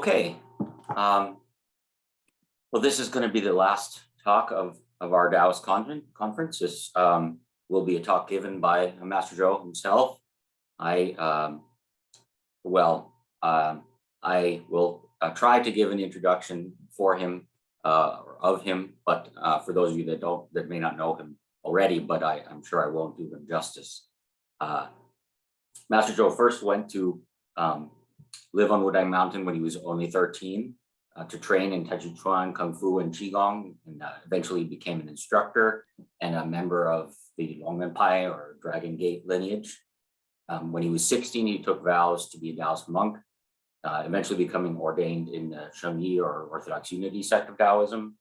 Okay, well, this is going to be the last talk of our Daoist conference. This will be a talk given by Master Zhou himself. I will try to give an introduction for him, of him, but for those of you that may not know him already, but I'm sure I won't do them justice. Master Zhou first went to live on Wudang Mountain when he was only 13 to train in Tai Chi Chuan, Kung Fu, and Qigong, and eventually became an instructor and a member of the Longmen Pai or Dragon Gate lineage. When he was 16, he took vows to be a Taoist monk, eventually becoming ordained in the Shengyi or Orthodox Unity sect of Taoism.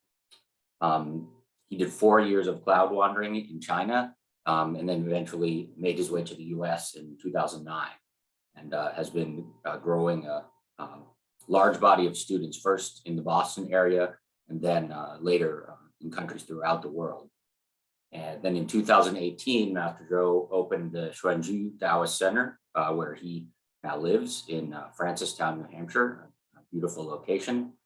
He did 4 years of cloud wandering in China, and then eventually made his way to the US in 2009, and has been growing a large body of students, first in the Boston area, and then later in countries throughout the world. And then in 2018, Master Zhou opened the Xuanju Daoist Center, where he now lives in Francistown, New Hampshire, a beautiful location,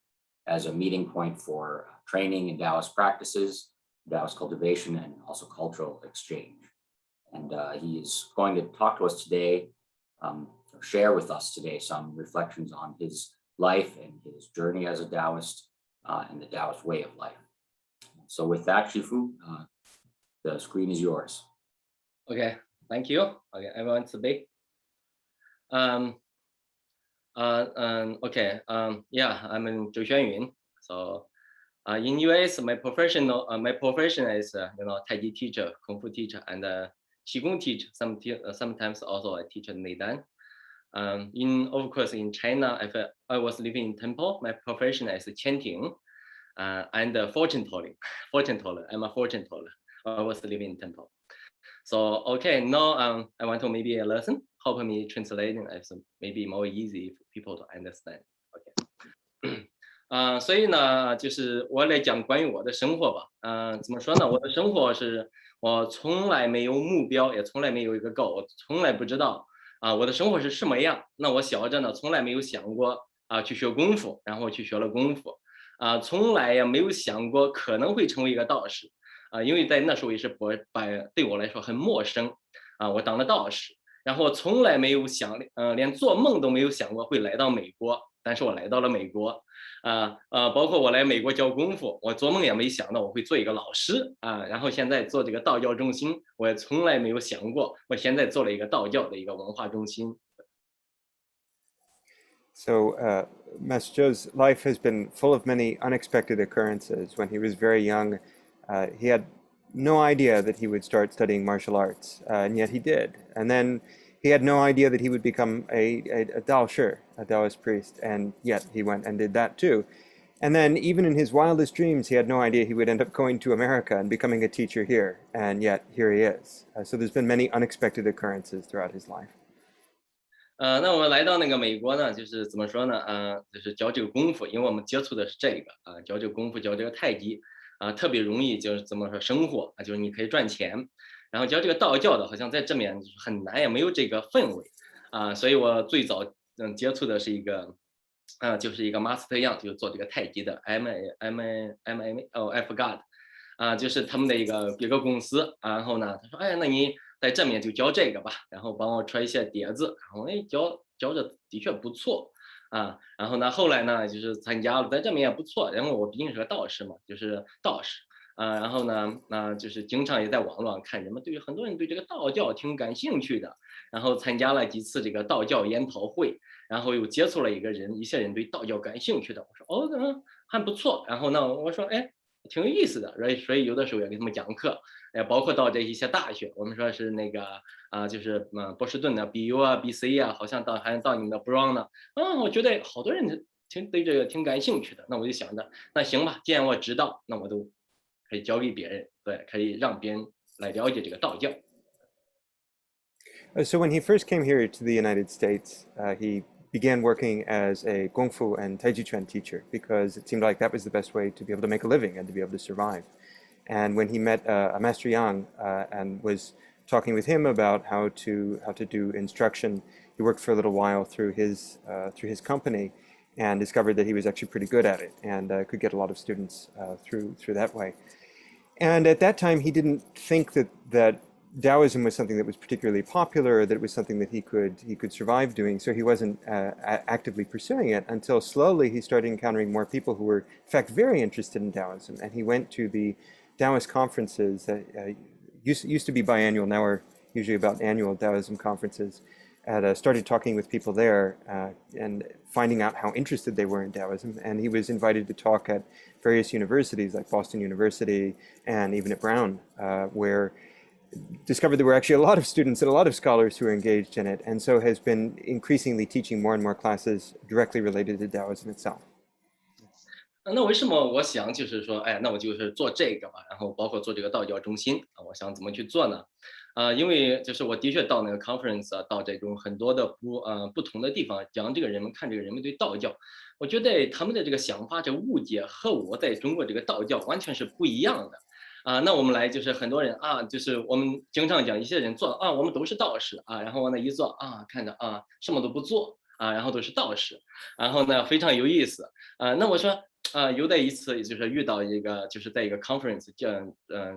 as a meeting point for training in Daoist practices, Daoist cultivation, and also cultural exchange. And he is going to talk to us today, share with us today some reflections on his life and his journey as a Daoist and the Daoist way of life. So with that, Shifu, the screen is yours. Okay, thank you. Okay, everyone speak. Yeah, I'm in Zhou Xuanyun. So in US, my profession is Tai Chi teacher, Kung Fu teacher, and Qigong teacher. Sometimes also I teach Neidan. Of course, in China, I was living in temple. My profession is chanting and fortune telling. I'm a fortune teller. I was living in temple. So okay, now I want to maybe a lesson. Help me translating as maybe more easy for people to understand. Okay. 所以呢，就是我来讲关于我的生活吧。怎么说呢？我的生活是我从来没有目标，也从来没有一个 goal， 我从来不知道我的生活是什么样。那我小着呢，从来没有想过去学功夫，然后去学了功夫，从来也没有想过可能会成为一个道士，因为在那时候也是对我来说很陌生，我当了道士，然后从来没有想，连做梦都没有想过会来到美国，但是我来到了美国，包括我来美国教功夫，我做梦也没想到我会做一个老师然后现在做这个道教中心，我也从来没有想过，我现在做了一个道教的一个文化中心。So Master Zhou's life has been full of many unexpected occurrences. When he was very young, he had no idea that he would start studying martial arts, and yet he did. And then he had no idea that he would become a Dao Shi, a Daoist priest, and yet he went and did that too. And then even in his wildest dreams, he had no idea he would end up going to America and becoming a teacher here, and yet here he is. So there's been many unexpected occurrences throughout his life. 那我们来到那个美国呢，就是怎么说呢？就是教这个功夫，因为我们接触的是这个教这个功夫，教这个太极特别容易，就是怎么说生活就是你可以赚钱。然后教这个道教的，好像在这面很难，也没有这个氛围所以我最早接触的是一个就是一个 master 样，就是做这个太极的 I forgot 就是他们的一个公司，然后呢，他说哎，那你在正面就教这个吧，然后帮我传一些碟子，然后教着的确不错然后呢，后来呢就是参加了，在正面也不错，然后我毕竟是个道士嘛，就是道士然后呢就是经常也在网络上看人们很多人对这个道教挺感兴趣的，然后参加了几次这个道教研讨会，然后又接触了一些人对道教感兴趣的，我说还不错，然后呢我说哎挺有意思的，所以有的时候也给他们讲课，包括到这一些大学，我们说是那个就是波士顿的 BU BC 好像还到你们的 Brown 呢，我觉得好多人对这个挺感兴趣的，那我就想着那行吧，既然我知道，那我都可以教给别人，对，可以让别人来了解这个道教。So when he first came here to the United States, he began working as a Kung Fu and Tai Chi Chuan teacher because it seemed like that was the best way to be able to make a living and to be able to survive. And when he met a Master Yang and was talking with him about how to do instruction, he worked for a little while through his company. and discovered that he was actually pretty good at it and could get a lot of students through that way. And at that time, he didn't think that Daoism was something that was particularly popular, or that it was something that he could survive doing. So he wasn't actively pursuing it until slowly he started encountering more people who were, in fact, very interested in Daoism. And he went to the Taoist conferences that used to be biannual, now are usually about annual Daoism conferences. And started talking with people there and finding out how interested they were in Daoism. And he was invited to talk at various universities like Boston University and even at Brown, where discovered there were actually a lot of students and a lot of scholars who were engaged in it, and so has been increasingly teaching more and more classes directly related to Daoism itself. 那为什么我想就是说，哎，那我就是做这个吧，然后包括做这个道教中心啊，我想怎么去做呢？因为就是我的确到那个 conference 啊，到这种很多的不同的地方讲这个人们看这个人们对道教，我觉得他们的这个想法、这个误解和我在中国这个道教完全是不一样的。那我们来就是很多人啊，就是我们经常讲一些人做啊，我们都是道士啊，然后往那一坐啊，看着啊什么都不做啊，然后都是道士，然后呢非常有意思那我说有的一次就是遇到一个就是在一个 conference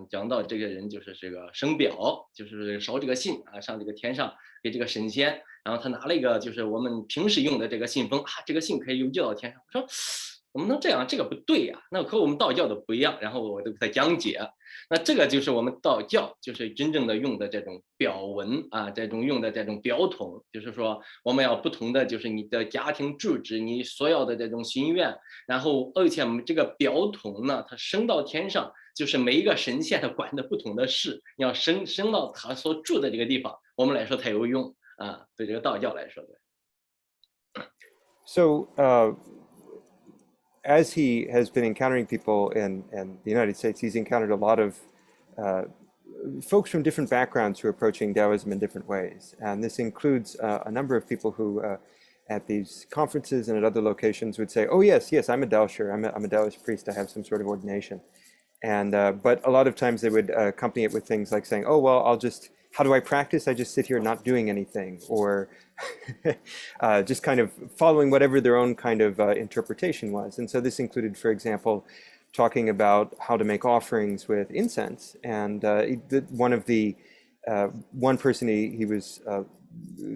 讲到这个人就是这个生表，就是烧这个信啊，上这个天上给这个神仙，然后他拿了一个就是我们平时用的这个信封啊，这个信可以邮寄到天上，我说。怎么能这样？这个不对呀、那和我们道教的不一样。然后我都给他讲解，那这个就是我们道教就是真正的用的这种表文啊，这种用的这种表统，就是说我们要不同的就是你的家庭住址，你所有的这种心愿，然后而且我们这个表统呢，它升到天上，就是每一个神仙他管的不同的事，你要升到他所住的这个地方，我们来说才有用啊，对这个道教来说，对。So, as he has been encountering people in the United States, he's encountered a lot of folks from different backgrounds who are approaching Taoism in different ways. And this includes a number of people who, at these conferences and at other locations, would say, oh, yes, I'm a Daoisher, I'm a Taoist priest, I have some sort of ordination. And but a lot of times they would accompany it with things like saying, oh, well, how do I practice? I just sit here not doing anything, or just kind of following whatever their own kind of interpretation was. And so this included, for example, talking about how to make offerings with incense. And one person he was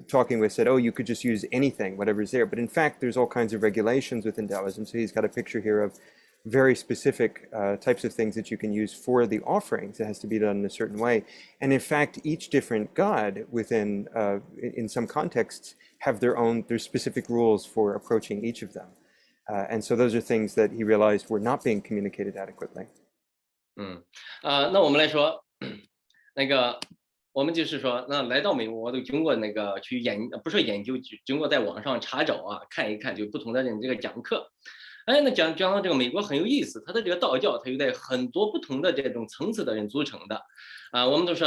talking with said, oh, you could just use anything, whatever's there. But in fact, there's all kinds of regulations within Taoism. So he's got a picture here of very specific types of things that you can use for the offerings. It has to be done in a certain way. And in fact, each different god within, in some contexts, have their specific rules for approaching each of them. And so those are things that he realized were not being communicated adequately. 那我们来说，那个我们就是说，那来到美国，我都经过那个去不是研究，经过在网上查找啊，看一看，就不同的人这个讲课。哎，那讲到这个美国很有意思，它的这个道教，它有在很多不同的这种层次的人组成的，我们都说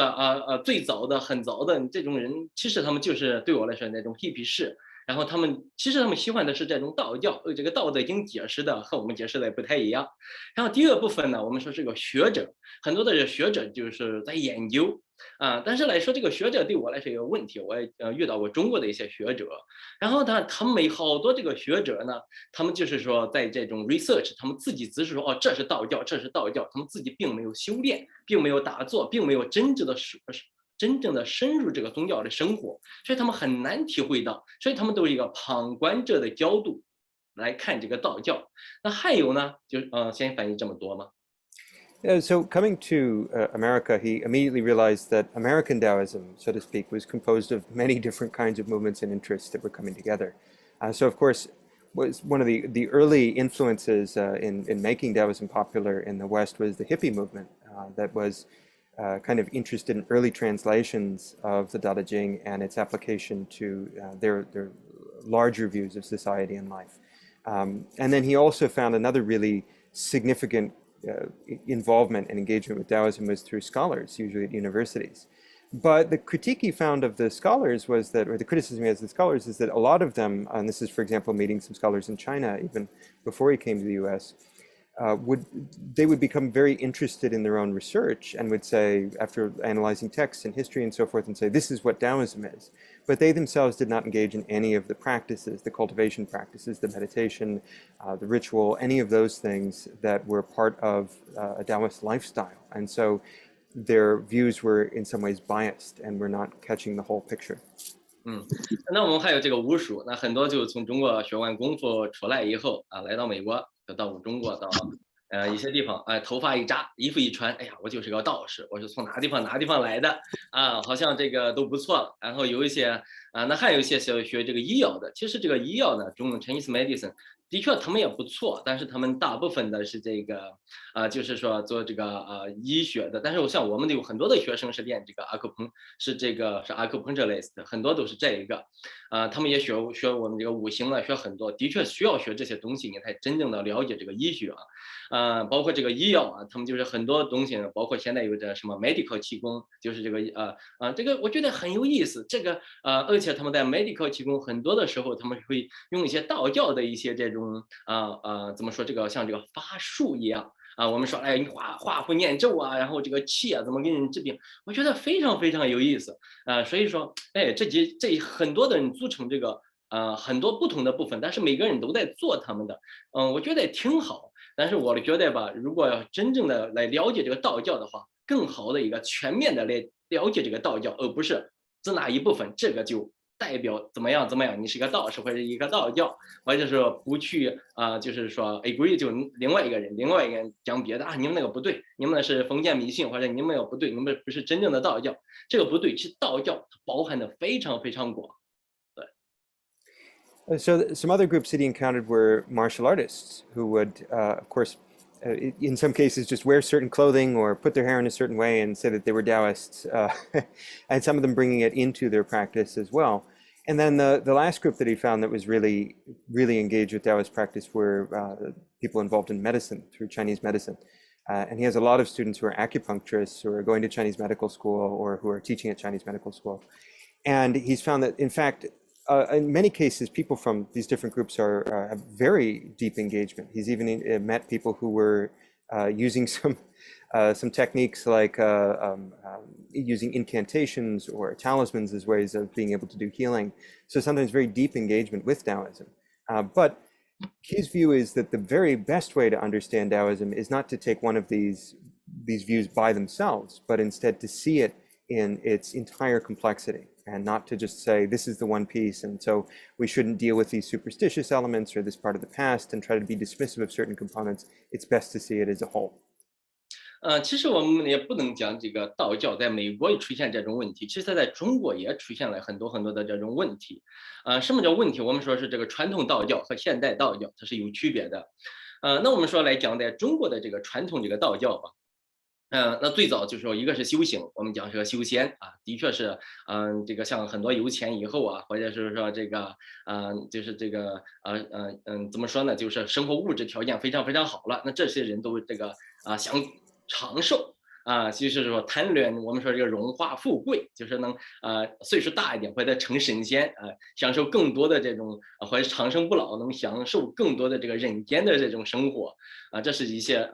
最早的、很早的这种人，其实他们就是对我来说那种 hippie 式，然后他们喜欢的是这种道教，这个道德经解释的和我们解释的也不太一样。然后第二部分呢，我们说是个学者，很多的学者就是在研究。但是来说这个学者对我来说有问题，我也遇到过中国的一些学者，然后他们好多这个学者呢，他们就是说在这种 research， 他们自己只是说这是道教，这是道教，他们自己并没有修炼，并没有打坐，并没有真正的深入这个宗教的生活，所以他们很难体会到，所以他们都是一个旁观者的角度来看这个道教。那还有呢，就先翻译这么多吗？ So coming to America, he immediately realized that American Taoism, so to speak, was composed of many different kinds of movements and interests that were coming together. So of course, was one of the early influences in making Taoism popular in the West was the hippie movement that was kind of interested in early translations of the Dao Jing and its application to their larger views of society and life. And then he also found another really significant involvement and engagement with Taoism was through scholars, usually at universities. But the critique he found of the scholars was that, or the criticism he has of the scholars is that a lot of them, and this is, for example, meeting some scholars in China even before he came to the US, they would become very interested in their own research and would say, after analyzing texts and history and so forth, and say, this is what Taoism is. But they themselves did not engage in any of the practices, the cultivation practices, the meditation, the ritual, any of those things that were part of a Taoist lifestyle. And so their views were in some ways biased and were not catching the whole picture. 那我们还有这个巫术，那很多就从中国学完功夫出来以后来到美国，就到中国到一些地方，头发一扎，衣服一穿，哎呀，我就是个道士，我是从哪个地方来的好像这个都不错。然后有一些那还有一些学这个医药的，其实这个医药呢，中文 Chinese medicine 的确他们也不错，但是他们大部分的是这个就是说做这个医学的。但是像我们有很多的学生是练这个是 acupuncturist， 很多都是这一个他们也学我们这个五行学很多，的确需要学这些东西，你才真正的了解这个医学包括这个医药他们就是很多东西呢，包括现在有这什么 medical 气功，就是这个这个我觉得很有意思。这个而且他们在 medical 气功很多的时候，他们会用一些道教的一些这种怎么说，这个像这个法术一样我们说哎，你画符念咒然后这个气怎么给人治病，我觉得非常非常有意思所以说哎，这很多的人组成这个很多不同的部分，但是每个人都在做他们的我觉得也挺好。但是我觉得吧，如果要真正的来了解这个道教的话，更好的一个全面的来了解这个道教，而不是只拿一部分，这个就代表怎么样，你是一个道士或者一个道教，或者说不去就是说 agree 就另外一个人讲别的你们那个不对，你们那是封建迷信，或者你们那个不对，你们不是真正的道教，这个不对，其实道教它包含的非常非常广。So some other groups that he encountered were martial artists who would, of course, in some cases just wear certain clothing or put their hair in a certain way and say that they were Taoists, and some of them bringing it into their practice as well. And then the last group that he found that was really, really engaged with Taoist practice were people involved in medicine, through Chinese medicine. And he has a lot of students who are acupuncturists, who are going to Chinese medical school, or who are teaching at Chinese medical school. And he's found that, in fact, in many cases, people from these different groups have very deep engagement. He's even met people who were using some techniques like using incantations or talismans as ways of being able to do healing. So sometimes very deep engagement with Taoism. But his view is that the very best way to understand Taoism is not to take one of these views by themselves, but instead to see it in its entire complexity, and not to just say this is the one piece, and so we shouldn't deal with these superstitious elements or this part of the past and try to be dismissive of certain components. It's best to see it as a whole. 其实我们也不能讲这个道教在美国也出现这种问题，其实在中国也出现了很多很多的这种问题什么叫问题？我们说是这个传统道教和现代道教它是有区别的那我们说来讲在中国的这个传统这个道教吧那最早就是说一个是修行，我们讲是个修仙的确是这个像很多有钱以后或者是说这个就是这个怎么说呢，就是生活物质条件非常非常好了，那这些人都这个想长寿就是说贪恋我们说这个荣华富贵，就是能岁数大一点或者成神仙享受更多的这种或者长生不老，能享受更多的这个人间的这种生活这是一些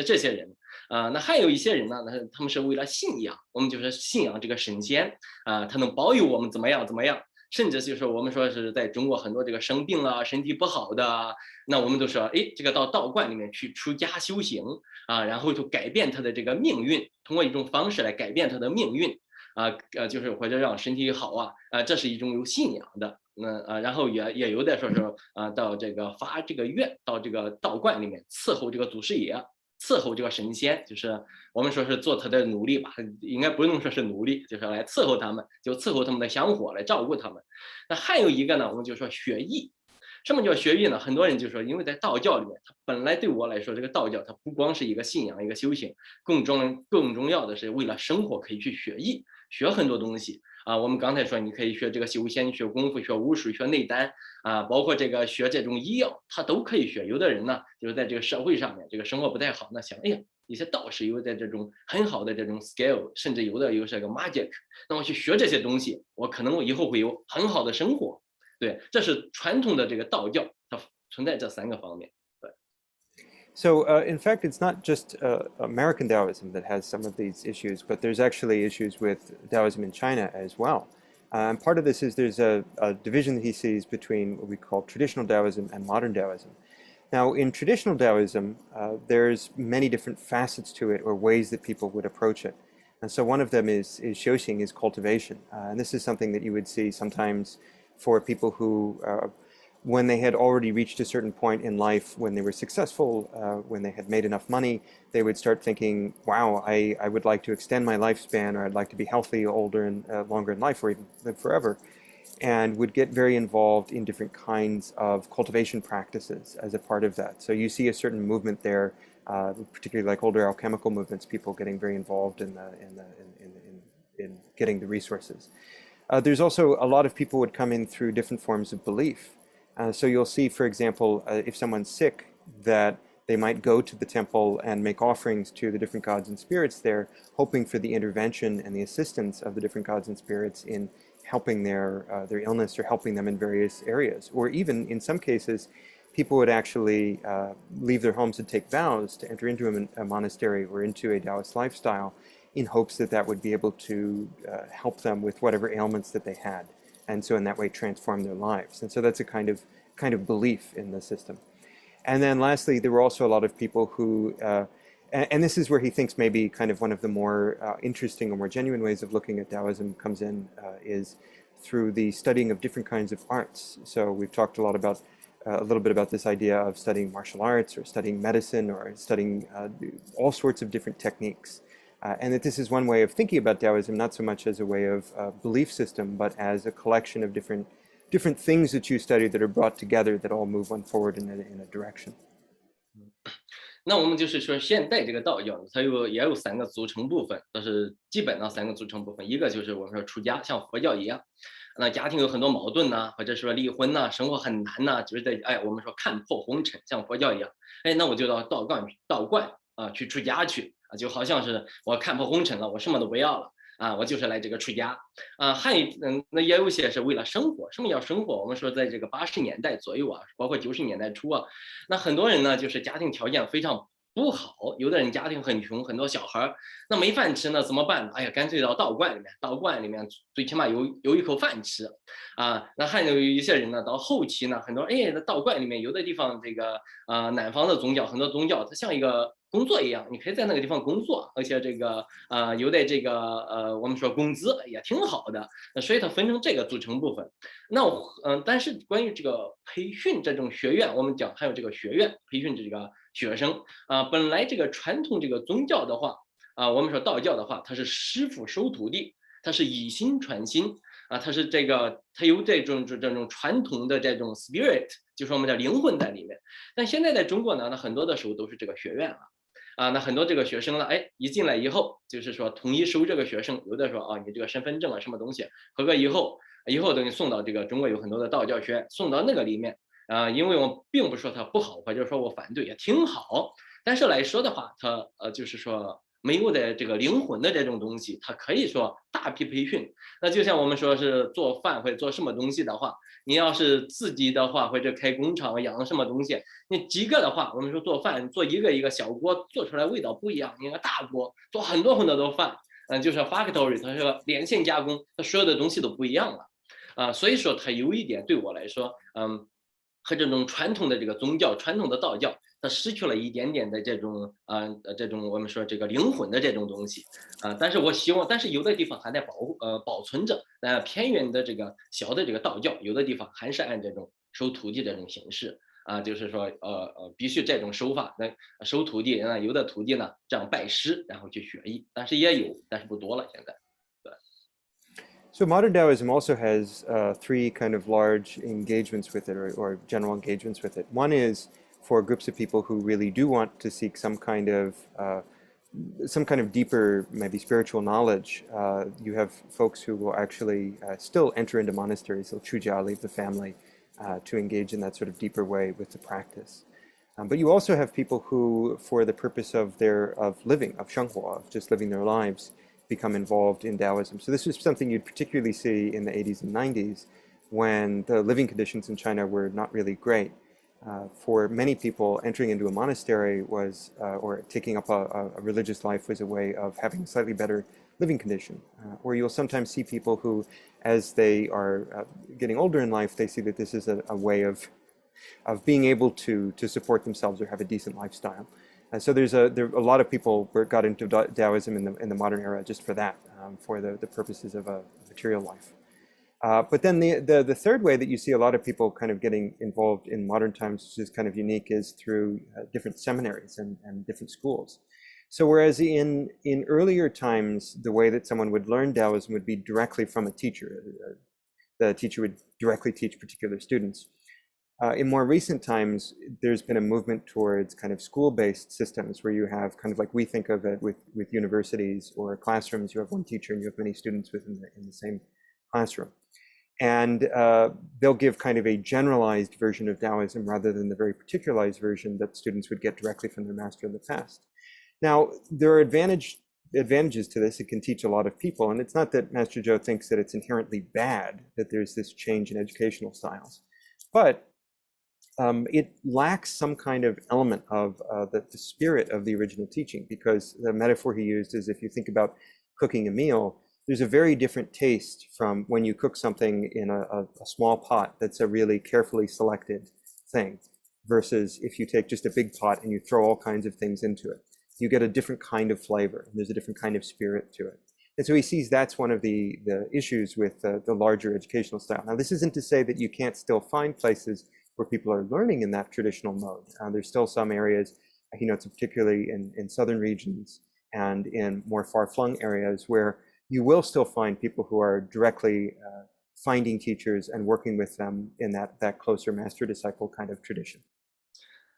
这些人那还有一些人呢，他们是为了信仰，我们就是信仰这个神仙他能保佑我们怎么样，甚至就是我们说是在中国很多这个生病身体不好的那我们都说哎，这个到道观里面去出家修行然后就改变他的这个命运，通过一种方式来改变他的命运就是或者让身体好这是一种有信仰的然后也有的说是到这个发这个愿到这个道观里面伺候这个祖师爷，伺候这个神仙，就是我们说是做他的奴隶吧，应该不用说是奴隶，就是来伺候他们，就伺候他们的香火，来照顾他们。那还有一个呢，我们就说学艺。什么叫学艺呢？很多人就说，因为在道教里面，它本来对我来说，这个道教它不光是一个信仰、一个修行，更重要的是为了生活可以去学艺，学很多东西我们刚才说，你可以学这个修仙、学功夫、学武术、学内丹包括这个学这种医药，它都可以学。有的人呢，就是在这个社会上面，这个生活不太好，那想，哎呀，一些道士有在这种很好的这种 skill， 甚至有这个 magic， 那我去学这些东西，我可能以后会有很好的生活。对，这是传统的这个道教，它存在这3个方面。对。So, in fact, it's not just American Taoism that has some of these issues, but there's actually issues with Taoism in China as well. And part of this is there's a division that he sees between what we call traditional Taoism and modern Taoism. Now, in traditional Taoism, there's many different facets to it or ways that people would approach it. And so one of them is Xiuxing, is cultivation. And this is something that you would see sometimes for people who, when they had already reached a certain point in life, when they were successful, when they had made enough money, they would start thinking, wow, I would like to extend my lifespan, or I'd like to be healthy, older, and longer in life, or even live forever, and would get very involved in different kinds of cultivation practices as a part of that. So you see a certain movement there, particularly like older alchemical movements, people getting very involved in getting the resources. There's also a lot of people would come in through different forms of belief. So you'll see, for example, if someone's sick, that they might go to the temple and make offerings to the different gods and spirits there, hoping for the intervention and the assistance of the different gods and spirits in helping their illness or helping them in various areas. Or even, in some cases, people would actually leave their homes and take vows to enter into a monastery or into a Taoist lifestyle in hopes that that would be able to help them with whatever ailments that they had, and so in that way transform their lives. And so that's a kind of belief in the system. And then lastly, there were also a lot of people who, and this is where he thinks maybe kind of one of the more interesting or more genuine ways of looking at Taoism comes in, is through the studying of different kinds of arts. So we've talked a little bit about this idea of studying martial arts or studying medicine or studying all sorts of different techniques. And that this is one way of thinking about Taoism, not so much as a way of belief system, but as a collection of different things that you study that are brought together that all move one forward in a direction. 那我们就是说，现代这个道教，它也有三个组成部分，都是基本的三个组成部分。一个就是我们说出家，像佛教一样，那家庭有很多矛盾呐、或者说离婚呐、生活很难呐、就是得我们说看破红尘，像佛教一样，那我就到道观啊去出家去啊，就好像是我看破红尘了，我什么都不要了。我就是来这个出家那也有些是为了生活，什么叫生活？我们说在这个80年代左右啊，包括90年代初啊，那很多人呢就是家庭条件非常不好，有的人家庭很穷，很多小孩那没饭吃呢怎么办呢？哎呀，干脆到道观里面最起码有一口饭吃那还有一些人呢，到后期呢，很多那道观里面有的地方这个南方的宗教，很多宗教它像一个工作一样，你可以在那个地方工作，而且这个有的这个我们说工资也挺好的，所以它分成这个组成部分。那但是关于这个培训这种学院，我们讲还有这个学院培训这个学生本来这个传统这个宗教的话我们说道教的话，它是师傅收徒弟，它是以心传心它是它有这种传统的这种 spirit， 就是我们的灵魂在里面。但现在在中国呢，那很多的时候都是这个学院了。那很多这个学生呢，一进来以后，就是说统一收这个学生，有的说你这个身份证什么东西合格以后等于送到这个中国有很多的道教学院，送到那个里面因为我并不说它不好，或者说我反对，也挺好。但是来说的话，它就是说没有的这个灵魂的这种东西，它可以说大批培训。那就像我们说是做饭或者做什么东西的话，你要是自己的话，或者开工厂养什么东西，你几个的话，我们说做饭做一个小锅做出来味道不一样，你个大锅做很多的饭，就是 factory 它是连线加工，它所有的东西都不一样了所以说它有一点对我来说，和这种传统的这个宗教、传统的道教，它失去了一点点的这种我们说这个灵魂的这种东西但是我希望，但是有的地方还在保存着，偏远的这个小的这个道教，有的地方还是按这种收徒弟这种形式就是说必须这种手法，那收徒弟有的徒弟呢这样拜师，然后去学艺，但是也有，但是不多了现在。So modern Taoism also has three kind of large engagements with it, or general engagements with it. One is for groups of people who really do want to seek some kind of deeper, maybe spiritual knowledge. You have folks who will actually still enter into monasteries, they'll chujia, leave the family, to engage in that sort of deeper way with the practice. But you also have people who, for the purpose of living, of shenghuo, of just living their lives, become involved in Daoism. So this was something you'd particularly see in the 80s and 90s when the living conditions in China were not really great. For many people, entering into a monastery was, or taking up a religious life was a way of having a slightly better living condition. Or you'll sometimes see people who, as they are getting older in life, they see that this is a way of being able to support themselves or have a decent lifestyle. And so there are a lot of people who got into Daoism in the modern era just for that, for the purposes of a material life. But then the third way that you see a lot of people kind of getting involved in modern times, which is kind of unique, is through different seminaries and different schools. So whereas in earlier times, the way that someone would learn Taoism would be directly from a teacher, the teacher would directly teach particular students. In more recent times, there's been a movement towards kind of school-based systems where you have kind of like we think of it with universities or classrooms. You have one teacher and you have many students within in the same classroom. And they'll give kind of a generalized version of Taoism rather than the very particularized version that students would get directly from their master in the past. Now, there are advantages to this. It can teach a lot of people. And it's not that Master Zhou thinks that it's inherently bad that there's this change in educational styles. But it lacks some kind of element of the spirit of the original teaching, because the metaphor he used is if you think about cooking a meal, there's a very different taste from when you cook something in a small pot that's a really carefully selected thing versus if you take just a big pot and you throw all kinds of things into it. You get a different kind of flavor, and there's a different kind of spirit to it. And so he sees that's one of the issues with the larger educational style. Now, this isn't to say that you can't still find places where people are learning in that traditional mode. There's still some areas, he notes, particularly in southern regions and in more far-flung areas, where you will still find people who are directly finding teachers and working with them in that closer master-disciple kind of tradition.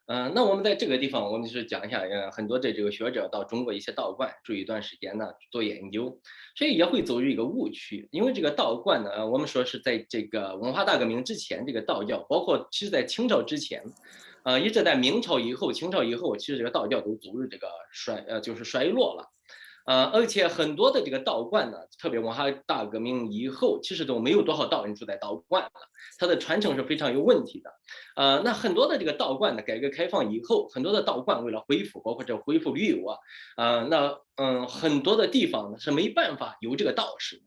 那我们在这个地方，我们就是讲一下，很多的这个学者到中国一些道观住一段时间呢，做研究，所以也会走入一个误区，因为这个道观呢，我们说是在这个文化大革命之前，这个道教，包括其实在清朝之前，一直在明朝以后、清朝以后，其实这个道教都走入这个就是衰落了。而且很多的这个道观呢，特别文化大革命以后，其实都没有多少道人住在道观了，它的传承是非常有问题的。那很多的这个道观呢，改革开放以后，很多的道观为了恢复，包括这恢复旅游很多的地方呢是没办法有这个道士的。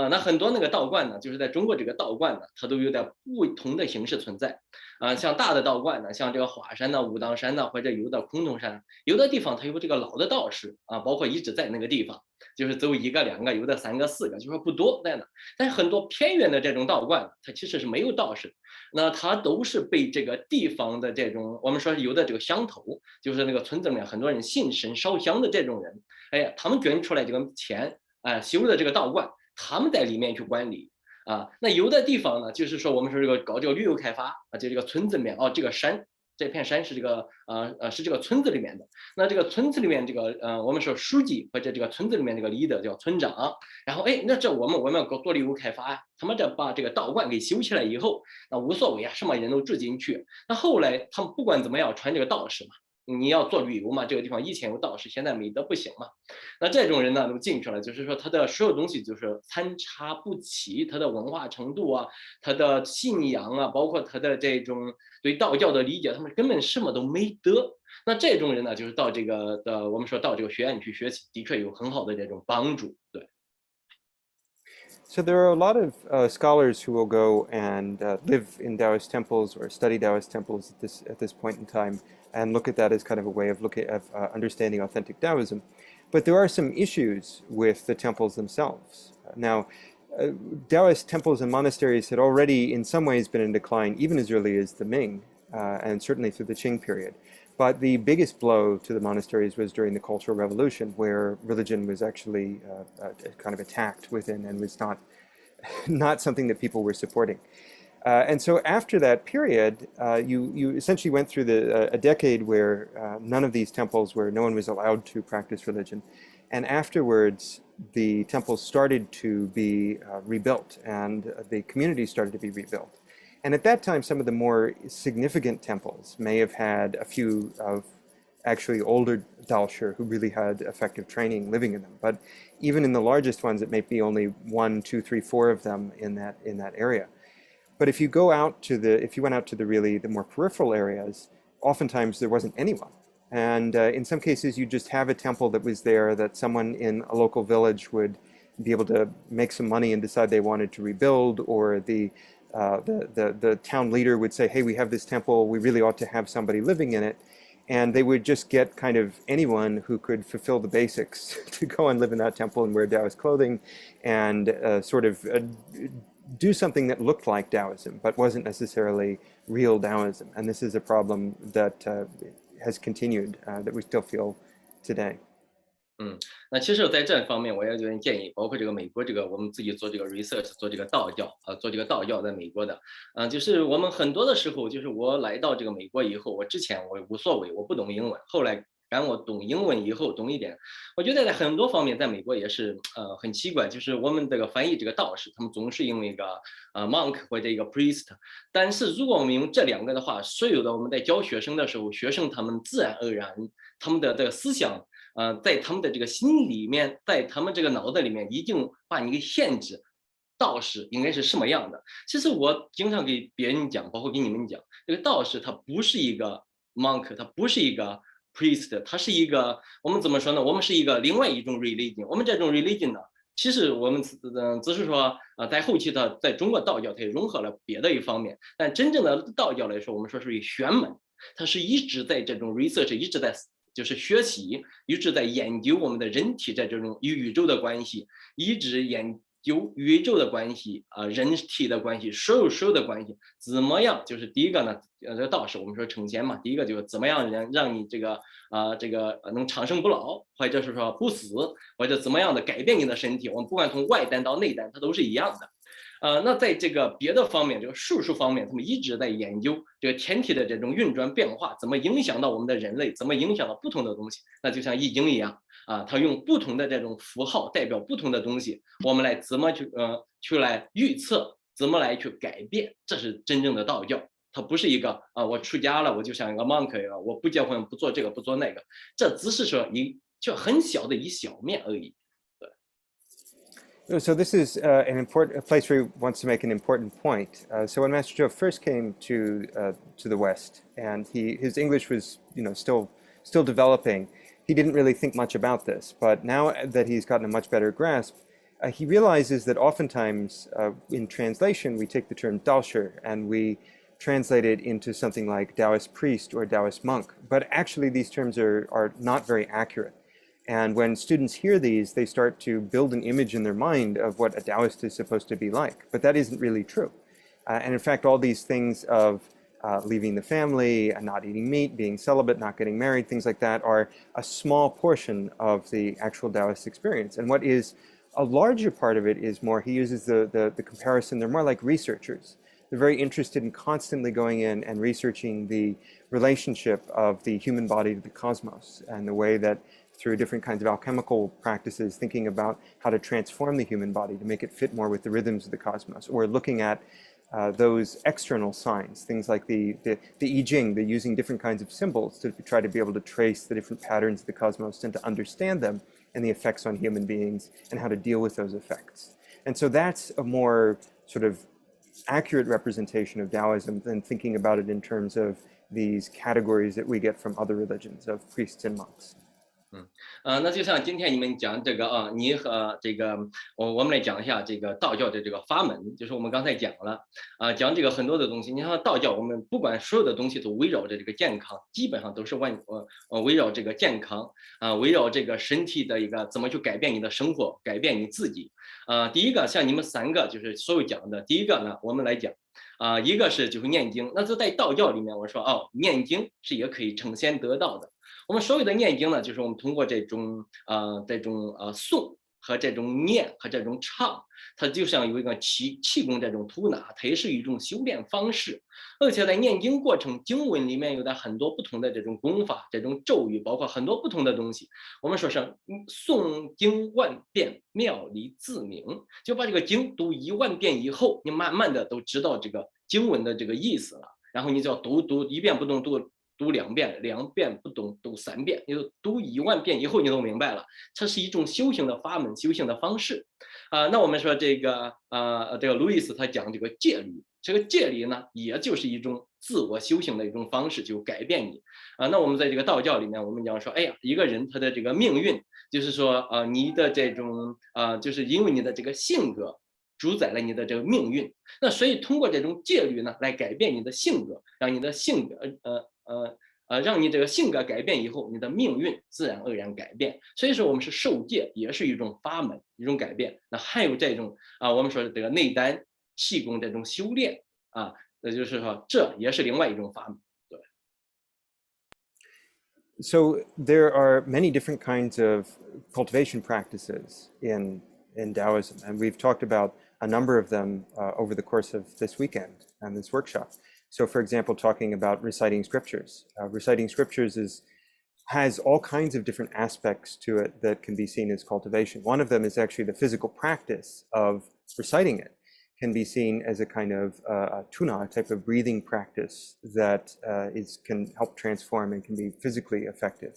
那很多那个道观呢，就是在中国这个道观呢，它都有点不同的形式存在。像大的道观呢，像这个华山呐、武当山呐，或者有的崆峒山，有的地方它有这个老的道士包括一直在那个地方，就是走一个两个，有的三个四个，就说不多在那。但是很多偏远的这种道观，它其实是没有道士，那它都是被这个地方的这种我们说有的这个香头，就是那个村子里面很多人信神烧香的这种人，哎，他们捐出来这个钱，修的这个道观，他们在里面去管理。那有的地方呢，就是说我们说这个搞这个旅游开发就这个村子里面这个山，这片山是这个是这个村子里面的。那这个村子里面这个我们说书记或者这个村子里面这个leader叫村长，然后那这我们要做旅游开发他们这把这个道观给修起来以后，那无所谓什么人都住进去。那后来他们不管怎么样传这个道士嘛。你要做旅游嘛，这个地方以前有道士，现在没得不行嘛。那这种人呢都进去了，就是说他的所有东西就是参差不齐，他的文化程度他的信仰包括他的这种对道教的理解，他们根本什么都没得。那这种人呢，就是到这个我们说到这个学院去学习，的确有很好的这种帮助，对。So there are a lot of scholars who will go and live in Daoist temples or study Daoist temples at this point in time, and look at that as kind of a way of understanding authentic Taoism. But there are some issues with the temples themselves. Now, Daoist temples and monasteries had already in some ways been in decline even as early as the Ming, and certainly through the Qing period. But the biggest blow to the monasteries was during the Cultural Revolution, where religion was actually kind of attacked within and was not something that people were supporting. And so after that period, you essentially went through a decade where none of these temples, where no one was allowed to practice religion. And afterwards, the temples started to be rebuilt, and the communities started to be rebuilt. And at that time, some of the more significant temples may have had a few of actually older Dalshir who really had effective training living in them. But even in the largest ones, it may be only 1, 2, 3, 4 of them in that area. But if you went out to the more peripheral areas, oftentimes there wasn't anyone. And in some cases, you just have a temple that was there that someone in a local village would be able to make some money and decide they wanted to rebuild, or the town leader would say, hey, we have this temple, we really ought to have somebody living in it. And they would just get kind of anyone who could fulfill the basics to go and live in that temple and wear Taoist clothing and do something that looked like Taoism, but wasn't necessarily real Taoism. And this is a problem that has continued, that we still feel today. 那其实在这方面，我也有点建议，包括这个美国我们自己做这个 research， 做这个道教做这个道教在美国的，就是我们很多的时候，就是我来到这个美国以后，我之前我无所谓，我不懂英文，后来当我懂英文以后，懂一点，我觉得在很多方面，在美国也是很奇怪，就是我们这个翻译这个道士，他们总是用一个monk 或者一个 priest， 但是如果我们用这两个的话，所有的我们在教学生的时候，学生他们自然而然他们的这个思想。在他们的这个心里面，在他们这个脑袋里面，已经把你给限制，道士应该是什么样的？其实我经常给别人讲，包括给你们讲，这个道士他不是一个 monk， 他不是一个 priest， 他是一个我们怎么说呢？我们是一个另外一种 religion。我们这种 religion 呢，其实我们只是说在后期的在中国道教它也融合了别的一方面，但真正的道教来说，我们说属于玄门，它是一直在这种 research， 一直在。就是学习，一直在研究我们的人体在这种与宇宙的关系，一直研究宇宙的关系人体的关系，所有的关系，怎么样？就是第一个呢，这个道士我们说成仙嘛，第一个就是怎么样让你这个能长生不老，或者是说不死，或者怎么样的改变你的身体，我们不管从外丹到内丹，它都是一样的。那在这个别的方面，这个术数方面，他们一直在研究这个天体的这种运转变化，怎么影响到我们的人类，怎么影响到不同的东西。那就像易经一样它用不同的这种符号代表不同的东西，我们来怎么去来预测，怎么来去改变，这是真正的道教。它不是一个我出家了，我就像一个 monk 一样，我不结婚，不做这个，不做那个，这只是说就很小的一小面而已。So this is a place where he wants to make an important point. So when Master Zhou first came to the West, and his English was still developing, he didn't really think much about this. But now that he's gotten a much better grasp, he realizes that oftentimes in translation we take the term Daoshi and we translate it into something like Taoist priest or Taoist monk. But actually these terms are not very accurate. And when students hear these, they start to build an image in their mind of what a Taoist is supposed to be like. But that isn't really true. And in fact, all these things of leaving the family, not eating meat, being celibate, not getting married, things like that are a small portion of the actual Taoist experience. And what is a larger part of it is more, he uses the comparison, they're more like researchers. They're very interested in constantly going in and researching the relationship of the human body to the cosmos and the way that through different kinds of alchemical practices, thinking about how to transform the human body to make it fit more with the rhythms of the cosmos, or looking at those external signs, things like the I Ching, the using different kinds of symbols to try to be able to trace the different patterns of the cosmos and to understand them and the effects on human beings and how to deal with those effects. And so that's a more sort of accurate representation of Taoism than thinking about it in terms of these categories that we get from other religions of priests and monks. 那就像今天你们讲这个你和这个我们来讲一下这个道教的这个法门，就是我们刚才讲了讲这个很多的东西。你看道教，我们不管所有的东西都围绕着这个健康，基本上都是围绕这个健康围绕这个身体的一个怎么去改变你的生活，改变你自己第一个像你们三个就是所有讲的，第一个呢，我们来讲一个是就是念经，那就在道教里面我说念经是也可以成仙得道的。我们所有的念经呢，就是我们通过这种诵和这种念和这种唱，它就像有一个气功这种吐纳，它也是一种修炼方式。而且在念经过程，经文里面有的很多不同的这种功法，这种咒语，包括很多不同的东西。我们说是诵经万遍，妙理自明，就把这个经读10000遍以后，你慢慢的都知道这个经文的这个意思了。然后你就要读一遍不懂读2遍，2遍不懂读3遍，你就读10000遍以后你都明白了，这是一种修行的法门，修行的方式那我们说这个路易斯他讲这个戒律这个戒律呢，也就是一种自我修行的一种方式，就改变你那我们在这个道教里面，我们讲说，哎呀，一个人他的这个命运，就是说你的这种就是因为你的这个性格主宰了你的这个命运。那所以通过这种戒律呢，来改变你的性格，让你的性格让你这个性格改变以后，你的命运自然而然改变。所以说，我们是受戒，也是一种法门，一种改变。那还有这种我们说的这个内丹、气功这种修炼那就是说这也是另外一种法门。对。So there are many different kinds of cultivation practices in Taoism, and we've talked about a number of them over the course of this weekend and this workshop. So, for example, talking about reciting scriptures. Reciting scriptures has all kinds of different aspects to it that can be seen as cultivation. One of them is actually the physical practice of reciting it. Can be seen as a kind of tuna, a type of breathing practice that can help transform and can be physically effective.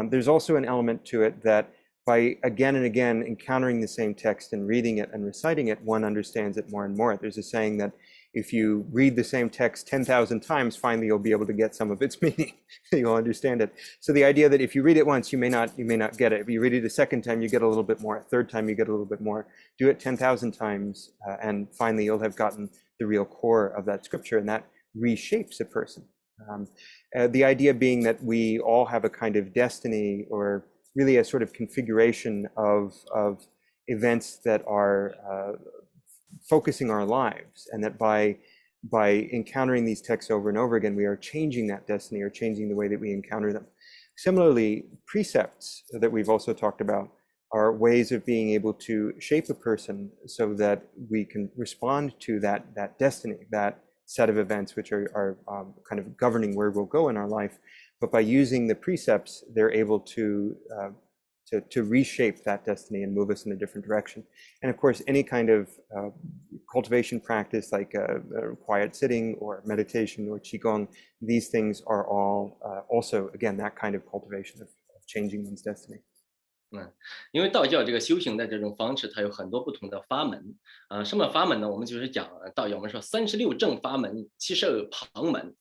There's also an element to it that by again and again encountering the same text and reading it and reciting it, one understands it more and more. There's a saying that if you read the same text 10,000 times, finally you'll be able to get some of its meaning. You'll understand it. So the idea that if you read it once, you may not get it. If you read it a second time, you get a little bit more. A third time, you get a little bit more. Do it 10,000 times, and finally you'll have gotten the real core of that scripture, and that reshapes a person. The idea being that we all have a kind of destiny, or really a sort of configuration of events that are focusing our lives, and that by encountering these texts over and over again, we are changing that destiny or changing the way that we encounter them. Similarly, precepts that we've also talked about are ways of being able to shape a person so that we can respond to that destiny, that set of events which are kind of governing where we'll go in our life. But by using the precepts, they're able to reshape that destiny and move us in a different direction. And of course, any kind of cultivation practice like quiet sitting or meditation or qigong, these things are all also, again, that kind of cultivation of changing one's destiny. 因为道教这个修行的这种方式，它有很多不同的法门什么法门呢？我们就是讲道教，我们说36正法门，72旁门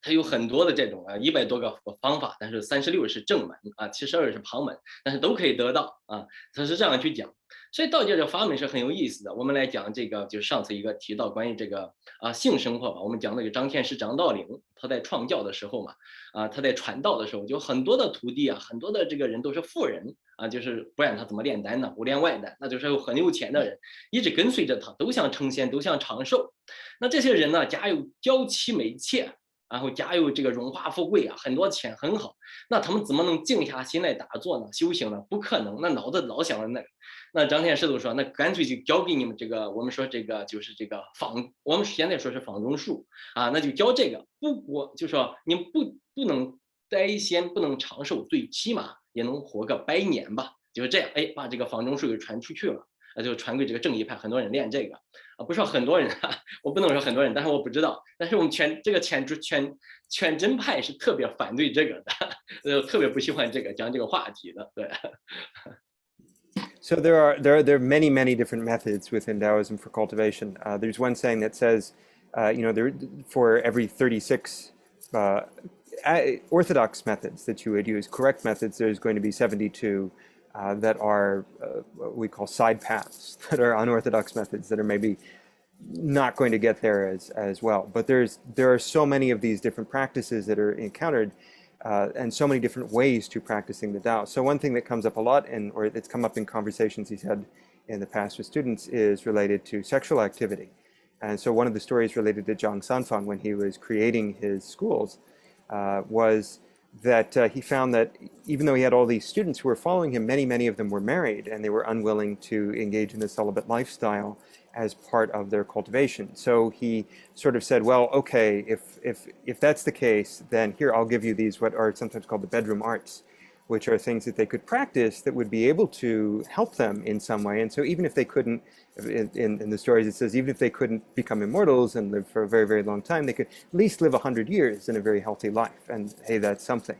它有很多的这种100多个方法，但是36是正门72是旁门，但是都可以得到它是这样去讲。所以道教这个法门是很有意思的。我们来讲这个，就是上次一个提到关于这个性生活吧，我们讲那个张天师张道陵，他在创教的时候嘛，他在传道的时候，就很多的徒弟很多的这个人都是富人就是不然他怎么炼丹呢？不炼外丹，那就是有很有钱的人一直跟随着他，都想成仙，都想长寿。那这些人呢，家有娇妻美妾，然后家有这个荣华富贵很多钱很好，那他们怎么能静下心来打坐呢？修行呢？不可能，那脑子老想着那个。那张天师都说，那干脆就教给你们这个，我们说这个就是这个我们现在说是仿中术那就教这个，就说你不能待仙，不能长寿，最起码也能活个100年吧，就是这样，把这个仿中术给传出去了。就传给这个正一派，很多人练这个不是说很多人我不能说很多人，但是我不知道，但是我们全真派是特别反对这个的特别不喜欢讲这个话题的，对。So there are many different methods within Daoism for cultivation. There's one saying that says, for every 36 orthodox methods that you would use, correct methods, there's going to be 72 that are what we call side paths, that are unorthodox methods that are maybe not going to get there as well. But there are so many of these different practices that are encountered and so many different ways to practicing the Tao. So one thing that comes up a lot, or it's come up in conversations he's had in the past with students, is related to sexual activity. And so one of the stories related to Zhang Sanfang when he was creating his schools was that he found that even though he had all these students who were following him, many of them were married, and they were unwilling to engage in the celibate lifestyle as part of their cultivation. So he sort of said, well, okay, if that's the case, then here, I'll give you these, what are sometimes called the bedroom arts, which are things that they could practice that would be able to help them in some way. And so even if they couldn't, in the stories it says, even if they couldn't become immortals and live for a very long time, they could at least live 100 years in a very healthy life. And hey, that's something.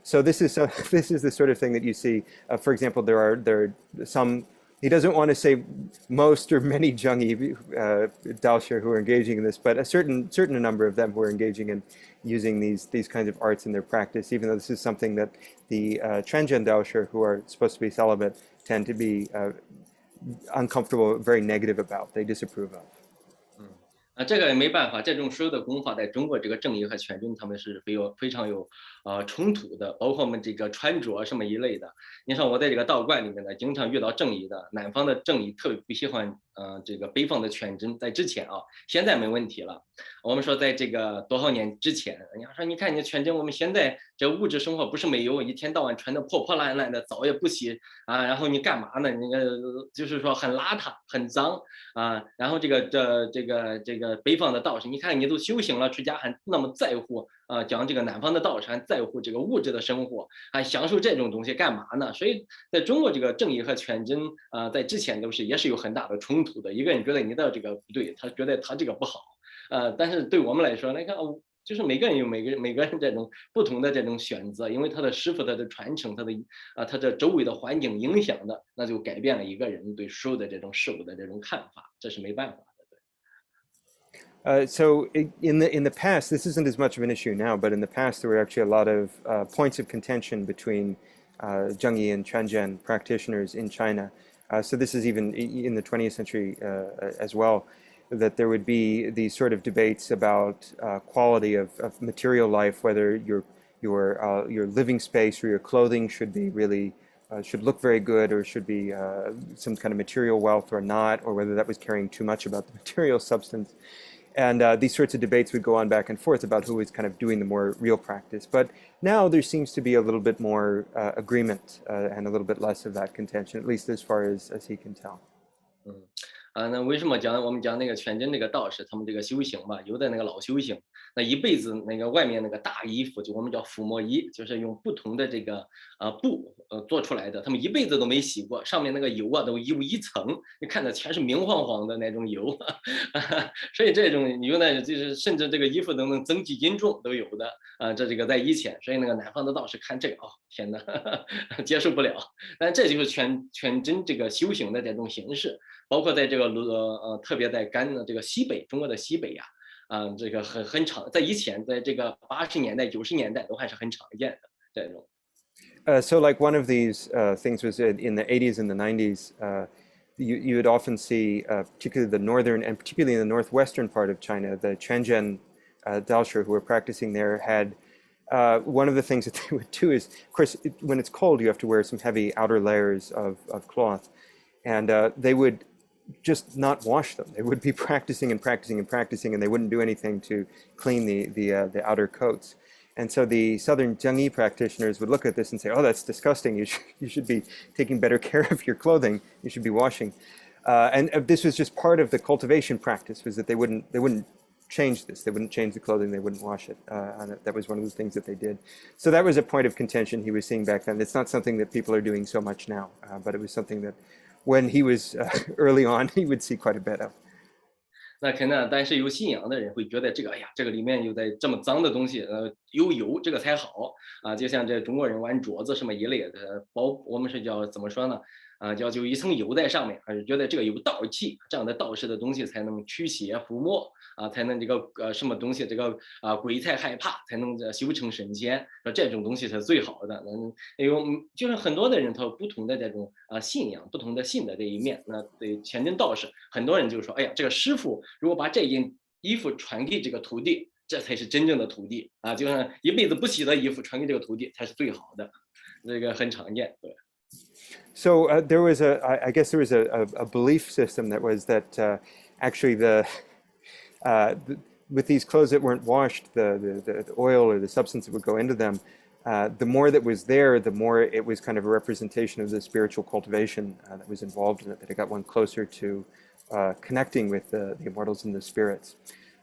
So this is the sort of thing that you see. For example, there are some he doesn't want to say most or many Zhengyi Daoshi who are engaging in this, but a certain number of them who are engaging in using these kinds of arts in their practice, even though this is something that the Quanzhen Daoshi who are supposed to be celibate tend to be uncomfortable, very negative about, they disapprove of. 这个也没办法，这种所有的功法在中国这个正义和全真他们是非常有冲突的，包括我们这个穿着什么一类的。你说我在这个道观里面呢，经常遇到正义的，南方的正义特别不喜欢这个北方的全真，在之前啊，现在没问题了。我们说在这个多少年之前，人家说你看你全真，我们现在这物质生活不是没有，一天到晚穿的破破烂烂的，澡也不洗啊，然后你干嘛呢？那个就是说很邋遢、很脏啊，然后这个北方的道士，你看你都修行了，出家还那么在乎讲这个南方的道士还在乎这个物质的生活，还享受这种东西干嘛呢？所以在中国这个正义和全真在之前也是有很大的冲突的。一个人觉得你的这个不对，他觉得他这个不好，但是对我们来说，你看就是每个人有每个人这种不同的这种选择，因为他的师傅他的传承，他的周围的环境影响的，那就改变了一个人对所有的这种事物的这种看法，这是没办法的。So in the past, this isn't as much of an issue now, but in the past there were actually a lot of points of contention between Zhengyi and Quanzhen practitioners in China. So this is even in the 20th century as well, that there would be these sort of debates about quality of material life, whether your living space or your clothing should be really should look very good or should be some kind of material wealth or not, or whether that was caring too much about the material substance. And these sorts of debates would go on back and forth about who was kind of doing the more real practice. But now there seems to be a little bit more agreement and a little bit less of that contention, at least as far as he can tell. 那为什么我们讲那个全真这个道士，他们这个修行吧，有的那个老修行，那一辈子那个外面那个大衣服，就我们叫覆膜衣，就是用不同的这个布做出来的，他们一辈子都没洗过，上面那个油啊都有一层，你看着全是明晃晃的那种油，所以这种油呢，就是甚至这个衣服都能增几斤重都有的这个在以前，所以那个南方的道士看这个天哪，接受不了，但这就是全真这个修行的这种形式。包括在这个特别在这个西北，中国的西北呀，这个很常，在以前，在这个80年代、90年代都还是很常见的这种。So like one of these things was in the 80s and the 90s, you would often see, particularly the northern and particularly in the northwestern part of China, the Quanzhen Daoshi who were practicing there had one of the things that they would do is, of course, when it's cold, you have to wear some heavy outer layers of cloth, and they would just not wash them. They would be practicing and practicing and practicing, and they wouldn't do anything to clean the outer coats. And so the southern Zhengyi practitioners would look at this and say, "Oh, that's disgusting. You should be taking better care of your clothing. You should be washing." And this was just part of the cultivation practice, was that they wouldn't change this. They wouldn't change the clothing. They wouldn't wash it. And that was one of the things that they did. So that was a point of contention he was seeing back then. It's not something that people are doing so much now, but it was something that when he was early on, he would see quite a bit of. 那肯定，但是有信仰的人会觉得这个，哎呀，这个里面有在这么脏的东西，有油，这个才好就像这中国人玩镯子什么一类的，我们是叫怎么说呢？就一层油在上面，还是觉得这个有道气，这样的道士的东西才能驱邪伏魔才能这个什么东西，这个鬼才害怕，才能修成神仙，说这种东西是最好的。就是很多的人他有不同的这种信仰，不同的信的这一面。那对全真道士，很多人就说，哎呀，这个师傅如果把这件衣服传给这个徒弟，这才是真正的徒弟就像一辈子不洗的衣服传给这个徒弟才是最好的，这个很常见，对。So there was I guess there was a belief system that was that actually with these clothes that weren't washed, the oil or the substance that would go into them, the more that was there, the more it was kind of a representation of the spiritual cultivation that was involved in it, that it got one closer to connecting with the immortals and the spirits.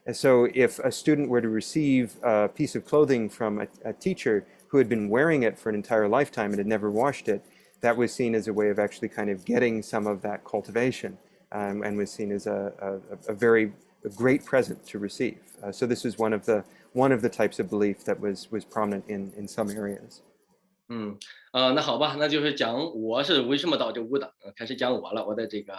And so if a student were to receive a piece of clothing from a teacher who had been wearing it for an entire lifetime and had never washed it, that was seen as a way of actually kind of getting some of that cultivation and was seen as a very great present to receive. So this is one of the types of belief that was prominent in some areas. 那好吧，那就是讲我是为什么到这乌党，开始讲我了，我的这个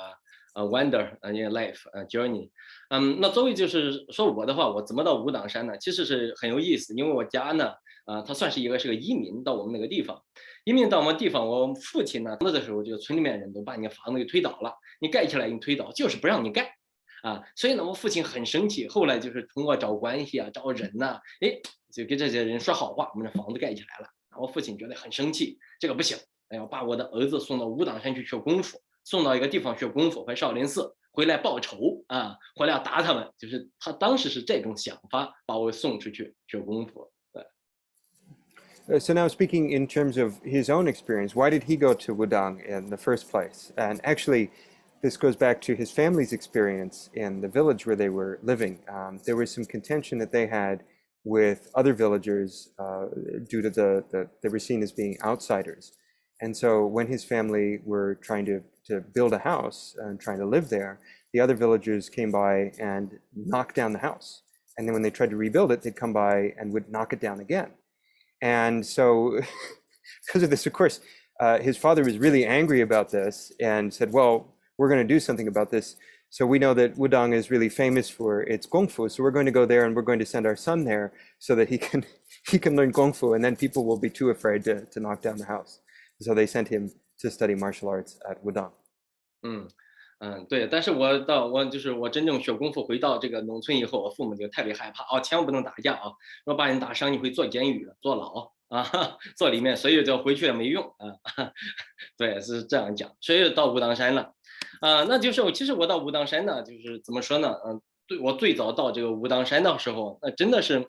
wonder life journey，那作为就是说我的话，我怎么到武当山呢？其实是很有意思，因为我家呢，它算是个移民到我们那个地方，移民到我们地方，我父亲呢，那的时候就村里面人都把你房子给推倒了，你盖起来你推倒，就是不让你盖。所以呢，我父亲很生气，后来就是通过找关系啊，找人呐、哎，就给这些人说好话，我们这房子盖起来了。我父亲觉得很生气，这个不行，要把我的儿子送到武当山去学功夫，送到一个地方学功夫，回少林寺回来报仇回来要打他们，就是他当时是这种想法，把我送出去学功夫。So now speaking in terms of his own experience, why did he go to Wudang in the first place? And actually, this goes back to his family's experience in the village where they were living. There was some contention that they had with other villagers due to they were seen as being outsiders. And so when his family were trying to build a house and trying to live there, the other villagers came by and knocked down the house. And then when they tried to rebuild it, they'd come by and would knock it down again. And so because of this, of course, his father was really angry about this and said, well, we're going to do something about this. So we know that Wudang is really famous for its Kung Fu. So we're going to go there and we're going to send our son there so that he can learn Kung Fu, and then people will be too afraid to knock down the house. So they sent him to study martial arts at Wudang. 对，但是我真正学功夫回到这个农村以后，我父母就特别害怕千万不能打架如果把人打伤，你会坐监狱、坐牢坐里面，所以就回去也没用对，是这样讲，所以到武当山了那就是其实我到武当山呢，就是怎么说呢？对我最早到这个武当山的时候，那真的是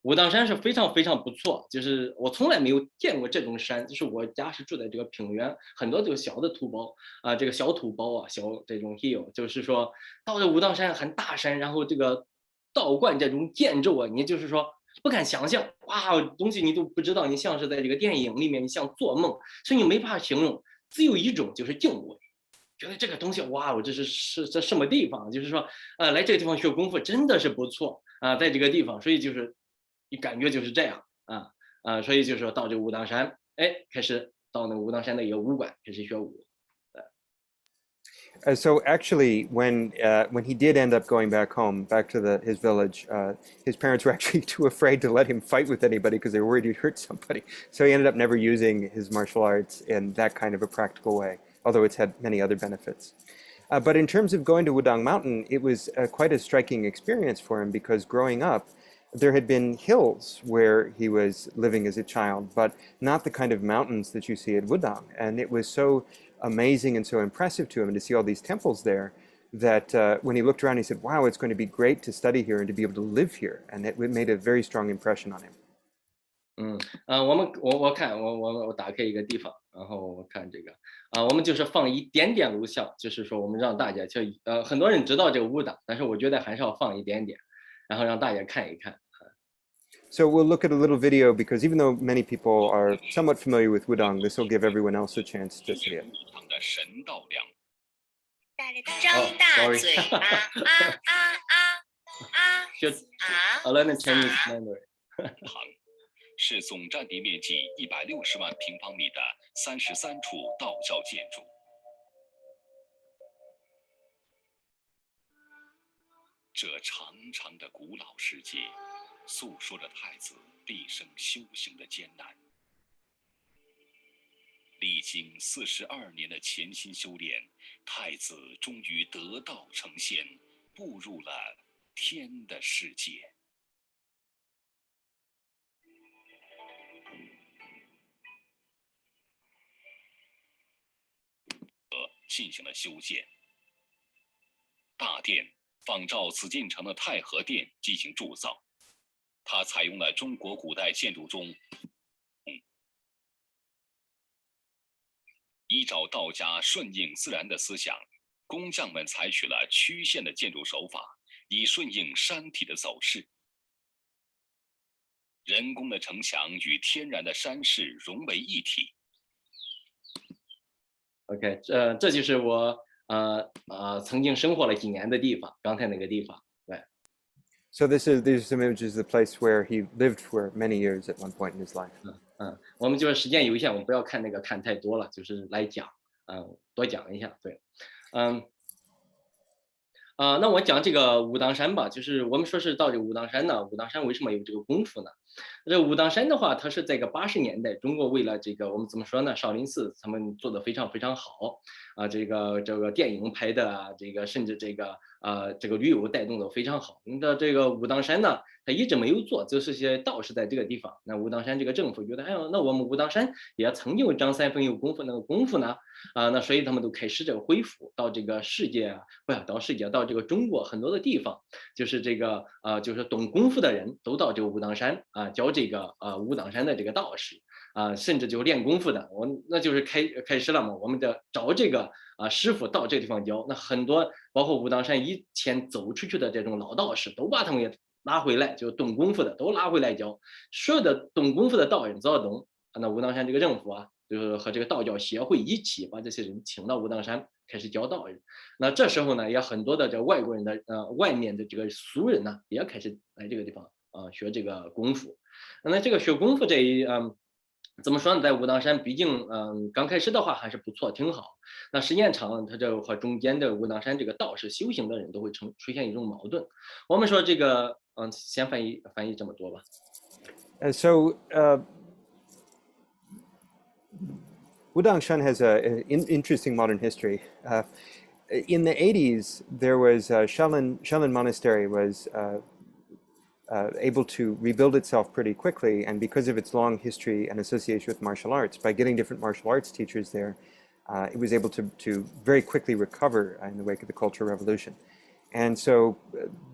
武当山是非常非常不错，就是我从来没有见过这种山，就是我家是住在这个平原，很多这个小的土包这个小土包小这种 hill， 就是说到了武当山很大山，然后这个道观这种建筑你就是说不敢想象，东西你都不知道，你像是在这个电影里面，你像做梦，所以你没法形容，只有一种就是敬畏。觉得这个东西我这是什么地方？就是说来这个地方学功夫真的是不错在这个地方，所以就是你感觉就是这样所以就是说到这个武当山，开始到那个武当山的一个武馆开始学武。So actually, when he did end up going back home, back to his village, his parents were actually too afraid to let him fight with anybody because they were worried he'd hurt somebody. So he ended up never using his martial arts in that kind of a practical way, although it's had many other benefits. But in terms of going to Wudang Mountain, it was quite a striking experience for him because growing up, there had been hills where he was living as a child, but not the kind of mountains that you see at Wudang. And it was so amazing and so impressive to him to see all these temples there that when he looked around, he said, wow, it's going to be great to study here and to be able to live here. And it made a very strong impression on him. 我打开一个地方，然后我看这个我们就是放一点点录像，就是说我们让大家很多人知道这个武党，但是我觉得还是要放一点点，然后让大家看一看。So we'll look at a little video because even though many people are somewhat familiar with Wudang, this will give everyone else a chance to see it. I learned Chinese language. 是总占地面积160万平方米的33处道教建筑。这长长的古老世界，诉说着太子毕生修行的艰难。历经42年的潜心修炼，太子终于得道成仙，步入了天的世界。进行了修建，大殿仿照紫禁城的太和殿进行铸造，它采用了中国古代建筑中依照道家顺应自然的思想，工匠们采取了曲线的建筑手法，以顺应山体的走势。人工的城墙与天然的山势融为一体。OK， 这就是我曾经生活了几年的地方，刚才那个地方。对。So these are some images of the place where he lived for many years at one point in his life. 我们就是时间有限，我们不要看那个看太多了，就是来讲，多讲一下，对，嗯。那我讲这个武当山吧，就是我们说是到这个武当山呢，武当山为什么有这个功夫呢？这武当山的话，它是在个80年代，中国为了这个我们怎么说呢？少林寺他们做的非常非常好这个电影拍的这个甚至这个旅游带动的非常好。你的这个武当山呢，它一直没有做，就是些道士在这个地方。那武当山这个政府觉得，哎呦，那我们武当山也曾经有张三丰有功夫，那个功夫呢？那所以他们都开始这个恢复到这个世界不要到世界，到这个中国很多的地方，就是这个就是懂功夫的人都到这个武当山教这个武当山的这个道士甚至就练功夫的，那就是开始了嘛，我们得找这个师傅到这个地方教，那很多包括武当山以前走出去的这种老道士，都把他们也拉回来，就懂功夫的都拉回来教，所有的懂功夫的道人早要懂，那武当山这个政府就是和这个道教协会一起把这些人请到武当山开始教道人。那这时候呢，也很多的这外国人的外面的这个俗人呢，也开始来这个地方学这个功夫。那这个学功夫这一怎么说呢？在武当山，毕竟刚开始的话还是不错，挺好。那时间长了，它这和中间的武当山这个道士修行的人都会出现一种矛盾。我们说这个先翻译这么多吧。Wudang has an interesting modern history. In the 80s, there was Shaolin Monastery was able to rebuild itself pretty quickly, and because of its long history and association with martial arts, by getting different martial arts teachers there, it was able to very quickly recover in the wake of the Cultural Revolution. And so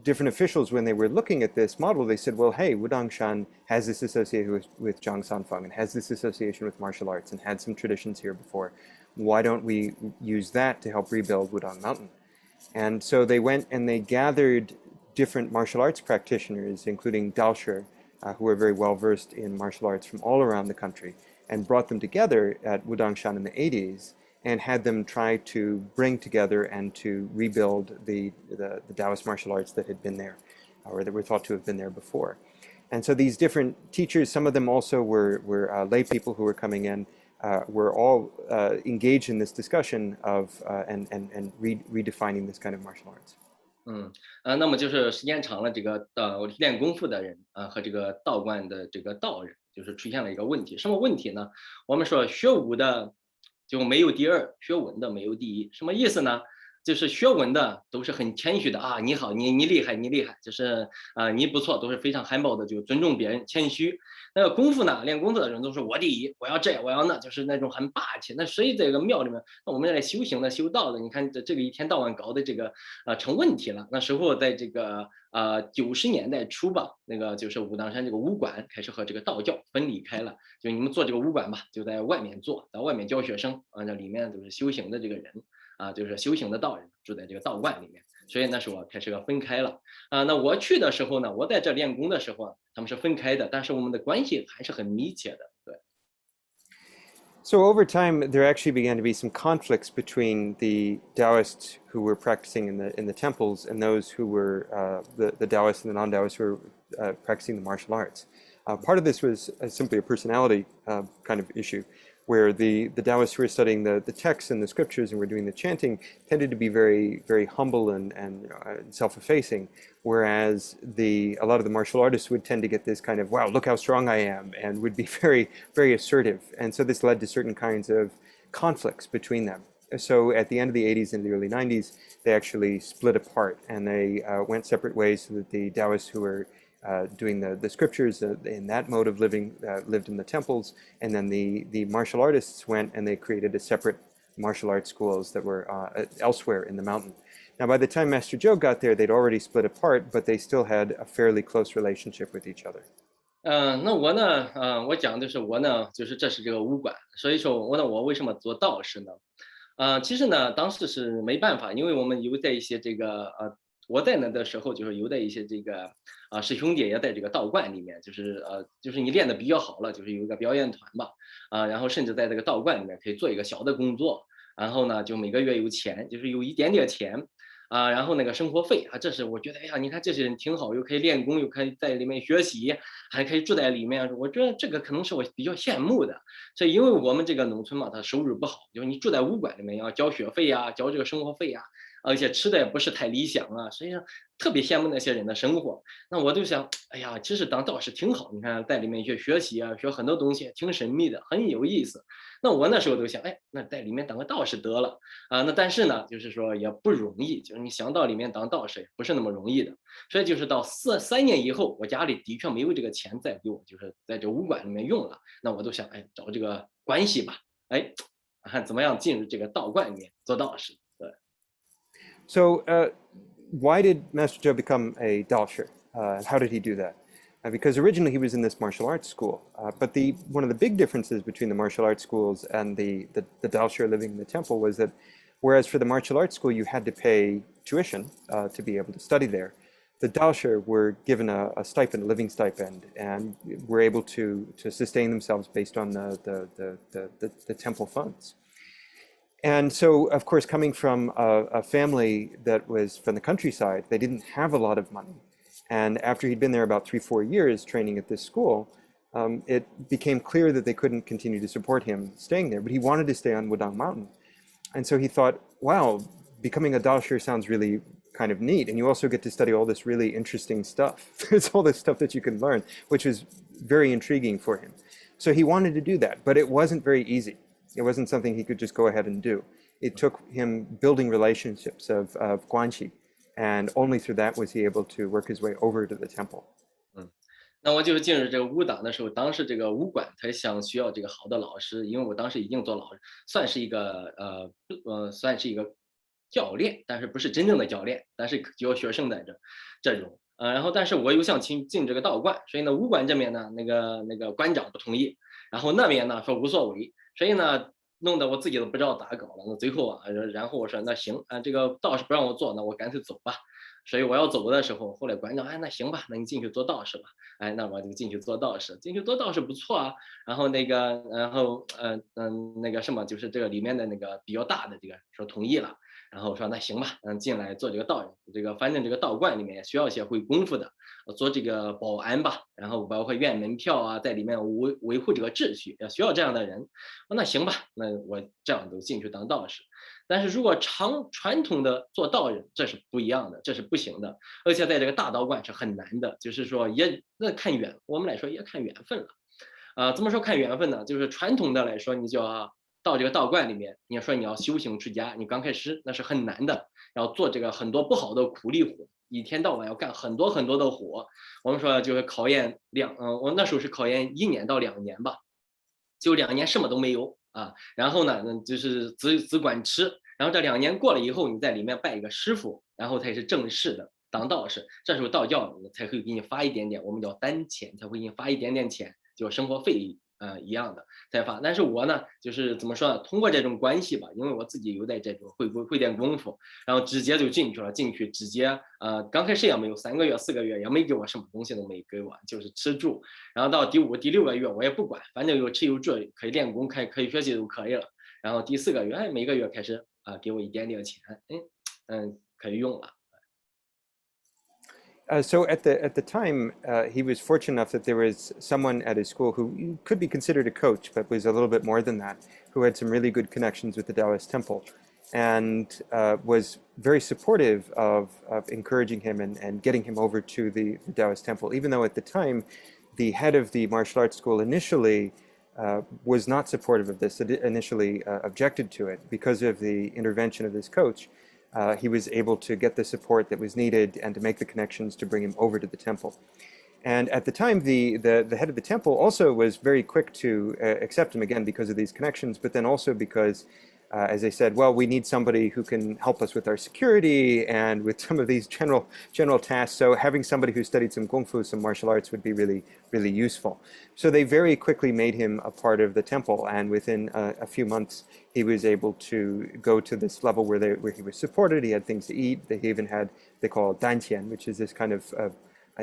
different officials, when they were looking at this model, they said, well, hey, Wudangshan has this association with Zhang Sanfeng and has this association with martial arts and had some traditions here before. Why don't we use that to help rebuild Wudang Mountain? And so they went and they gathered different martial arts practitioners, including Daoshi, who were very well versed in martial arts from all around the country, and brought them together at Wudangshan in the 80s and had them try to bring together and to rebuild the Taoist martial arts that had been there, or that were thought to have been there before. And so these different teachers, some of them also were lay people who were coming in, were all engaged in this discussion of and redefining this kind of martial arts. 那么就是时间长了，这个练功夫的人和这个道观的这个道人，就是出现了一个问题。什么问题呢？我们说学武的就没有第二，学文的没有第一。什么意思呢？就是学文的都是很谦虚的你好，你厉害，你厉害，就是你不错，都是非常含苞的，就尊重别人，谦虚。那个功夫呢，练功夫的人都是我第一，我要这，我要那，就是那种很霸气。那所以这个庙里面，那我们来修行的、修道的，你看这个一天到晚搞的这个成问题了。那时候在这个90年代初吧，那个就是武当山这个武馆开始和这个道教分离开了，就你们做这个武馆吧，就在外面做，在外面教学生这里面都是修行的这个人。就是修行的道人住在这个道观里面，所以那时候开始分开了那我去的时候呢，我在这练功的时候他们是分开的，但是我们的关系还是很密切的，对。So over time, there actually began to be some conflicts between the Daoists who were practicing in the temples and those who were the Daoists and the non-Daoists who were practicing the martial arts. Part of this was simply a personality kind of issue, where the Taoists who were studying the texts and the scriptures and were doing the chanting tended to be very, very humble and self-effacing, whereas a lot of the martial artists would tend to get this kind of, wow, look how strong I am, and would be very, very assertive. And so this led to certain kinds of conflicts between them. So at the end of the 80s and the early 90s, they actually split apart, and they went separate ways, so that the Taoists who were doing the scriptures in that mode of living lived in the temples, and then the martial artists went and they created a separate martial arts schools that were elsewhere in the mountain. Now, by the time Master Zhou got there, they'd already split apart, but they still had a fairly close relationship with each other. 那我呢，我讲的是我呢，就是这是这个武馆，所以说我为什么做道士呢？其实呢，当时是没办法，因为我们有在一些这个我在那的时候，就是有的一些这个师兄弟也在这个道观里面，就是你练的比较好了，就是有一个表演团吧，然后甚至在这个道观里面可以做一个小的工作，然后呢就每个月有钱，就是有一点点钱，然后那个生活费这是我觉得，哎呀，你看这些人挺好，又可以练功，又可以在里面学习，还可以住在里面，我觉得这个可能是我比较羡慕的。所以因为我们这个农村嘛，它收入不好，就是你住在武馆里面要交学费呀，交这个生活费呀，而且吃的也不是太理想实际上特别羡慕那些人的生活。那我就想，哎呀，其实当道士挺好，你看在里面学习学很多东西，挺神秘的，很有意思。那我那时候都想，哎，那在里面当个道士得了那但是呢，就是说也不容易，就是你想到里面当道士也不是那么容易的。所以就是到三年以后，我家里的确没有这个钱再给我，就是在这武馆里面用了。那我都想，哎，找这个关系吧，哎，看怎么样进入这个道观里面做道士。对。So, why did Master Zhou become a Daoshi? How did he do that? Because originally he was in this martial arts school, but one of the big differences between the martial arts schools and the Daoshi living in the temple was that whereas for the martial arts school you had to pay tuition to be able to study there, the Daoshi were given a stipend, a living stipend, and were able to sustain themselves based on the temple funds. And so, of course, coming from a family that was from the countryside, they didn't have a lot of money. And after he'd been there about 3-4 years training at this school, it became clear that they couldn't continue to support him staying there. But he wanted to stay on Wudang Mountain. And so he thought, wow, becoming a Daoshi sounds really kind of neat. And you also get to study all this really interesting stuff. There's all this stuff that you can learn, which was very intriguing for him. So he wanted to do that, but it wasn't very easy. It wasn't something he could just go ahead and do. It took him building relationships of guanxi, and only through that was he able to work his way over to the temple. 那我就进入这个武党的时候，当时这个武馆他想需要这个好的老师，因为我当时已经做老师，算是一个教练，但是不是真正的教练，但是有学生在这种然后但是我又想进这个道观，所以呢武馆这边呢那个馆长不同意，然后那边呢说无所谓，所以呢弄得我自己都不知道咋搞了。那最后然后我说那行这个道士不让我做，那我干脆走吧。所以我要走的时候，后来馆长那行吧，那你进去做道士吧。那我就进去做道士，进去做道士不错然后那个什么，就是这个里面的那个比较大的这个说同意了，然后说那行吧，进来做这个道人，反正这个道观里面需要一些会功夫的，做这个保安吧，然后包括验门票在里面维护这个秩序，需要这样的人。那行吧，那我这样就进去当道士。但是如果传统的做道人，这是不一样的，这是不行的，而且在这个大道观是很难的，就是说那看我们来说也看缘分了。怎么说看缘分呢？就是传统的来说，你就要到这个道观里面，你说你要修行出家，你刚开始那是很难的，要做这个很多不好的苦力活，一天到晚要干很多很多的活。我们说就是考验我那时候是考验1年到2年吧，就2年什么都没有。然后呢，就是只管吃，然后这2年过了以后，你在里面拜一个师傅，然后才是正式的当道士。这时候道教才会给你发一点点，我们叫丹钱，才会给你发一点点钱，就生活费一样的才发。但是我呢，就是怎么说呢？通过这种关系吧，因为我自己有在这种会点功夫，然后直接就进去了。进去直接刚开始也没有3个月4个月，也没给我什么东西都没给我，就是吃住。然后到第5、第6个月我也不管，反正有吃有住，可以练功，可以学习就可以了。然后第4个月，每个月开始给我一点点钱，可以用了。So at the time, he was fortunate enough that there was someone at his school who could be considered a coach, but was a little bit more than that, who had some really good connections with the Daoist temple, and was very supportive of encouraging him and getting him over to the Daoist temple, even though at the time, the head of the martial arts school initially was not supportive of this, initially objected to it because of the intervention of his coach. He was able to get the support that was needed and to make the connections to bring him over to the temple. And at the time, the head of the temple also was very quick to accept him, again because of these connections, but then also because, as they said, well, we need somebody who can help us with our security and with some of these general tasks. So having somebody who studied some kung fu, some martial arts would be really, really useful. So they very quickly made him a part of the temple, and within a few months, he was able to go to this level where he was supported. He had things to eat. They even had, they call it danqian, which is this kind of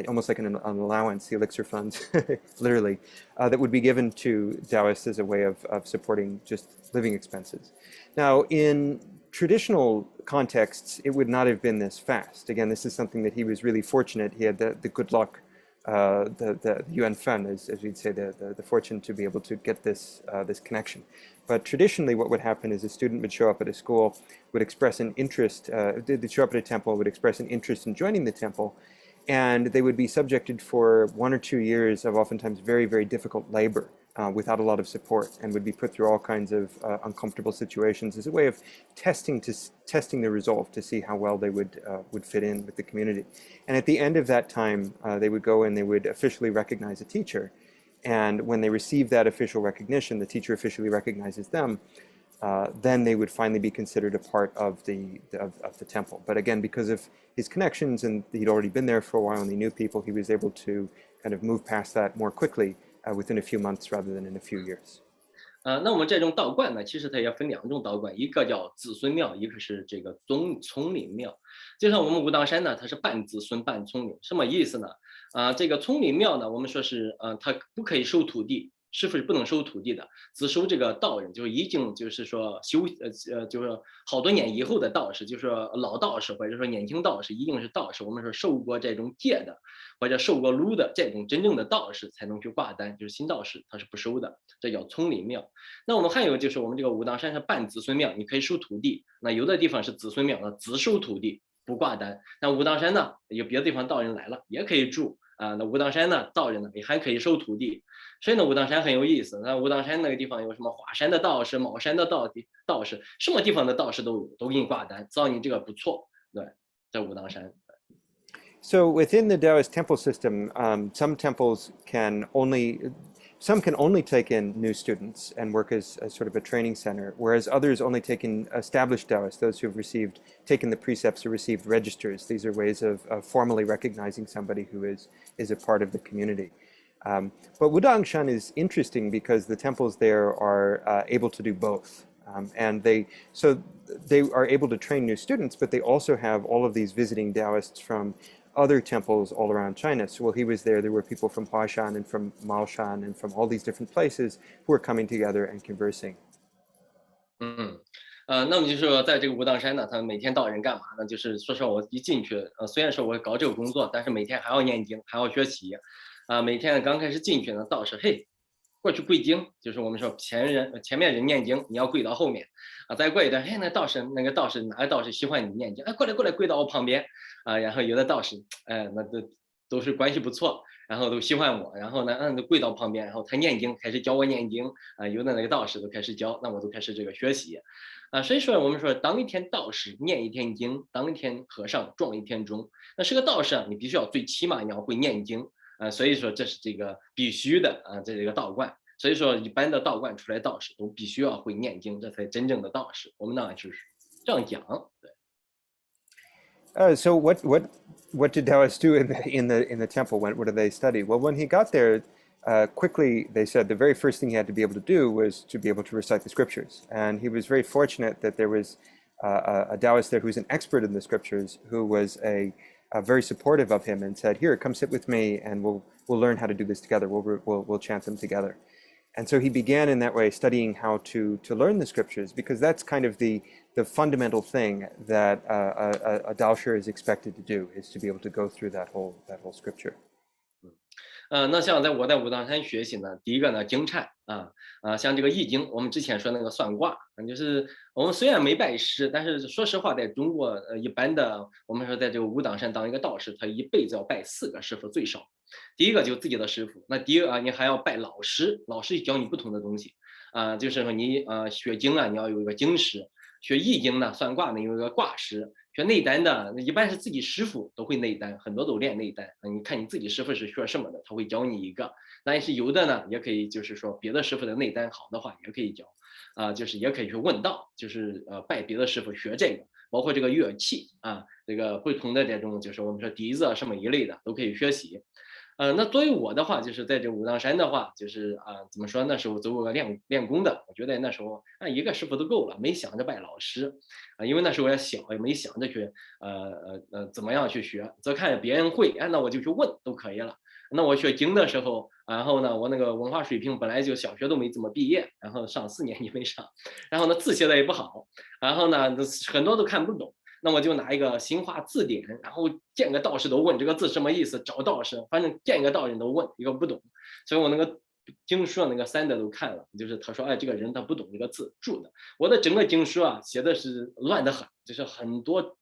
almost like an allowance, the elixir funds, literally, that would be given to Taoists as a way of supporting just living expenses. Now, in traditional contexts, it would not have been this fast. Again, this is something that he was really fortunate. He had the good luck, the yuan fan, as we'd say, the fortune to be able to get this this connection. But traditionally, what would happen is a student would show up at a school, would express an interest, they'd show up at a temple, would express an interest in joining the temple, and they would be subjected for 1 or 2 years of oftentimes very, very difficult labor without a lot of support, and would be put through all kinds of uncomfortable situations as a way of testing their resolve to see how well they would fit in with the community. And at the end of that time, they would go and they would officially recognize a teacher. And when they receive that official recognition, the teacher officially recognizes them, then they would finally be considered a part of the temple. But again, because of his connections and he'd already been there for a while and he knew people, he was able to kind of move past that more quickly within a few months rather than in a few years. 那我们这种道观呢，其实它也分2种道观，一个叫子孙庙，一个是这个丛林庙。就像我们武当山呢，它是半子孙半丛林，什么意思呢？这个丛林庙呢，我们说是它不可以收徒弟，师傅是不能收徒弟的，只收这个道人，就是已经就是说就是好多年以后的道士，就是说老道士或者说年轻道士，一定是道士，我们说受过这种戒的或者受过禄的这种真正的道士才能去挂单，就是新道士他是不收的，这叫丛林庙。那我们还有就是我们这个武当山是半子孙庙，你可以收徒弟，那有的地方是子孙庙呢，只收徒弟不挂单。那武当山呢，有别的地方道人来了也可以住那武当山呢，道人呢也还可以收徒弟。所以呢，武当山很有意思。那武当山那个地方有什么华山的道士、茅山的道士，什么地方的道士都有，都给你挂单，只要你这个不错。对，在武当山。So within the Daoist temple system, some temples can only take in new students and work as sort of a training center, whereas others only take in established Daoists, those who have taken the precepts or received registers. These are ways of formally recognizing somebody who is a part of the community. But Wudang Shan is interesting because the temples there are able to do both. And they are able to train new students, but they also have all of these visiting Daoists from other temples all around China. So while he was there were people from Huashan and from Maoshan and from all these different places who were coming together and conversing. 那么就是说，在这个武当山呢，他每天道人干嘛呢？就是说实话，我一进去，虽然说我搞这个工作，但是每天还要念经，还要学习，每天刚开始进去呢，道士嘿，过去跪经，就是我们说前面人念经，你要跪到后面，再过一段，嘿，那个道士哪个道士喜欢你念经，过来跪到我旁边，然后有的道士，那都是关系不错，然后都喜欢我，然后呢，都跪到旁边，然后他念经，开始教我念经，有的那个道士都开始教，那我都开始这个学习，所以说我们说，当一天道士念一天经，当一天和尚撞一天钟，那是个道士你必须要最起码你要会念经，所以说这是这个必须的这个道观。所以说，一般的道观出来道士都必须要会念经，这才真正的道士。我们呢就是这样讲，对。So what did Taoists do in the temple? What did they study? Well, when he got there, quickly they said the very first thing he had to be able to do was to be able to recite the scriptures, and he was very fortunate that there was a Taoist there who was an expert in the scriptures, who was very supportive of him and said, "Here, come sit with me, and we'll learn how to do this together. We'll chant them together." And so he began in that way studying how to learn the scriptures, because that's kind of the fundamental thing that a Daoshi is expected to do, is to be able to go through that whole scripture. 那像我在武当山学习呢，第一个呢经忏像这个易经，我们之前说那个算卦，就是我们虽然没拜师，但是说实话，在中国一般的，我们说在这个武当山当一个道士，他一辈子要拜4个师傅最少。第一个就自己的师傅，那第二你还要拜老师，老师教你不同的东西就是说你学经你要有一个经师，学易经呢算卦呢有一个卦师，学内丹的一般是自己师傅都会内丹，很多都练内丹你看你自己师傅是学什么的，他会教你一个，但是有的呢也可以就是说别的师傅的内丹好的话也可以教就是也可以去问道，就是拜别的师傅学这个，包括这个乐器这个不同的这种就是我们说笛子什么一类的都可以学习。那作为我的话，就是在这武当山的话，就是怎么说？那时候做过练功的，我觉得那时候一个师傅都够了，没想着拜老师因为那时候也小，也没想着去怎么样去学，则看别人会，那我就去问都可以了。那我学经的时候，然后呢，我那个文化水平本来就小学都没怎么毕业，然后上4年级没上，然后呢字写的也不好，然后呢很多都看不懂。那我就拿一个新华字典，然后见个道士都问这个字什么意思，找道士，反正见一个道人都问，一个不懂，所以我那个经书那个三的都看了，就是他说，这个人他不懂这个字注的，我的整个经书写的是乱得很，就是很多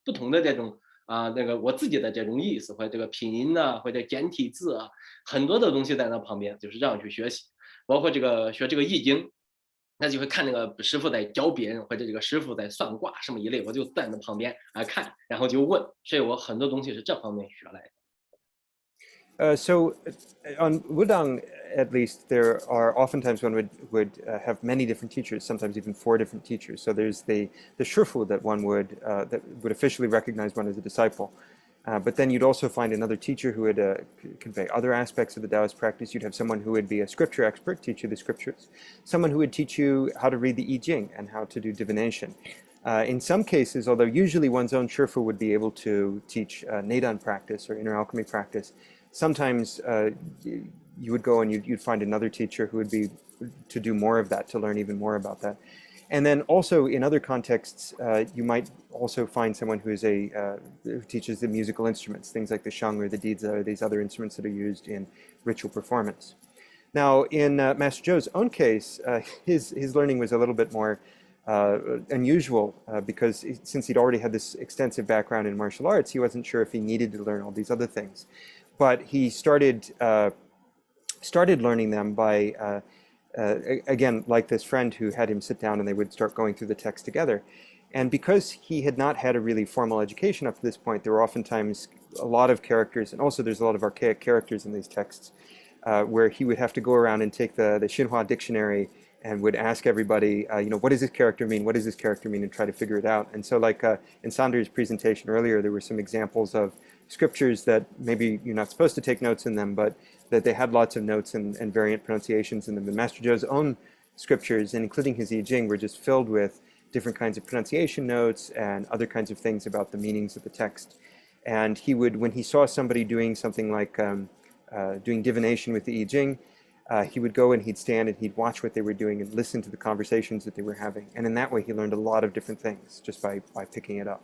不同的这种那个我自己的这种意思，或者这个拼音或者简体字很多的东西在那旁边，就是让去学习，包括这个学这个易经。那就会看那个师傅在教别人，或者这个师傅在算卦什么一类，我就站在旁边看，然后就问，所以我很多东西是这方面学来的。So on Wudang, at least, there are oftentimes one would have many different teachers, sometimes even 4 different teachers. So there's the shifu that one would that would officially recognize one as a disciple. But then you'd also find another teacher who would convey other aspects of the Taoist practice. You'd have someone who would be a scripture expert, teach you the scriptures. Someone who would teach you how to read the I Ching and how to do divination. In some cases, although usually one's own shifu would be able to teach Neidan practice or inner alchemy practice, sometimes you would go and you'd find another teacher who would be to do more of that, to learn even more about that. And then also in other contexts, you might also find someone who is who teaches the musical instruments, things like the shang or the dizi or these other instruments that are used in ritual performance. Now, in Master Zhou's own case, his learning was a little bit more unusual because since he'd already had this extensive background in martial arts, he wasn't sure if he needed to learn all these other things. But he started learning them by again, like this friend who had him sit down and they would start going through the text together. And because he had not had a really formal education up to this point, there were oftentimes a lot of characters, and also there's a lot of archaic characters in these texts, where he would have to go around and take the Xinhua dictionary and would ask everybody, what does this character mean? What does this character mean? And try to figure it out. And so like in Sander's presentation earlier, there were some examples of scriptures that maybe you're not supposed to take notes in them, but that they had lots of notes and variant pronunciations in them. And Master Zhou's own scriptures, and including his I Ching, were just filled with different kinds of pronunciation notes and other kinds of things about the meanings of the text. And he would, when he saw somebody doing something like doing divination with the I Ching, he would go and he'd stand and he'd watch what they were doing and listen to the conversations that they were having. And in that way, he learned a lot of different things just by picking it up.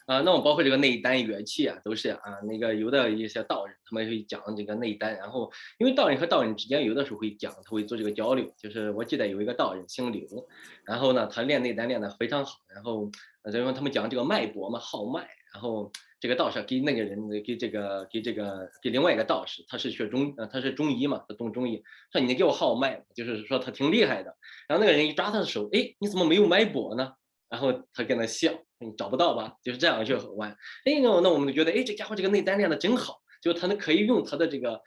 那我包括这个内丹乐器都是那个有的一些道人他们会讲这个内丹，然后因为道人和道人之间有的时候会讲，他会做这个交流。就是我记得有一个道人姓刘，然后呢他练内丹练得非常好，然后因为他们讲这个脉搏嘛，号脉，然后这个道士给那个人给另外一个道士，他是他是中医嘛，他懂中医，说你给我号脉，就是说他挺厉害的。然后那个人一抓他的手，你怎么没有脉搏呢？然后他跟他笑，你找不到吧？就是这样去玩。那我们就觉得，这家伙这个内丹练得真好，就他可以用他的这个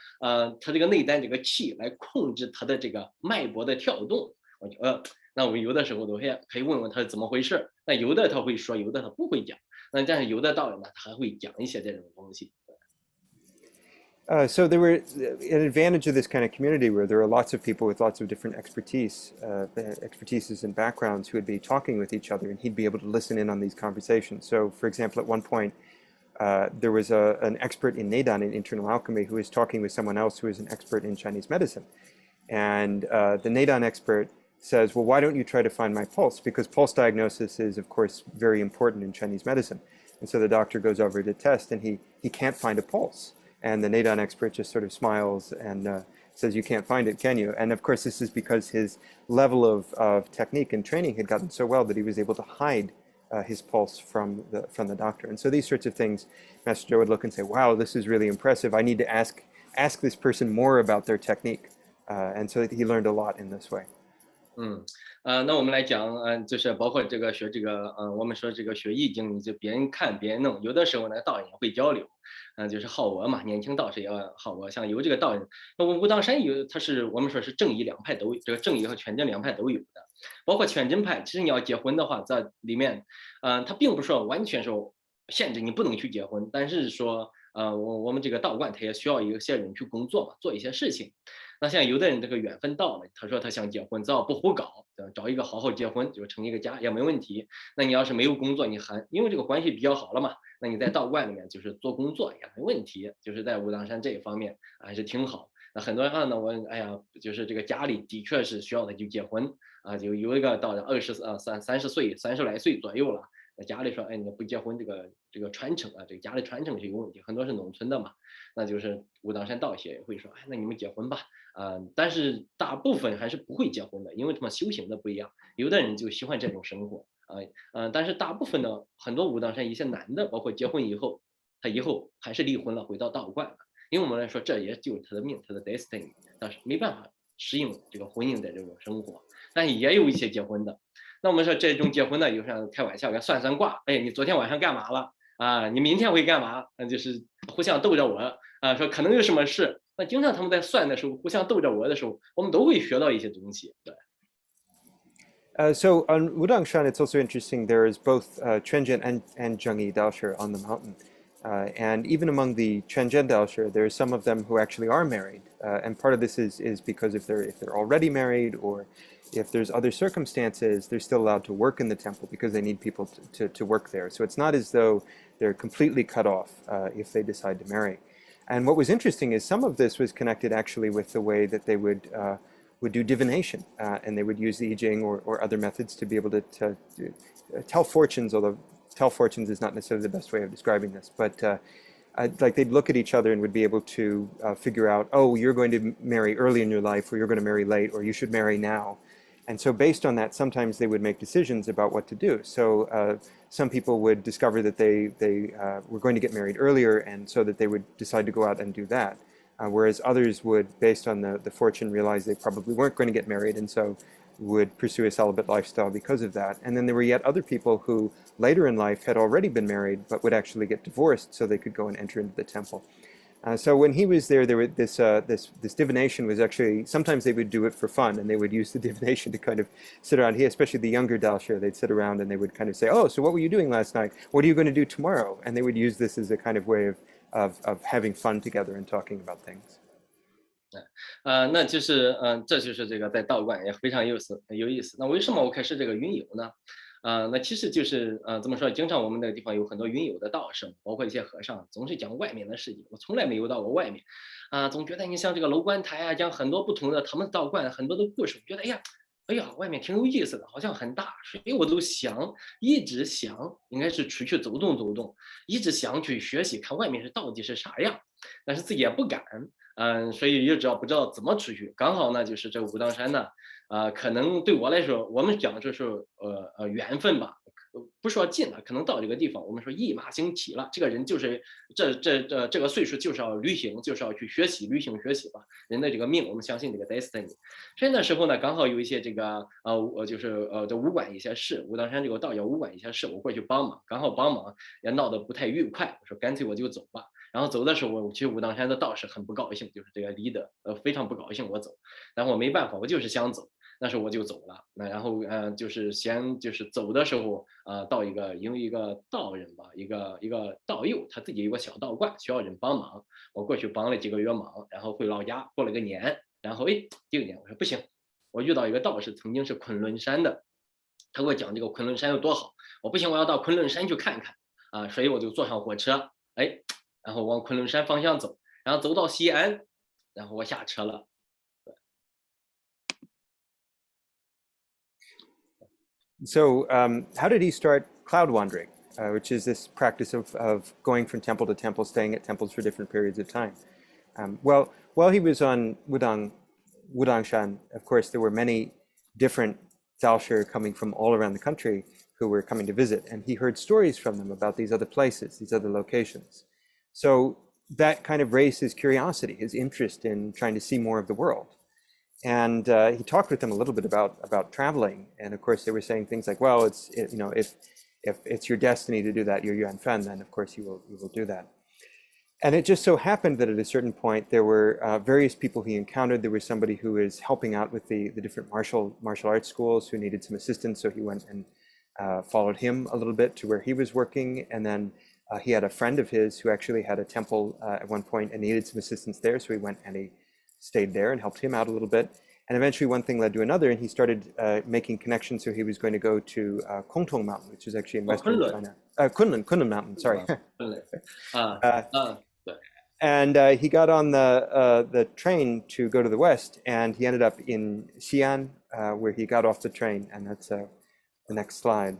他这个内丹这个气来控制他的这个脉搏的跳动。我觉得，那我们有的时候都可以问问他怎么回事。那有的他会说，有的他不会讲。那但是有的道人呢，他还会讲一些这种东西。So there were an advantage of this kind of community where there are lots of people with lots of different expertises and backgrounds who would be talking with each other, and he'd be able to listen in on these conversations. So, for example, at one point, there was an expert in Neidan, in internal alchemy, who was talking with someone else who was an expert in Chinese medicine. And the Neidan expert says, well, why don't you try to find my pulse? Because pulse diagnosis is, of course, very important in Chinese medicine. And so the doctor goes over to test, and he can't find a pulse. And the Neidan expert just sort of smiles and says, you can't find it, can you? And of course, this is because his level of technique and training had gotten so well that he was able to hide his pulse from the doctor. And so these sorts of things, Master Zhou would look and say, wow, this is really impressive. I need to ask this person more about their technique. And so he learned a lot in this way. 那我们来讲，就是包括这个学这个，我们说这个学易经，你就别人看别人弄，有的时候呢，道人也会交流，就是好俄嘛，年轻道士也要好俄，像有这个道人，那武当山他是我们说是正义两派都有，这个正义和全真两派都有的，包括全真派，其实你要结婚的话，在里面，他并不是说完全说限制你不能去结婚，但是说我们这个道观它也需要一些人去工作嘛，做一些事情。那像有的人这个缘分到了，他说他想结婚，只要不胡搞，找一个好好结婚，就成一个家也没问题。那你要是没有工作，你还因为这个关系比较好了嘛，那你在道观里面就是做工作也没问题，就是在武当山这一方面还是挺好。那很多人呢，哎呀，就是这个家里的确是需要的就结婚啊，就有一个到了30岁30来岁左右了，家里说，哎，你不结婚，这个传承啊，这个家里传承是有问题，很多是农村的嘛，那就是武当山道协也会说，哎，那你们结婚吧，但是大部分还是不会结婚的，因为他们修行的不一样，有的人就喜欢这种生活但是大部分呢，很多武当山一些男的，包括结婚以后，他以后还是离婚了，回到道观了。因为我们来说，这也就是他的命，他的 destiny，但是没办法适应这个婚姻的这种生活。但也有一些结婚的，那我们说这种结婚的，有时候开玩笑，给算算卦，哎，你昨天晚上干嘛了啊？你明天会干嘛？就是互相逗着我说可能有什么事。那经常他们在算的时候，互相逗着我的时候，我们都会学到一些东西。对。So on Wudang Shan, it's also interesting. There is both Quanzhen and Zhengyi Daoshi on the mountain. And even among the Quanzhen Daoshi, there are some of them who actually are married. And part of this is because if they're already married or if there's other circumstances, they're still allowed to work in the temple because they need people to work there. So it's not as though they're completely cut off if they decide to marry. And what was interesting is some of this was connected actually with the way that they would do divination, and they would use the I Ching or other methods to be able to tell fortunes, although tell fortunes is not necessarily the best way of describing this, but like they'd look at each other and would be able to figure out, oh, you're going to marry early in your life, or you're going to marry late, or you should marry now. And so based on that, sometimes they would make decisions about what to do. So some people would discover that they were going to get married earlier, and so that they would decide to go out and do that. Whereas others would, based on the fortune, realize they probably weren't going to get married, and so would pursue a celibate lifestyle because of that. And then there were yet other people who later in life had already been married, but would actually get divorced so they could go and enter into the temple. So when he was there were this divination was actually, sometimes they would do it for fun, and they would use the divination to kind of sit around here, especially the younger Daoshi, they'd sit around and they would kind of say, oh, so what were you doing last night? What are you going to do tomorrow? And they would use this as a kind of way of having fun together and talking about things. 那就是这就是这个在道观也非常有意思。那为什么我开始这个云游呢？那其实就是怎么说？经常我们那个地方有很多云游的道士，包括一些和尚，总是讲外面的事情。我从来没有到过外面，总觉得你像这个楼观台讲很多不同的他们道观很多的故事，我觉得哎呀，外面挺有意思的，好像很大，所以我都一直想，应该是出去走动走动，一直想去学习，看外面到底是啥样，但是自己也不敢。所以也不知道怎么出去。刚好呢，就是这武当山呢，可能对我来说，我们讲就是缘分吧，不说近了，可能到这个地方，我们说一马行起了，这个人就是这个岁数就是要旅行，就是要去学习，旅行学习吧。人的这个命，我们相信这个 destiny。所以那时候呢，刚好有一些这个就是这武馆一些事，武当山这个道教武馆一些事，我过去帮忙，刚好帮忙也闹得不太愉快，我说干脆我就走吧。然后走的时候，其实武当山的道士很不高兴，就是这个leader非常不高兴我走，然后我没办法，我就是想走，那时候我就走了。那然后就是先就是走的时候到因为一个道人吧，一个道友，他自己有个小道观，需要人帮忙，我过去帮了几个月忙，然后回老家过了个年，然后第二年我说不行，我遇到一个道士，曾经是昆仑山的，他给我讲这个昆仑山有多好，我不行，我要到昆仑山去看看所以我就坐上火车，然后往昆仑山方向走，然后走到西安，然后我下车了。So how did he start cloud wandering, which is this practice of going from temple to temple, staying at temples for different periods of time? Well, while he was on Wudang Shan, of course, there were many different Daoshi coming from all around the country who were coming to visit, and he heard stories from them about these other places, these other locations. So that kind of raised his curiosity, his interest in trying to see more of the world. And he talked with them a little bit about traveling. And of course, they were saying things like, well, if it's your destiny to do that, you're Yuan Fan, then of course you will do that. And it just so happened that at a certain point, there were various people he encountered. There was somebody who was helping out with the different martial arts schools who needed some assistance. So he went and followed him a little bit to where he was working. And then He had a friend of his who actually had a temple at one point and needed some assistance there, so he went and he stayed there and helped him out a little bit. And eventually one thing led to another, and he started making connections. So he was going to go to Kongtong Mountain, which is actually in western China. Kunlun Mountain, sorry. 分类啊 对 And he got on the train to go to the west, and he ended up in Xi'an, where he got off the train, and that's the next slide.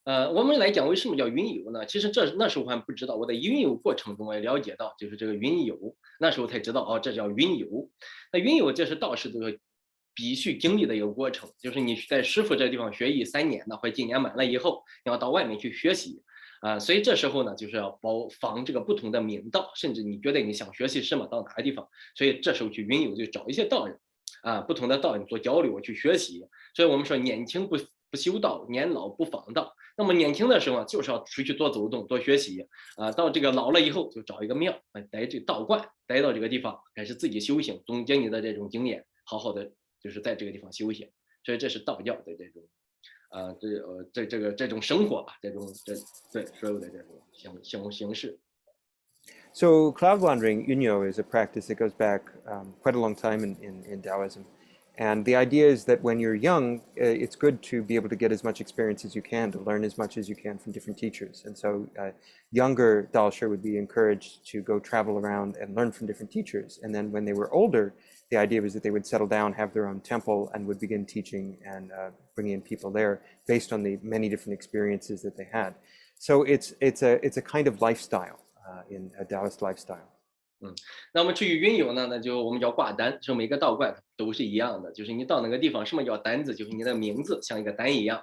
我们来讲为什么叫云游呢？其实那时候还不知道，我在云游过程中我也了解到，就是这个云游，那时候才知道哦，这叫云游。那云游这是道士这个必须经历的一个过程，就是你在师傅这地方学艺3年呢，或者今年满了以后，你要到外面去学习。所以这时候呢，就是要仿这个不同的明道，甚至你觉得你想学习什么，到哪个地方，所以这时候去云游就找一些道人，不同的道人做交流去学习。所以我们说年轻不修道，年老不访道。那么年轻的时候就是要出去多走动，多学习到这个老了以后就找一个庙，待这道观，待到这个地方开始自己修行，总结你的这种经验，好好的就是在这个地方修行。所以这是道教的这种。这种生活吧，对所有的这种形式。So cloud wandering, Yunyo, is a practice that goes back quite a long time in Taoism. And the idea is that when you're young, it's good to be able to get as much experience as you can, to learn as much as you can from different teachers. And so younger Daoshi would be encouraged to go travel around and learn from different teachers. And then when they were older, the idea was that they would settle down, have their own temple, and would begin teaching and bringing in people there based on the many different experiences that they had. So it's a kind of lifestyle in a Taoist lifestyle. 那么至于云游呢，那就我们叫挂单，就每个道观都是一样的，就是你到哪个地方，什么叫单子，就是你的名字像一个单一样，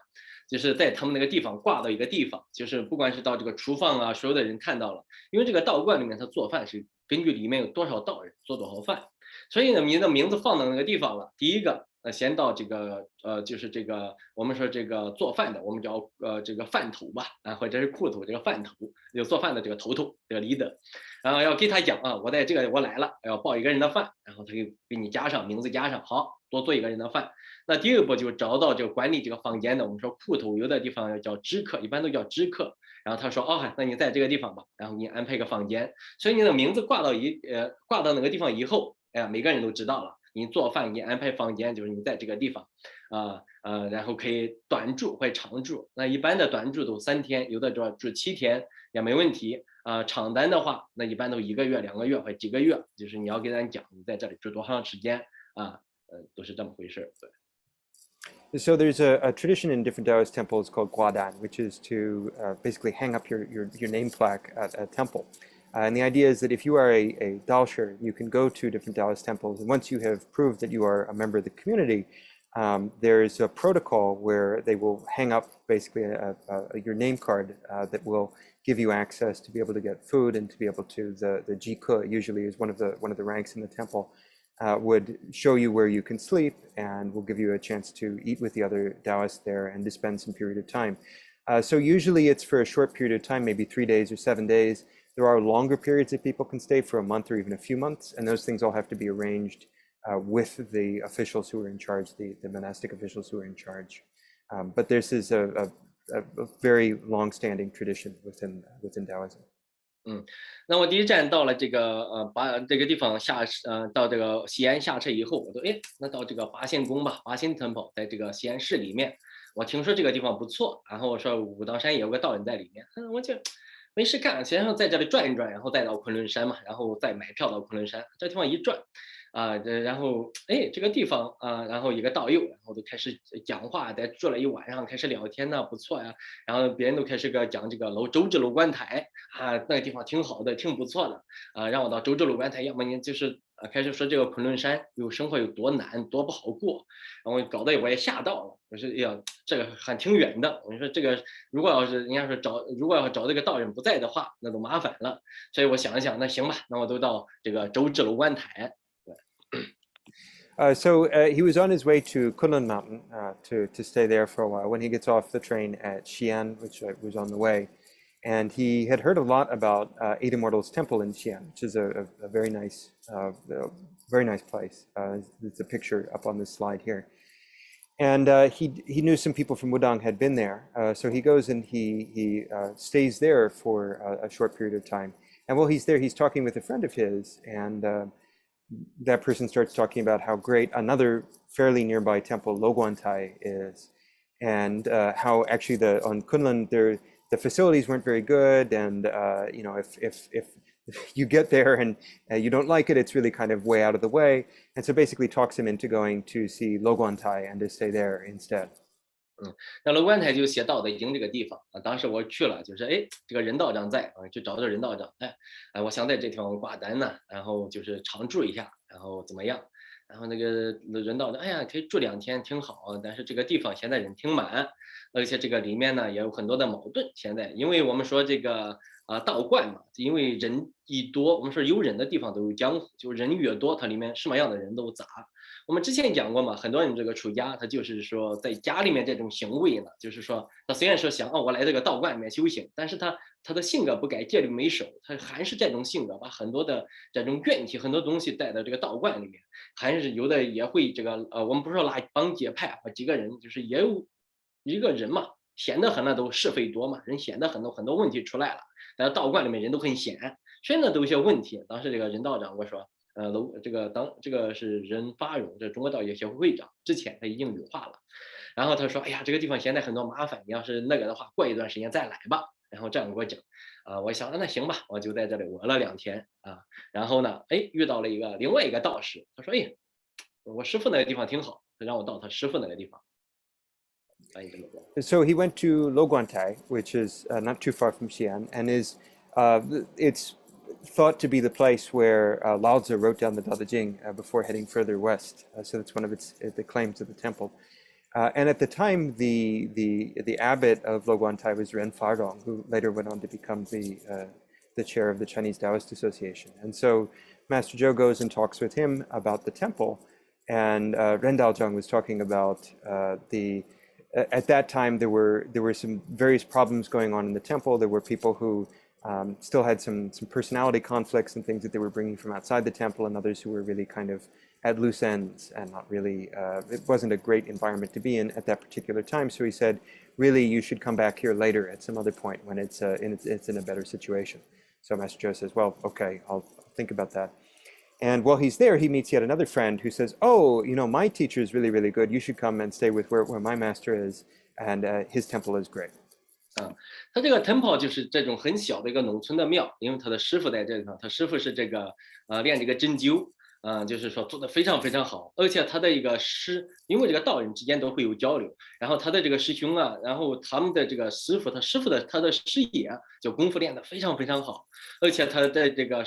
就是在他们那个地方挂到一个地方，就是不管是到这个厨房啊，所有的人看到了，因为这个道观里面他做饭是根据里面有多少道人做多少饭，所以呢，你的名字放到那个地方了，第一个。先到这个就是这个我们说这个做饭的，我们叫这个饭头吧，或者是库头这个饭头，有做饭的这个头这个leader，然后要给他讲我在这个我来了，要报一个人的饭，然后他就给你加上名字加上，好，多做一个人的饭。那第二步就找到这个管理这个房间的，我们说库头，有的地方要叫知客，一般都叫知客。然后他说那你在这个地方吧，然后给你安排一个房间，所以你的名字挂到那个地方以后，每个人都知道了。你做饭，给你安排房间，就是你在这个地方，然后可以短住或长住。那一般的短住都3天，有的住7天也没问题。长单的话，那一般都1个月、2个月或几个月，就是你要跟人讲你在这里住多长时间都是这么回事。对。So there's a tradition in different Daoist temples called Guadan, which is to basically hang up your name plaque at a temple. And the idea is that if you are a Daoshi, you can go to different Daoist temples, and once you have proved that you are a member of the community, there's a protocol where they will hang up basically your name card that will give you access to be able to get food and to be able to the jike usually is one of the ranks in the temple. Would show you where you can sleep and will give you a chance to eat with the other Taoists there and to spend some period of time. So usually it's for a short period of time, maybe 3 days or 7 days. There are longer periods that people can stay for a month or even a few months, and those things all have to be arranged with the officials who are in charge, the monastic officials who are in charge. But this is a very long-standing tradition within Taoism. 那我第一站到了这个把这个地方到这个西安下车以后，我就那到这个八仙宫吧，八仙 temple 在这个西安市里面，我听说这个地方不错，然后我说武当山也有个道人在里面，我就没事干，先在这里转一转，然后再到昆仑山嘛，然后再买票到昆仑山，这地方一转。然后这个地方然后一个导游，然后都开始讲话，在住了一晚上，开始聊天呢，不错呀。然后别人都开始讲这个周至楼观台那个地方挺好的，挺不错的让我到周至楼观台，要么你就是开始说这个昆仑山生活有多难，多不好过，然后搞得我也吓到了。我说这个还挺远的。我说这个如果要是人家说如果要找这个道人不在的话，那都麻烦了。所以我想一想，那行吧，那我都到这个周至楼观台。So he was on his way to Kunlun Mountain to stay there for a while when he gets off the train at Xi'an, which was on the way. And he had heard a lot about Eight Immortals Temple in Xi'an, which is a very nice place. There's a picture up on this slide here. And he knew some people from Wudang had been there, so he goes and he stays there for a short period of time. And while he's there, he's talking with a friend of his, and that person starts talking about how great another fairly nearby temple, Loguantai, is, and how actually on Kunlun the facilities weren't very good, and you know, if you get there and you don't like it, it's really kind of way out of the way. And so basically talks him into going to see Loguantai and to stay there instead. 那楼观台就写道德经这个地方啊，当时我去了，就是哎，这个任道长在啊，就找这任道长，我想在这地方挂单呢，然后就是常住一下，然后怎么样？然后那个任道长，哎呀，可以住2天，挺好啊，但是这个地方现在人挺满，而且这个里面呢也有很多的矛盾。现在，因为我们说这个道观嘛，因为人一多，我们说有人的地方都有江湖，就人越多，它里面什么样的人都杂。我们之前讲过嘛，很多人这个出家，他就是说在家里面这种行为呢，就是说他虽然说想我来这个道观里面修行，但是他的性格不改，戒律没守，他还是这种性格，把很多的这种怨气、很多东西带到这个道观里面，还是有的也会这个我们不是说拉帮结派啊，几个人就是也有一个人嘛，闲得很，那都是非多嘛，人闲得很多很多问题出来了，但是道观里面人都很闲，所以呢都有些问题。当时这个任道长跟我说。这个是任发荣，这中国道教协会会长，之前他已经羽化了。然后他说：“哎呀，这个地方现在很多麻烦，你要是那个的话，过一段时间再来吧。”然后这样给我讲我想那行吧，我就在这里窝了2天啊。然后呢，遇到了另外一个道士，他说：“哎，我师傅那个地方挺好，他让我到他师傅那个地方。” So he went to Loguantai, which is not too far from Xi'an, and it's thought to be the place where Lao Tzu wrote down the Tao Te Ching before heading further west. So that's one of the claims of the temple. And at the time, the abbot of Loguantai was Ren Farong, who later went on to become the chair of the Chinese Daoist Association. And so Master Zhou goes and talks with him about the temple, and Ren Daozhang was talking about at that time there were some various problems going on in the temple. There were people who still had some personality conflicts and things that they were bringing from outside the temple, and others who were really kind of at loose ends and not really, it wasn't a great environment to be in at that particular time. So he said, really, you should come back here later at some other point when it's in a better situation. So Master Joe says, well, okay, I'll think about that. And while he's there, he meets yet another friend who says, oh, you know, my teacher is really, really good. You should come and stay with where my master is, and his temple is great. 他这个 temple 就是这种很小的一个农村的庙，因为他的师傅在这里头，他师傅是这个练这个针灸，就是说做的非常非常好，而且他的一个因为这个道人之间都会有交流，然后他的这个师兄啊，然后他们的这个师傅，他的师爷就功夫练得非常非常好，而且他的这个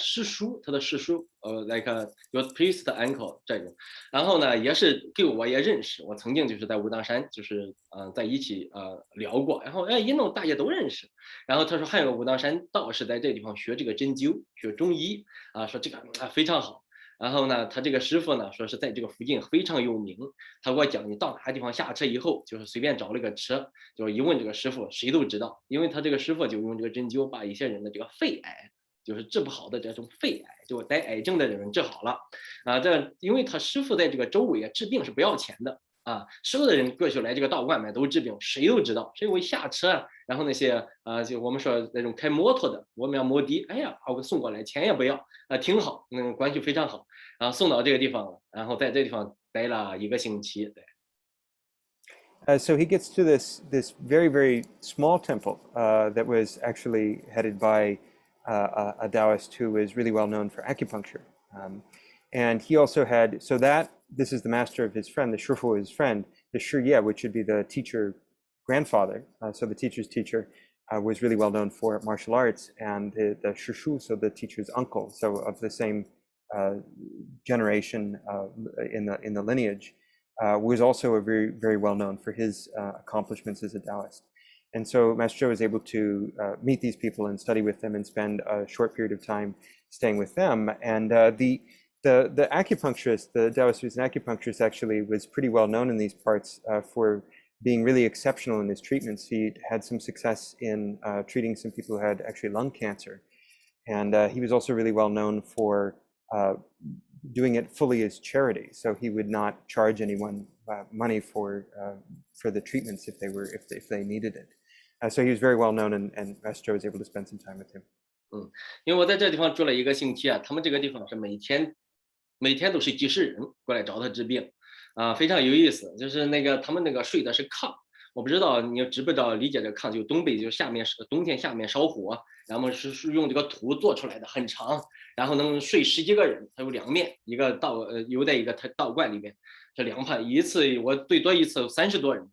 他的师叔like your priest uncle 这种，然后呢也是我也认识，我曾经就是在武当山就是在一起聊过，然后一弄大家都认识，然后他说还有个武当山道士在这地方学这个针灸，学中医说这个非常好。然后呢，他这个师傅呢，说是在这个附近非常有名。他给我讲，你到哪个地方下车以后，就是随便找了个车，就是一问这个师傅，谁都知道，因为他这个师傅就用这个针灸把一些人的这个肺癌，就是治不好的这种肺癌，就带癌症的人治好了。因为他师傅在这个周围治病是不要钱的。所有的人过去来这个道观买都治病，谁都知道。所以我一下车然后那些就我们说那种开摩托的，我们要摩的，哎呀，把我送过来，钱也不要，挺好，关系非常好，然后送到这个地方了，然后在这地方待了1个星期，对。So he gets to this very, very small temple that was actually headed by a Daoist who was really well known for acupuncture. And he also had, this is the master of his friend, the Shifu of his friend, the Shiye, which would be the teacher grandfather. So the teacher's teacher was really well known for martial arts, and the Shishu, so the teacher's uncle, so of the same generation in the lineage, was also very, very well known for his accomplishments as a Daoist. And so Master Zhou was able to meet these people and study with them and spend a short period of time staying with them. And the acupuncturist, the Daoist who's an acupuncturist, actually was pretty well known in these parts for being really exceptional in his treatments. He had some success in treating some people who had actually lung cancer. And he was also really well known for doing it fully as charity. So he would not charge anyone money for the treatments if they needed it. So he was very well known, and Master was able to spend some time with him. 因为我在这地方住了1个星期啊，他们这个地方是每天都是几十人过来找他治病，非常有意思。就是那个他们那个睡的是炕，我不知道你知不知道理解这个炕，就东北就下面是冬天下面烧火，然后是用这个土做出来的，很长，然后能睡10几个人，它有2面，一个有在一个道观里面，这2排，一次我最多一次30多人。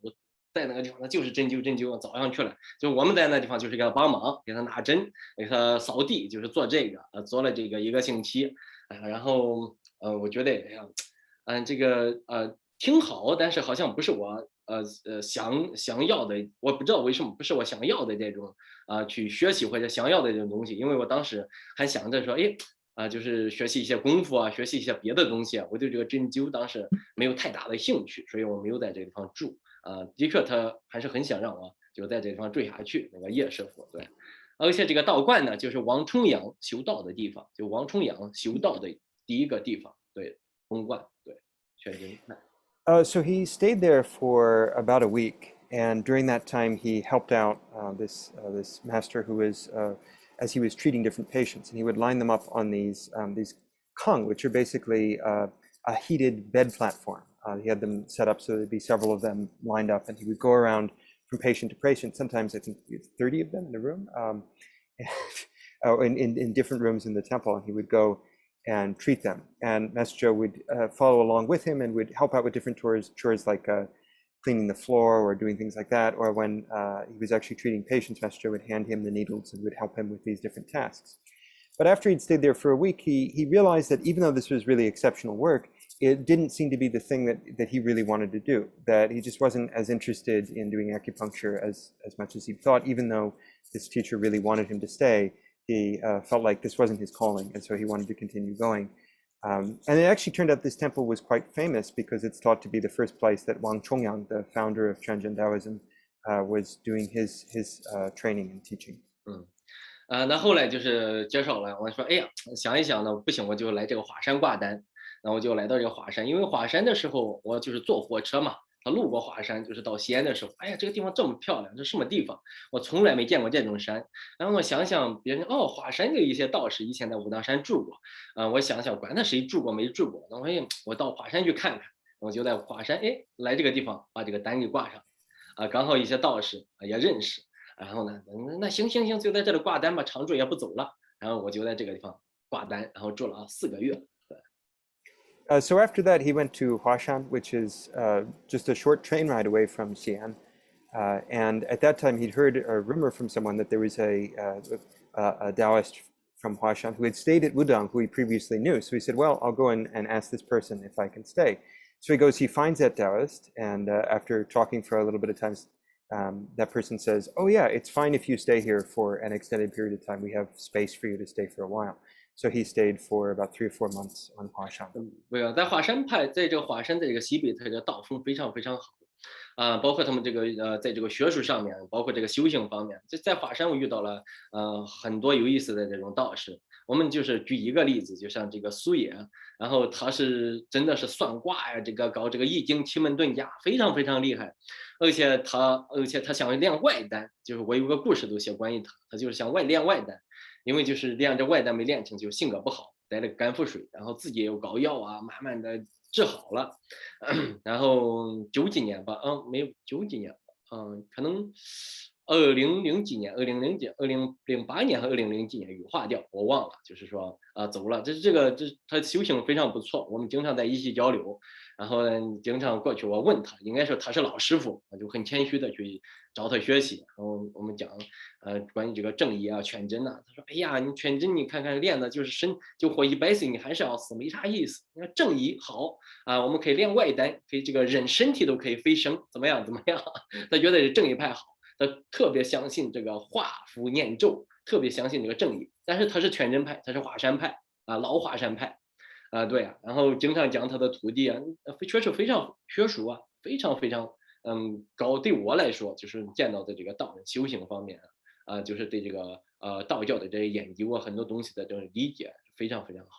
在那个地方，他就是针灸，早上去了，就我们在那地方就是给他帮忙，给他拿针，给他扫地，就是做这个，做了这个1个星期，然后我觉得这个挺好，但是好像不是我想要的，我不知道为什么不是我想要的这种去学习或者想要的这种东西，因为我当时还想着说，就是学习一些功夫啊，学习一些别的东西啊，我对这个针灸当时没有太大的兴趣，所以我没有在这个地方住。的确他还是很想让我就在这地方住下去，那个叶师傅，对。而且这个道观呢，就是王重阳修道的地方，就王重阳修道的第一个地方，对，公观，对，全真派。So he stayed there for about a week, and during that time he helped out this master who was as he was treating different patients, and he would line them up on these kang, which are basically a heated bed platform. He had them set up so there'd be several of them lined up, and he would go around from patient to patient. Sometimes I think 30 of them in a room, in different rooms in the temple, and he would go and treat them. And Master Joe would follow along with him and would help out with different chores like cleaning the floor or doing things like that. Or when he was actually treating patients, Master Joe would hand him the needles and would help him with these different tasks. But after he'd stayed there for a week, he realized that even though this was really exceptional work, it didn't seem to be the thing that he really wanted to do, that he just wasn't as interested in doing acupuncture as much as he thought, even though this teacher really wanted him to stay. He felt like this wasn't his calling, and so he wanted to continue going. And it actually turned out this temple was quite famous because it's thought to be the first place that Wang Chongyang, the founder of Shenzhen Daoism, was doing his training and teaching. 那后来就是介绍了，我说，想一想呢，不行，我就来这个华山挂单。那我就来到这个华山，因为华山的时候，我就是坐火车嘛，他路过华山，就是到西安的时候，这个地方这么漂亮，这什么地方？我从来没见过这种山。然后我想想别人，华山有一些道士以前在武当山住过，我想想，管他谁住过没住过，那我到华山去看看。我就在华山，来这个地方把这个单给挂上，刚好一些道士也认识，然后呢，那行，就在这里挂单吧，常住也不走了。然后我就在这个地方挂单，然后住了4个月。So after that, he went to Huashan, which is just a short train ride away from Xi'an. And at that time, he'd heard a rumor from someone that there was a Daoist from Huashan who had stayed at Wudang, who he previously knew. So he said, well, I'll go and ask this person if I can stay. So he finds that Daoist, and after talking for a little bit of time, that person says, oh yeah, it's fine if you stay here for an extended period of time. We have space for you to stay for a while. So he stayed for about 3 or 4 months on Huashan. 在华山派，在这个华山的这个西北，它这个道风非常非常好，包括他们这个在这个学术上面，包括这个修行方面，在华山我遇到了很多有意思的这种道士。我们就是举一个例子，就像这个苏野，然后他是真的是算卦呀，这个搞这个易经奇门遁甲，非常非常厉害，而且他想练外丹，就是我有个故事都写关于他就是想练外丹。因为就是练这外丹没练成，就性格不好，带了肝腹水，然后自己也有膏药啊，慢慢的治好了。然后90几年吧，没有90几年，可能2008年和2000几年羽化掉，我忘了，就是说走了。这他修行非常不错，我们经常在一起交流，然后经常过去我问他，应该说他是老师傅，我就很谦虚的去找他学习。然后我们讲关于这个正义啊、全真啊，他说你全真你看看练的就是就活100岁，你还是要死，没啥意思。你看正义好我们可以练外丹，可以这个人身体都可以飞升，怎么样？他觉得这正义派好。他特别相信这个画符念咒，特别相信这个正义，但是他是全真派，他是华山派老华山派对然后经常讲他的徒弟确实非常学术非常非常高。对我来说，就是见到的这个道人修行方面就是对这个道教的这些研究很多东西的这种理解非常非常好。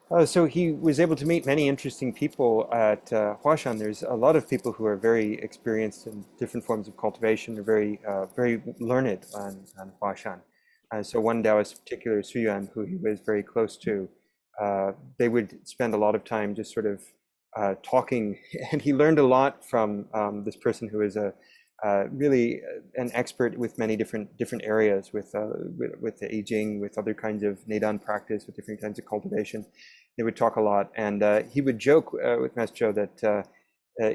So he was able to meet many interesting people at Huashan. There's a lot of people who are very experienced in different forms of cultivation, are very learned on Huashan. So one Taoist in particular, Suyuan, who he was very close to, they would spend a lot of time just sort of talking, and he learned a lot from this person who is a really an expert with many different areas, with the I Ching, with other kinds of Neidan practice, with different kinds of cultivation. They would talk a lot, and he would joke with Master Zhou that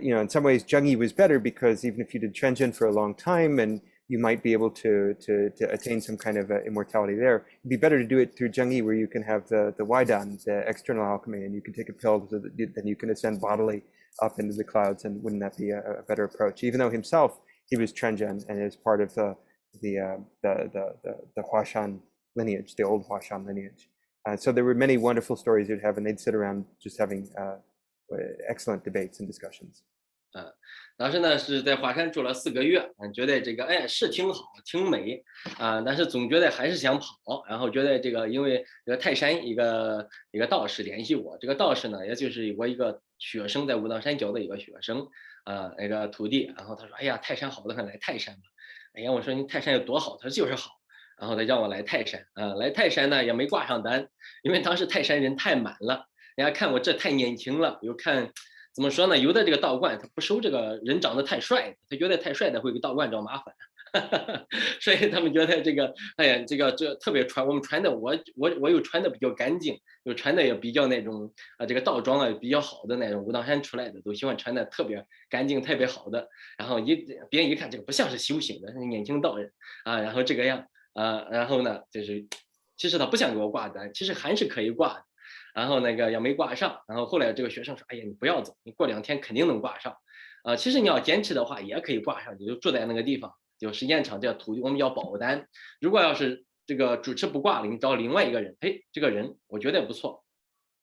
in some ways Zhengyi was better because even if you did Quanzhen for a long time and you might be able to attain some kind of immortality there, it'd be better to do it through Zhengyi, where you can have the Waidan, the external alchemy, and you can take a pill so that then you can ascend bodily up into the clouds. And wouldn't that be a better approach? Even though himself he was Quanzhen and is part of the Huashan lineage, the old Huashan lineage. So there were many wonderful stories they'd have, and they'd sit around just having excellent debates and discussions. 当时呢是在华山住了4个月，觉得这个是挺好挺美但是总觉得还是想跑，然后觉得这个因为这个泰山一个道士联系我，这个道士呢也就是我一个学生，在武当山教的一个学生那个徒弟，然后他说哎呀泰山好得很，来泰山吧。哎呀我说你泰山有多好，他说就是好，然后他让我来泰山来泰山呢也没挂上单，因为当时泰山人太满了，人家看我这太年轻了，又看怎么说呢？有的这个道观他不收这个人长得太帅，他觉得太帅的会给道观找麻烦，所以他们觉得这个，哎呀，这特别我们穿的，我又穿的比较干净，又穿的也比较那种这个道装比较好的那种，武当山出来的都喜欢穿的特别干净、特别好的，然后别人一看这个不像是修行的，是年轻道人然后这个样然后呢就是其实他不想给我挂单，其实还是可以挂的。然后那个也没挂上，然后后来这个学生说：“哎呀，你不要走，你过2天肯定能挂上。”其实你要坚持的话也可以挂上，你就住在那个地方，就时间长，这徒弟我们叫保单。如果要是这个主持不挂了，你找另外一个人，这个人我觉得不错，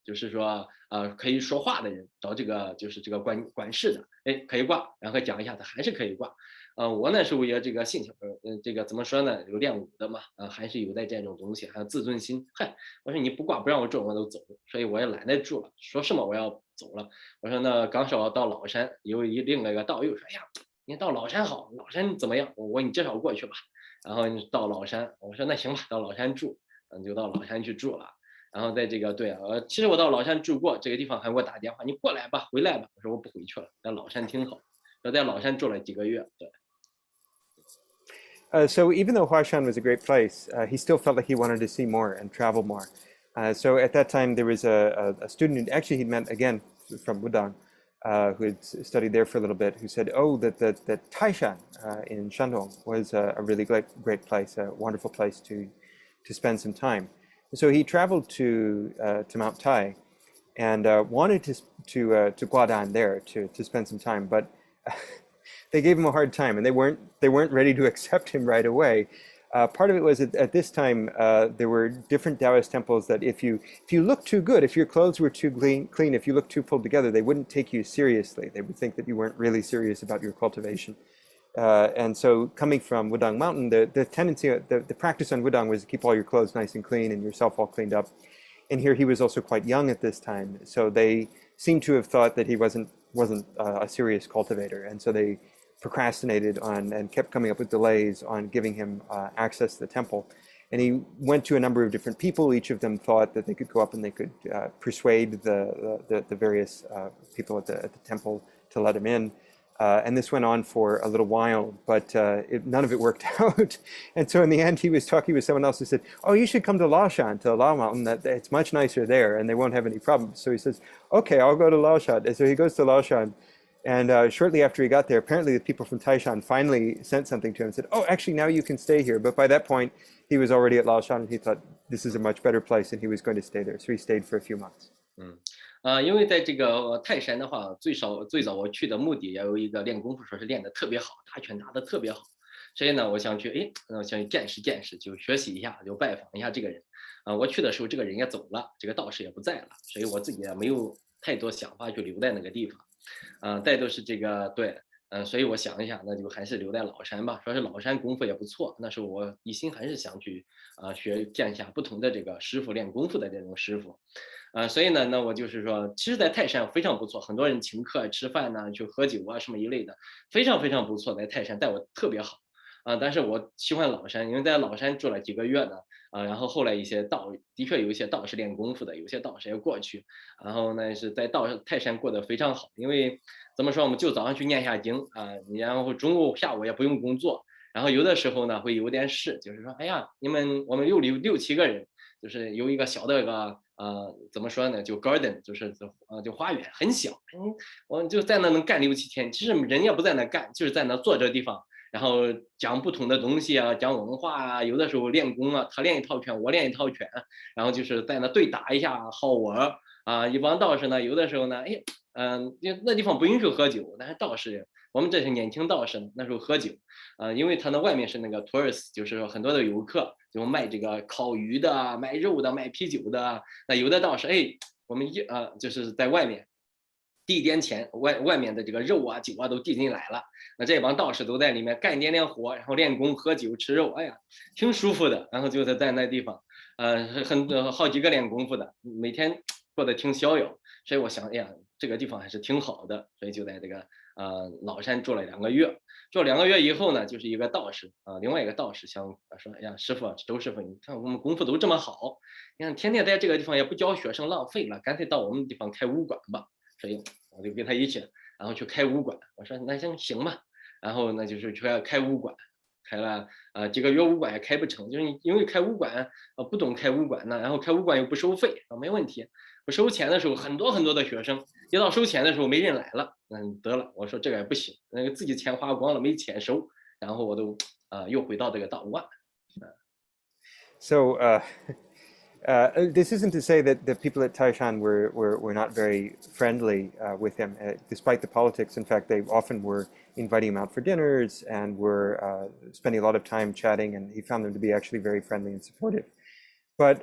就是说可以说话的人，找这个就是这个管事的，可以挂，然后讲一下，他还是可以挂。我那时候也这个性情，这个怎么说呢？有练武的嘛，还是有带这种东西，还有自尊心。嗨，我说你不挂不让我住，我都走，所以我也懒得住了。说什么我要走了。我说那刚说到老山，有另外一个道友说，哎呀，你到老山好，老山怎么样？我给你介绍过去吧。然后你到老山，我说那行吧，到老山住，就到老山去住了。然后在这个其实我到老山住过，这个地方还给我打电话，你过来吧，回来吧。我说我不回去了，在老山挺好。我在老山住了几个月，对。So even though Huashan was a great place, he still felt like he wanted to see more and travel more. So at that time, there was a student, actually he'd met again from Wudang, who had studied there for a little bit, who said, oh, that Taishan in Shandong was a really great place, a wonderful place to spend some time. So he traveled to Mount Tai and wanted to Guadan there to spend some time, but they gave him a hard time, and they weren't ready to accept him right away. Part of it was at this time there were different Daoist temples that if you looked too good, if your clothes were too clean, if you looked too pulled together, they wouldn't take you seriously. They would think that you weren't really serious about your cultivation. And so coming from Wudang Mountain, the tendency, the practice on Wudang was to keep all your clothes nice and clean and yourself all cleaned up. And here he was also quite young at this time, so they seem to have thought that he wasn't a serious cultivator, and so they procrastinated on and kept coming up with delays on giving him access to the temple. And he went to a number of different people. Each of them thought that they could go up and they could persuade the various people at the temple to let him in. And this went on for a little while, but none of it worked out. And so in the end, he was talking with someone else who said, oh, you should come to Laoshan, to Lao Mountain. It's much nicer there, and they won't have any problems. So he says, okay, I'll go to Laoshan. And so he goes to Laoshan. And shortly after he got there, apparently the people from Taishan finally sent something to him and said, oh, actually, now you can stay here. But by that point, he was already at Laoshan, and he thought this is a much better place, and he was going to stay there. So he stayed for a few months. 因为在这个泰山的话，最早我去的目的也有一个练功夫，说是练得特别好，打拳打得特别好，所以呢，我想去，我想去见识见识，就学习一下，就拜访一下这个人。我去的时候，这个人也走了，这个道士也不在了，所以我自己也没有太多想法去留在那个地方。再都是这个所以我想一下，那就还是留在老山吧。说是老山功夫也不错，那时候我一心还是想去见一下不同的这个师傅练功夫的这种师傅。所以呢，那我就是说，其实，在泰山非常不错，很多人请客吃饭呢，去喝酒啊什么一类的，非常非常不错，在泰山待我特别好。但是我喜欢老山，因为在老山住了几个月呢，然后后来一些道，的确有一些道是练功夫的，有些道士也过去，然后呢是在泰山过得非常好，因为怎么说，我们就早上去念下经然后中午下午也不用工作，然后有的时候呢会有点事，就是说，哎呀，我们六七个人，就是有一个小的一个怎么说呢，就 garden，就花园很小，我就在那能干6、7天，其实人也不在那干，就是在那坐这地方。然后讲不同的东西啊，讲文化啊，有的时候练功啊，他练一套拳，我练一套拳，然后就是在那对打一下，好玩一帮道士呢，有的时候呢，那地方不允许喝酒，但是道士，我们这些年轻道士呢，那时候喝酒，因为他那外面是那个 tourist，就是很多的游客，就卖这个烤鱼的、卖肉的、卖啤酒的，那有的道士，我们就是在外面。递点钱，外面的这个肉啊、酒啊都递进来了，那这帮道士都在里面干一点点活，然后练功、喝酒、吃肉，哎呀，挺舒服的。然后就在那地方，好几个练功夫的，每天过得挺逍遥。所以我想，哎呀，这个地方还是挺好的，所以就在这个老山住了2个月。住了2个月以后呢，就是一个道士另外一个道士想说，哎呀，师傅周师傅，你看我们功夫都这么好，你看天天在这个地方也不教学生，浪费了，干脆到我们地方开武馆吧。所以我就跟他一起，然后去开武馆。我说那行吧，然后那就是去开武馆，开了几个月武馆也开不成，就是因为开武馆不懂开武馆呢，然后开武馆又不收费没问题。不收钱的时候很多很多的学生，一到收钱的时候没人来了，得了，我说这个也不行，那个自己钱花光了没钱收，然后我都又回到这个道观。So, this isn't to say that the people at Taishan were not very friendly with him, despite the politics. In fact, they often were inviting him out for dinners and were spending a lot of time chatting, and he found them to be actually very friendly and supportive. But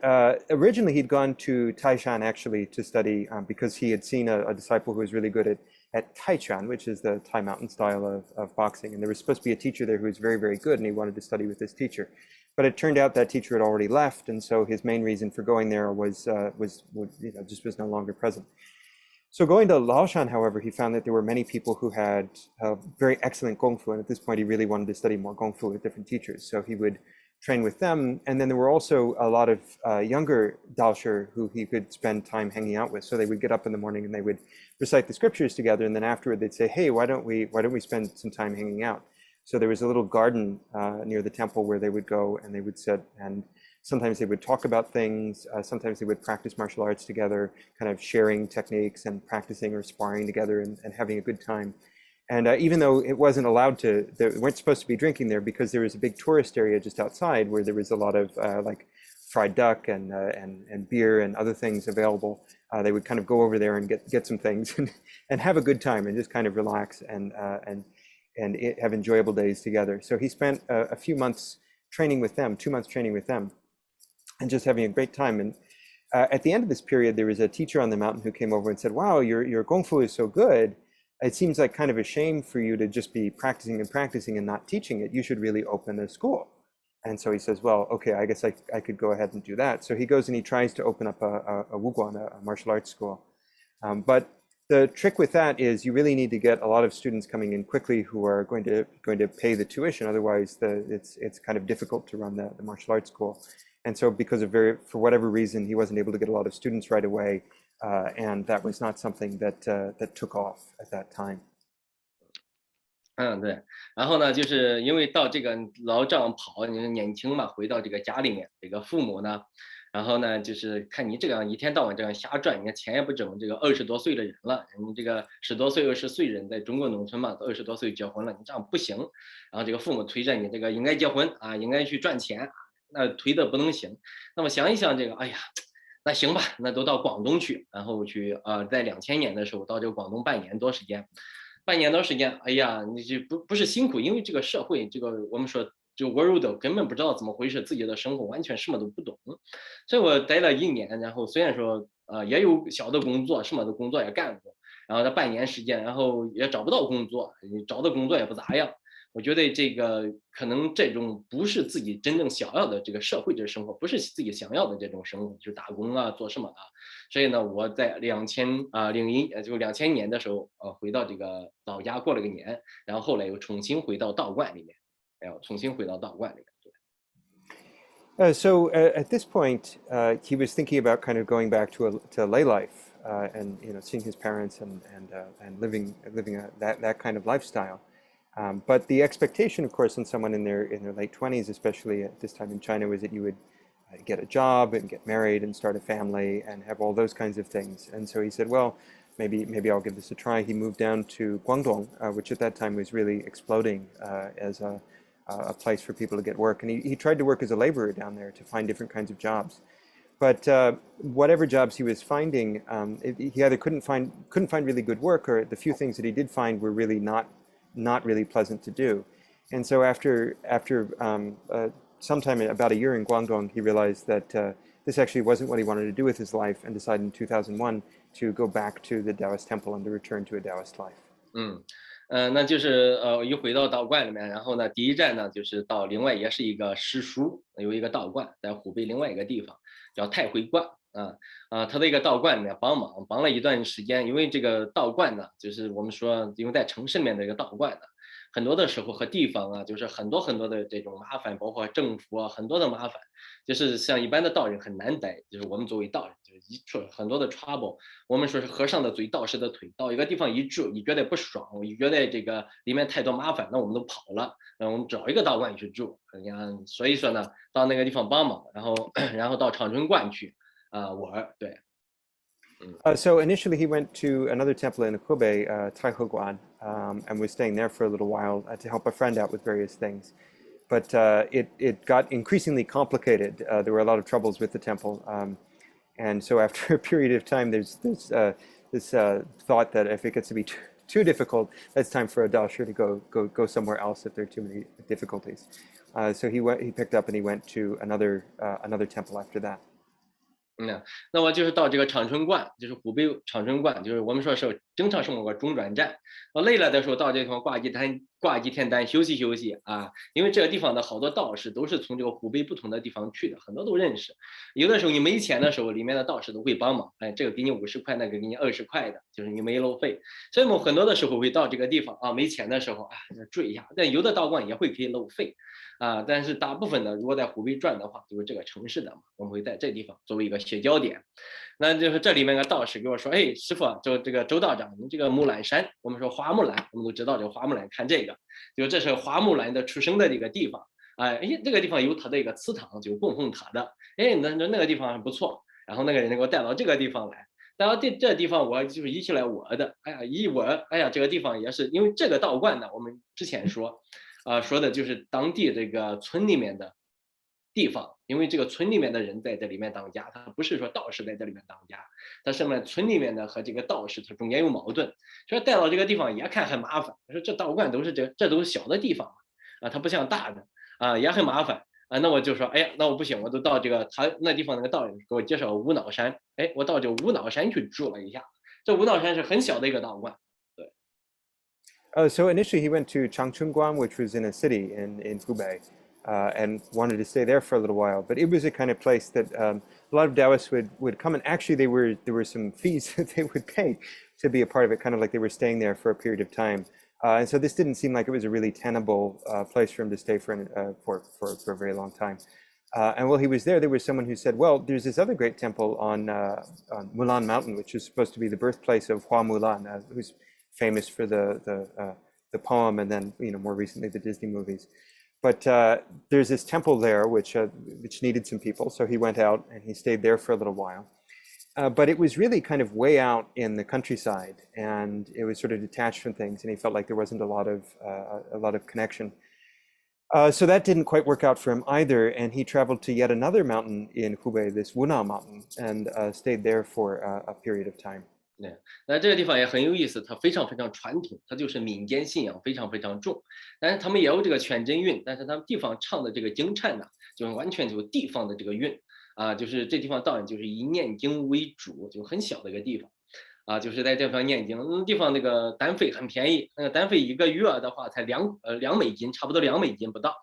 originally, he'd gone to Taishan actually to study because he had seen a disciple who was really good at Taichan, which is the Thai mountain style of boxing. And there was supposed to be a teacher there who was very, very good, and he wanted to study with this teacher. But it turned out that teacher had already left, and so his main reason for going there was just was no longer present. So going to Laoshan, however, he found that there were many people who had very excellent Gong Fu, and at this point he really wanted to study more Gong Fu with different teachers. So he would train with them, and then there were also a lot of younger Daoshi who he could spend time hanging out with. So they would get up in the morning and they would recite the scriptures together, and then afterward they'd say, "Hey, why don't we spend some time hanging out?" So there was a little garden near the temple where they would go and they would sit, and sometimes they would talk about things. Sometimes they would practice martial arts together, kind of sharing techniques and practicing or sparring together and having a good time. And even though it wasn't allowed to, they weren't supposed to be drinking there because there was a big tourist area just outside where there was a lot of like fried duck and beer and other things available. They would kind of go over there and get some things and have a good time and just kind of relax and have enjoyable days together. So he spent a few months training with them, 2 months training with them, and just having a great time. And at the end of this period, there was a teacher on the mountain who came over and said, "Wow, your Gong Fu is so good. It seems like kind of a shame for you to just be practicing and not teaching it. You should really open a school." And so he says, "Well, okay, I guess I could go ahead and do that." So he goes and he tries to open up a Wudang, a martial arts school. But the trick with that is you really need to get a lot of students coming in quickly who are going to pay the tuition. Otherwise, it's kind of difficult to run the martial arts school. And so because for whatever reason, he wasn't able to get a lot of students right away. And that was not something that took off at that time. 对，然后呢，就是因为到这个老丈跑，你年轻嘛，回到这个家里面，这个父母呢，然后呢，就是看你这样一天到晚这样瞎赚，你看钱也不挣，这个20多岁的人了，你这个10多岁、20岁人，在中国农村嘛，都20多岁结婚了，你这样不行。然后这个父母推着你这个应该结婚应该去赚钱，那推的不能行。那么想一想这个，哎呀，那行吧，那都到广东去，然后去在2000年的时候到这个广东半年多时间。半年多时间，哎呀，你这不是辛苦，因为这个社会，这个我们说就 world 根本不知道怎么回事，自己的生活完全什么都不懂，所以我待了1年，然后虽然说也有小的工作，什么的工作也干过，然后他半年时间，然后也找不到工作，找的工作也不咋样。我觉得这个可能这种不是自己真正想要的这个社会的生活，不是自己想要的这种生活，就是打工啊，做什么啊。所以呢，我在2000年的时候，回到这个老家过了个年，然后后来又重新回到道观里面，然后重新回到道观里面。So at this point, he was thinking about kind of going back to lay life and seeing his parents and living that kind of lifestyle. But the expectation, of course, in someone in their late 20s, especially at this time in China, was that you would get a job and get married and start a family and have all those kinds of things. And so he said, well, maybe I'll give this a try. He moved down to Guangdong, which at that time was really exploding as a place for people to get work. And he tried to work as a laborer down there to find different kinds of jobs. But whatever jobs he was finding, he either couldn't find really good work, or the few things that he did find were really not really pleasant to do. And so after sometime about a year in Guangdong, he realized that this actually wasn't what he wanted to do with his life, and decided in 2001 to go back to the Daoist temple and to return to a Daoist life. 那就是一回到道观里面，然后呢，第一站呢就是到另外也是一个师叔，有一个道观在湖北另外一个地方叫太回观他的一个道观里面帮了一段时间，因为这个道观呢，就是我们说因为在城市里面的一个道观呢，很多的时候和地方啊，就是很多的这种麻烦，包括政府啊，很多的麻烦，就是像一般的道人很难待，就是我们作为道人，就是一说很多的 trouble，我们说是和尚的嘴，道士的腿，到一个地方一住，你觉得不爽，你觉得这个里面太多麻烦，那我们都跑了，我们找一个道观去住，所以说呢，到那个地方帮忙，然后到长春观去玩，对。So initially he went to another temple in Hubei, Taiheguan, and was staying there for a little while to help a friend out with various things. But it got increasingly complicated. There were a lot of troubles with the temple. And so after a period of time, there's this thought that if it gets to be too difficult, it's time for a Daoshi to go somewhere else if there are too many difficulties. So he picked up and he went to another temple after that. 那我就是到这个长春观，就是湖北长春观，就是我们说是经常是我们中转站。我累了的时候到这地方挂几天单休息休息啊，因为这个地方的好多道士都是从这个湖北不同的地方去的，很多都认识。有的时候你没钱的时候，里面的道士都会帮忙，这个给你50块，那个给你20块的，就是你没路费。所以我们很多的时候会到这个地方没钱的时候住一下，但有的道观也会给路费。但是大部分呢，如果在湖北转的话，就是这个城市的嘛，我们会在这地方作为一个歇脚点。那就是这里面的道士给我说，哎，师傅，就这个周道长，你这个木兰山，我们说花木兰，我们都知道这个花木兰，看这个，就这是花木兰的出生的这个地方，这个地方有他的一个祠堂，就供奉他的，那个地方不错。然后那个人给我带到这个地方来，带到这地方我就是一起来我的，这个地方也是因为这个道观呢，我们之前说的就是当地这个村里面的地方，因为这个村里面的人在这里面当家，他不是说道士在这里面当家，他是呢村里面的和这个道士他中间有矛盾，所以带到这个地方也看很麻烦。说这道观都是这都是小的地方它不像大的也很麻烦那我就说，哎呀，那我不行，我都到这个他那地方那个道人给我介绍无脑山，我到这无脑山去住了一下，这无脑山是很小的一个道观。So initially he went to Changchunguan, which was in a city in Hubei, and wanted to stay there for a little while. But it was a kind of place that a lot of Taoists would come, and actually there were some fees that they would pay to be a part of it, kind of like they were staying there for a period of time. And so this didn't seem like it was a really tenable place for him to stay for a very long time. And while he was there was someone who said, well, there's this other great temple on Mulan Mountain, which is supposed to be the birthplace of Hua Mulan, who's famous for the poem, and then more recently the Disney movies. But there's this temple there which needed some people, so he went out and he stayed there for a little while. But it was really kind of way out in the countryside, and it was sort of detached from things, and he felt like there wasn't a lot of connection. So that didn't quite work out for him either, and he traveled to yet another mountain in Hubei, this Wudang Mountain, and stayed there for a period of time. 对，那这个地方也很有意思，它非常非常传统，它就是民间信仰非常非常重，但是他们也有这个全真韵，但是他们地方唱的这个经忏呢，就完全就地方的这个韵就是这地方道人就是以念经为主，就很小的一个地方就是在这地方念经，那地方那个单费很便宜，那个单费1个月的话才2美金，差不多2美金不到。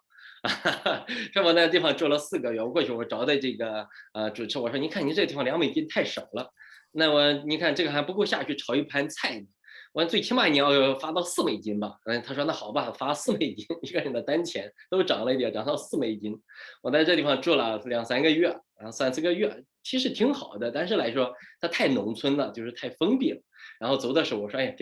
是我那地方住了4个月，我过去我找的这个主持，我说你看你这地方2美金太少了，那你看这个还不够下去炒一盘菜呢。我最起码你要发到4美金吧，他说那好吧，发4美金，一个人的单钱都涨了一点，涨到4美金。我在这地方住了2-3个月，然后3-4个月，其实挺好的，但是来说它太农村了，就是太封闭了。然后走的时候我说，哎，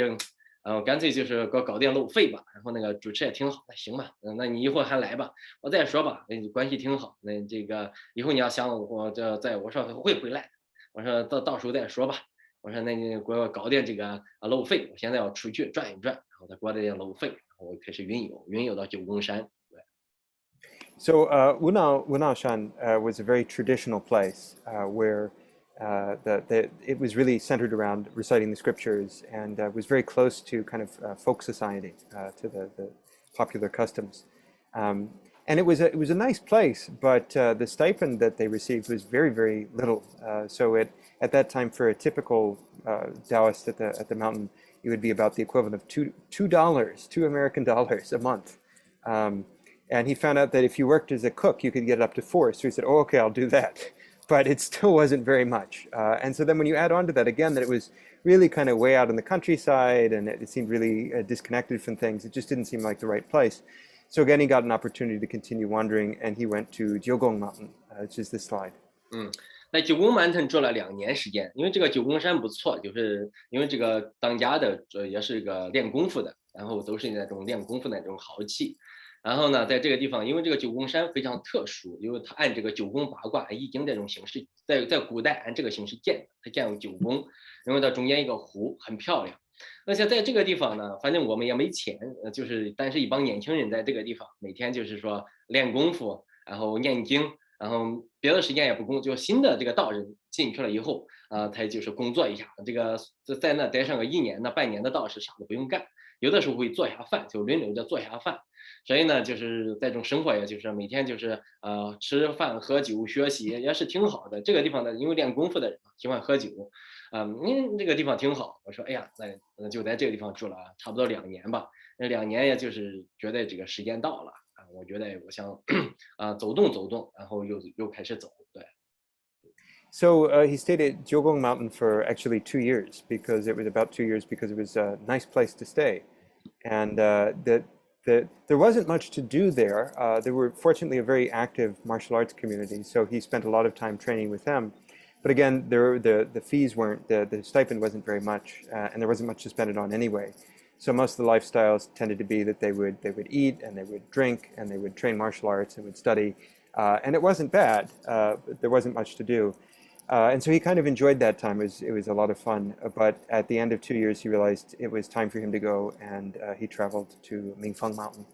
我干脆就是给我搞点路费吧。然后那个主持也挺好，那行吧，那你以后还来吧，我再说吧，关系挺好，那这个以后你要想我我说会回来，我说到时候再说吧。我说那你给我搞点这个路费，我现在要出去转一转，然后再给我点路费，然后我开始云游到九宫山。对。So Wunaoshan was a very traditional place where it was really centered around reciting the scriptures and was very close to kind of folk society, to the popular customs. And it was a nice place, but the stipend that they received was very, very little. So at that time, for a typical Taoist at the mountain, it would be about the equivalent of $2 American dollars a month. And he found out that if you worked as a cook, you could get it up to 4. So he said, "Oh, okay, I'll do that." But it still wasn't very much. And so then when you add on to that again, that it was really kind of way out in the countryside, and it seemed really disconnected from things. It just didn't seem like the right place. So again, he got an opportunity to continue wandering, and he went to Diogon Mountain, which is this slide. 在九宫 Mountain 住了2年时间，因为这个九宫山不错，就是因为这个当家的也是一个练功夫的，然后都是那种练功夫的那种豪气。然后呢，在这个地方，因为这个九宫山非常特殊，因为它按这个九宫八卦易经这种形式，在古代按这个形式建的，它建有9宫，然后它中间一个湖，很漂亮。而且在这个地方呢，反正我们也没钱，但是一帮年轻人在这个地方每天就是说练功夫，然后念经，然后别的时间也不工作，就新的这个道人进去了以后，他就是工作一下，这个在那待上个1年的半年的道士啥都不用干，有的时候会做下饭，就轮流着做下饭。所以呢，就是在这种生活，也就是每天就是吃饭喝酒学习也是挺好的。这个地方呢，因为练功夫的人嘛，喜欢喝酒，这个地方挺好。我说，哎呀，那就在这个地方住了差不多2年吧。那2年也就是觉得这个时间到了我觉得我想走动走动，然后又开始走。对。So he stayed at Jiogong Mountain for actually 2 years, because it was about 2 years because it was a nice place to stay. And there wasn't much to do there. There were fortunately a very active martial arts community, so he spent a lot of time training with them. But again, the fees weren't, the stipend wasn't very much, and there wasn't much to spend it on anyway. So most of the lifestyles tended to be that they would eat and they would drink and they would train martial arts and would study, and it wasn't bad, but there wasn't much to do. And so he kind of enjoyed that time. It was a lot of fun. But at the end of 2 years, he realized it was time for him to go, and he traveled to Mingfeng Mountain.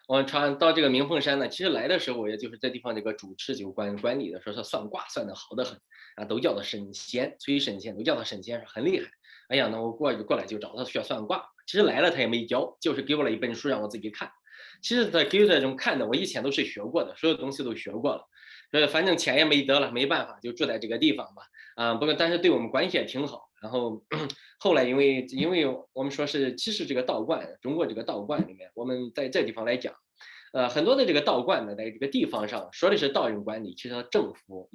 我到这个明凤山呢，其实来的时候，我也就是这地方这个主持就管理的，说他算卦算的好得很都叫他神仙，崔神仙都叫他神仙，很厉害。哎呀，那我过来就找他学算卦。其实来了他也没教，就是给我了一本书让我自己看。其实他给我这种看的，我以前都是学过的，所有东西都学过了。反正钱也没得了，没办法，就住在这个地方吧。不过但是对我们关系也挺好。然后后来因为我们说是，其实这个道观，中国这个道观里面，我们在这地方来讲，很多的这个道观呢，在这个地方上说的是道人管理，其实政府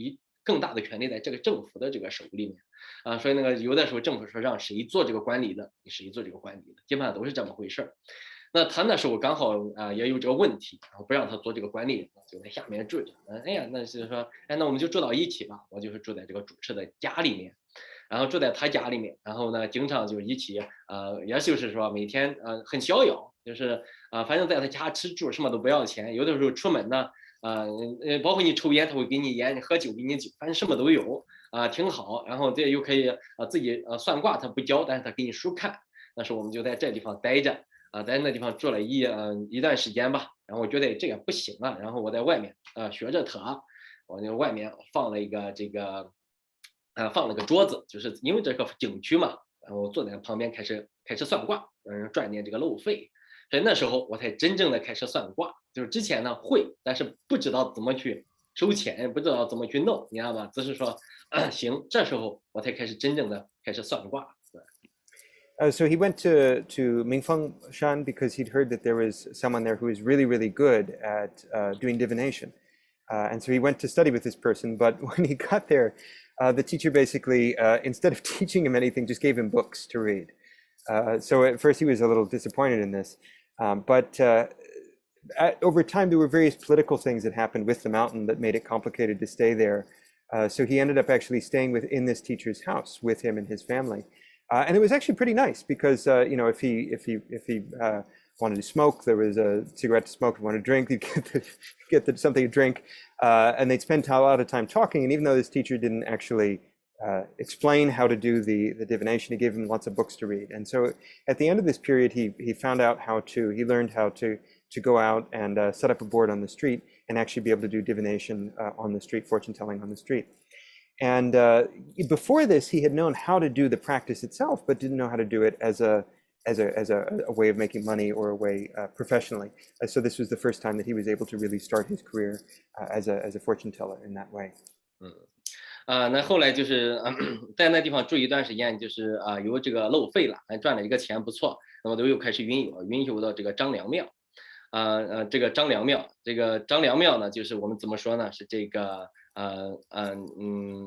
更大的权利在这个政府的这个手里面所以那个有的时候政府说让谁做这个管理的，谁做这个管理的，基本上都是这么回事儿。那他那时候刚好也有这个问题，然后不让他做这个管理，就在下面住着。哎呀，那就是说，那我们就住到一起吧。我就是住在这个主持的家里面，然后住在他家里面，然后呢，经常就一起也就是说每天很逍遥，就是反正在他家吃住什么都不要钱，有的时候出门呢包括你抽烟他会给你烟，你喝酒给你酒，反正什么都有挺好。然后这又可以自己算卦他不教，但是他给你书看。那时候我们就在这地方待着。在那地方住了一段时间吧，然后我觉得这个不行了，然后我在外面学着他，我那外面放了一个放了个桌子，就是因为这个景区嘛，然后我坐在旁边开始算卦，赚点这个路费。所以那时候我才真正的开始算卦，就是之前呢会，但是不知道怎么去收钱，不知道怎么去弄，你知道吗？只是说行，这时候我才开始真正的开始算卦。对。So he went to Mingfeng Shan because he'd heard that there was someone there who was really, really good at doing divination. And so he went to study with this person, but when he got there, the teacher basically, instead of teaching him anything, just gave him books to read. So at first he was a little disappointed in this, but over time there were various political things that happened with the mountain that made it complicated to stay there. So he ended up actually staying within this teacher's house with him and his family. And it was actually pretty nice because if he wanted to smoke, there was a cigarette to smoke. If he wanted to drink, he'd get something to drink, and they'd spend a lot of time talking. And even though this teacher didn't actually explain how to do the divination, he gave him lots of books to read. And so at the end of this period, he found out he learned how to go out and set up a board on the street and actually be able to do divination on the street, fortune telling on the street. And before this, he had known how to do the practice itself, but didn't know how to do it as a way of making money or a way professionally. So this was the first time that he was able to really start his career as a fortune teller in that way. 那后来就是在那地方住一段时间，就是有这个漏费了，还赚了一个钱不错，那么都又开始云游到这个张良庙。这个张良庙呢，就是我们怎么说呢？是这个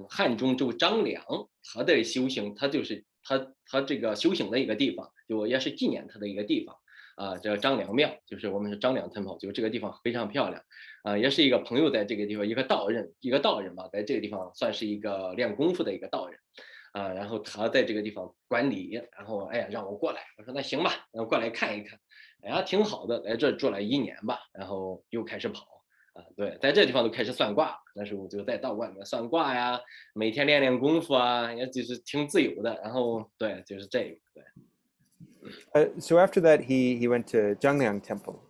汉中州张良他的修行，他就是他这个修行的一个地方，就也是纪念他的一个地方。这个张良庙就是我们是Jangliang Temple，就这个地方非常漂亮。也是一个朋友在这个地方，一个道人吧，在这个地方算是一个练功夫的一个道人。然后他在这个地方管理，然后哎呀让我过来，我说那行吧，然后过来看一看，哎呀挺好的，来这住了1年吧，然后又开始跑。对，在这地方都开始算卦，那时候就在道观里面算卦呀，每天练练功夫啊，也就是挺自由的。然后对，就是这个对。So after that, he went to Jangliang Temple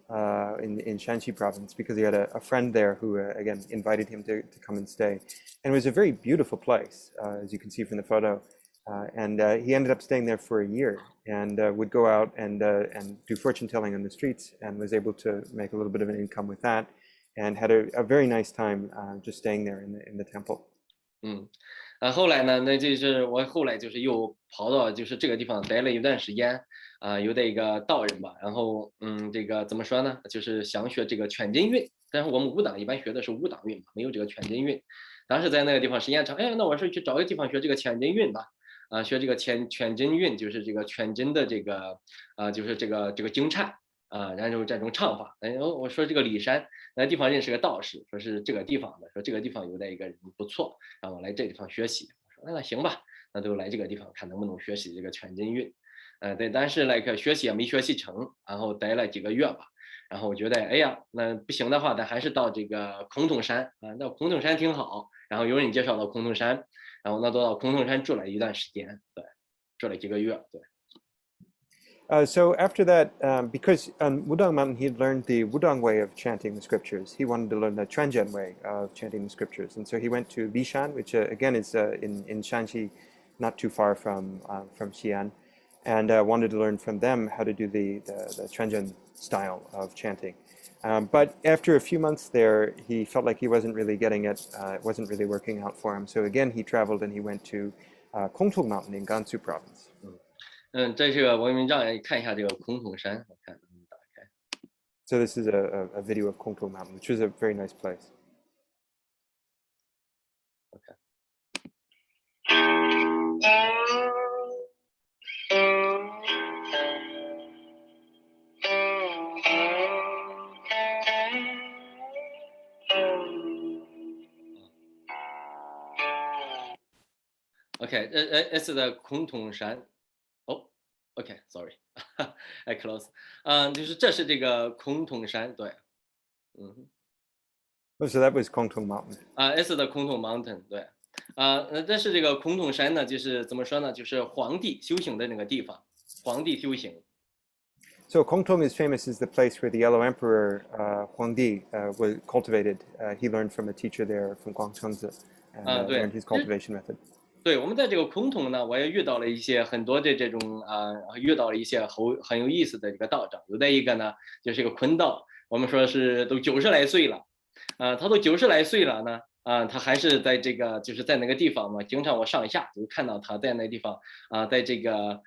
in Shanxi province because he had a friend there who again invited him to come and stay, and it was a very beautiful place as you can see from the photo. And he ended up staying there for a year and would go out and do fortune telling on the streets and was able to make a little bit of an income with that, and had a very nice time just staying there in the temple. 后来呢，那就是我后来就是又跑到就是这个地方待了一段时间，有的一个道人吧，然后这个怎么说呢，就是想学这个全真运，但是我们Wudang一般学的是Wudang运嘛，没有这个全真运。当时在那个地方时间长，哎，那我说去找个地方学这个全真运吧，学这个全真运，就是这个全真的这个就是这个经忏。然后这种唱法，我说这个骊山那地方认识个道士，说是这个地方的，说这个地方有的一个人不错，让我来这地方学习。我说那行吧，那就来这个地方看能不能学习这个全真运。对，但是学习也没学习成，然后待了几个月吧。然后我觉得，哎呀，那不行的话，咱还是到这个孔洞山那孔洞山挺好。然后有人介绍到孔洞山，然后那都到孔洞山住了一段时间，对，住了几个月，对。So after that, because on Wudang Mountain he had learned the Wudang way of chanting the scriptures, he wanted to learn the Quanzhen way of chanting the scriptures, and so he went to Lishan, which again is in Shanxi, not too far from Xi'an, and wanted to learn from them how to do the Quanzhen style of chanting. But after a few months there, he felt like he wasn't really getting it. It wasn't really working out for him. So again, he traveled and he went to Cultivation Mountain in Gansu province. 这是个我们让人看一下这个孔洞山，我看打开。So this is a video of Cultivation Mountain, which is a very nice place. Okay. Okay, it's the 孔洞山。OK, sorry, I close. 就是这是这个孔洞山，对So that was Cultivation Mountain. It's the 孔洞 Mountain, 对但是这个孔洞山呢，就是怎么说呢，就是皇帝修行的那个地方，皇帝修行。So Cultivation is famous as the place where the Yellow Emperor Huangdi was cultivated. He learned from a teacher there from Guangchengzi and learned his cultivation method. 对，我们在这个孔洞呢，我也遇到了一些很多的这种遇到了一些很有意思的这个道长。有的一个呢，就是一个坤道，我们说是都90来岁了，他都90来岁了呢，他还是在这个就是在那个地方嘛，经常我上下就看到他在那个地方在这个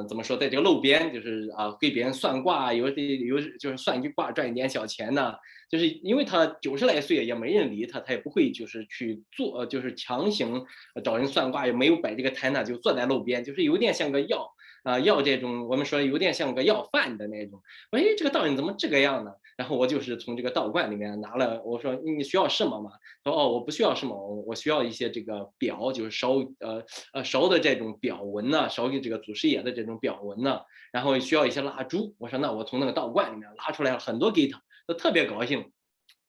怎么说，在这个路边就是给别人算卦，有就是算一卦赚一点小钱呢。就是因为他90来岁也没人理他，他也不会就是去做就是强行找人算卦，也没有摆这个摊呢，就坐在路边，就是有点像个要这种我们说有点像个要饭的那种。哎，这个道人怎么这个样呢？然后我就是从这个道观里面拿了，我说你需要什么吗？他说哦，我不需要什么，我需要一些这个表，就是烧的这种表纹呢，烧给这个祖师爷的这种表纹呢，然后需要一些蜡烛。我说那我从那个道观里面拉出来了很多给他，他特别高兴。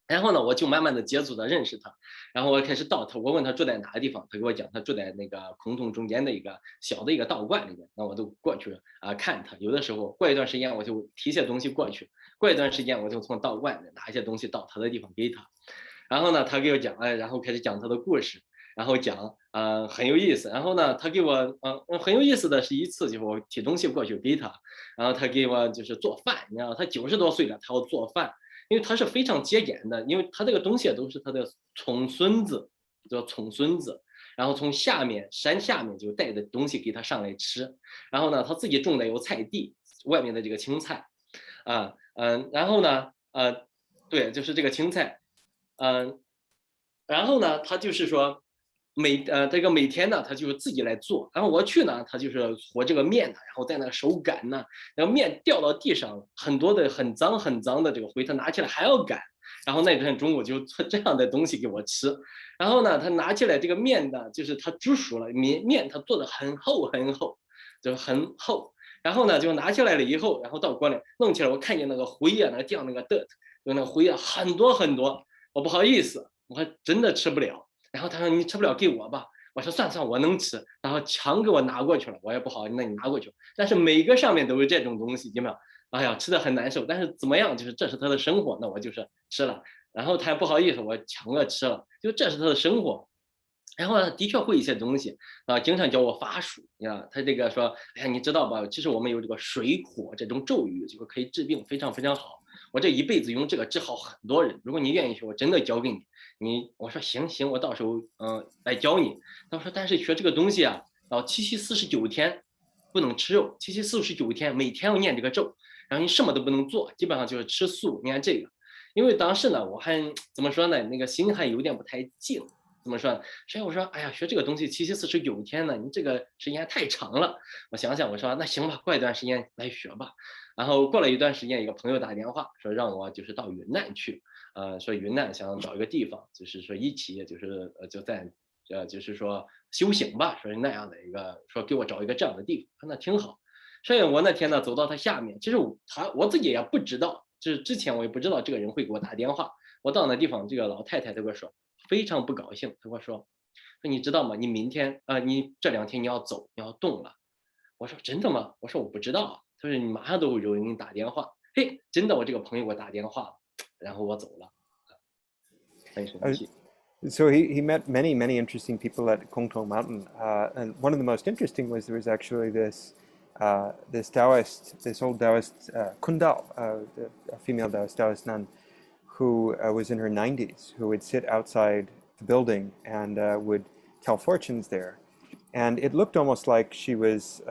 然后呢，我就慢慢的接触他，认识他，然后我开始到他，我问他住在哪个地方，他给我讲他住在那个空洞中间的一个小的一个道观里面，那我都过去看他，有的时候过一段时间我就提些东西过去，过一段时间我就从道观里拿一些东西到他的地方给他，然后呢，他给我讲，然后开始讲他的故事，然后讲，很有意思。然后呢，他给我，很有意思的是一次，就是我提东西过去给他，然后他给我就是做饭，你知道，他90多岁了，他要做饭，因为他是非常节俭的，因为他这个东西都是他的重孙子，叫重孙子。然后从山下面就带着东西给他上来吃，然后呢，他自己种的有菜地，外面的这个青菜，然后呢，对，就是这个青菜，然后呢，他就是说这个每天呢，他就是自己来做。然后我去呢，他就是和这个面呢，然后在那个手擀呢，然后面掉到地上，很多的很脏很脏的这个灰，他拿起来还要擀。然后那天中午就做这样的东西给我吃。然后呢，他拿起来这个面呢，就是他煮熟了，面他做的很厚很厚，就很厚。然后呢，就拿起来了以后，然后到锅里弄起来，我看见那个灰啊，那个地上那个 dirt，有那个灰啊，很多很多。我不好意思，我还真的吃不了。然后他说你吃不了给我吧，我说算算我能吃，然后强给我拿过去了，我也不好，那你拿过去。但是每个上面都有这种东西，基本上，哎呀，吃的很难受。但是怎么样，就是这是他的生活，那我就是吃了。然后他也不好意思，我强了吃了，就这是他的生活。然后呢，的确会一些东西经常教我法术，你看他这个说，哎呀，你知道吧？其实我们有这个水火这种咒语，就是可以治病，非常非常好。我这一辈子用这个治好很多人。如果你愿意学，我真的教给你。我说行行，我到时候来教你。他说但是学这个东西啊，七七49天不能吃肉，七七49天每天要念这个咒，然后你什么都不能做，基本上就是吃素。你看这个，因为当时呢，我还怎么说呢，那个心还有点不太静。怎么说？所以我说，哎呀，学这个东西七七49天呢，你这个时间太长了。我想想，我说那行吧，过一段时间来学吧。然后过了一段时间，一个朋友打电话说让我就是到云南去，说云南想找一个地方，就是说一起就是就在就是说修行吧，说是那样的一个，说给我找一个这样的地方，说那挺好。所以我那天呢走到他下面，其实我自己也不知道，就是之前我也不知道这个人会给我打电话。我到那地方，这个老太太她跟我说非常不高兴，她跟我说你知道吗？你明天你这2天你要走，你要动了。我说真的吗？我说我不知道啊。他说你马上都会有人给你打电话。嘿，真的，我这个朋友给我打电话了，然后我走了，很神 Uh, 奇。so he met many interesting people at Kongtong Mountain, and one of the most interesting was there was actually this Taoist, this old Taoist Kundao, a female Taoist nun, who was in her 90s, who would sit outside the building and would tell fortunes there, and it looked almost like she was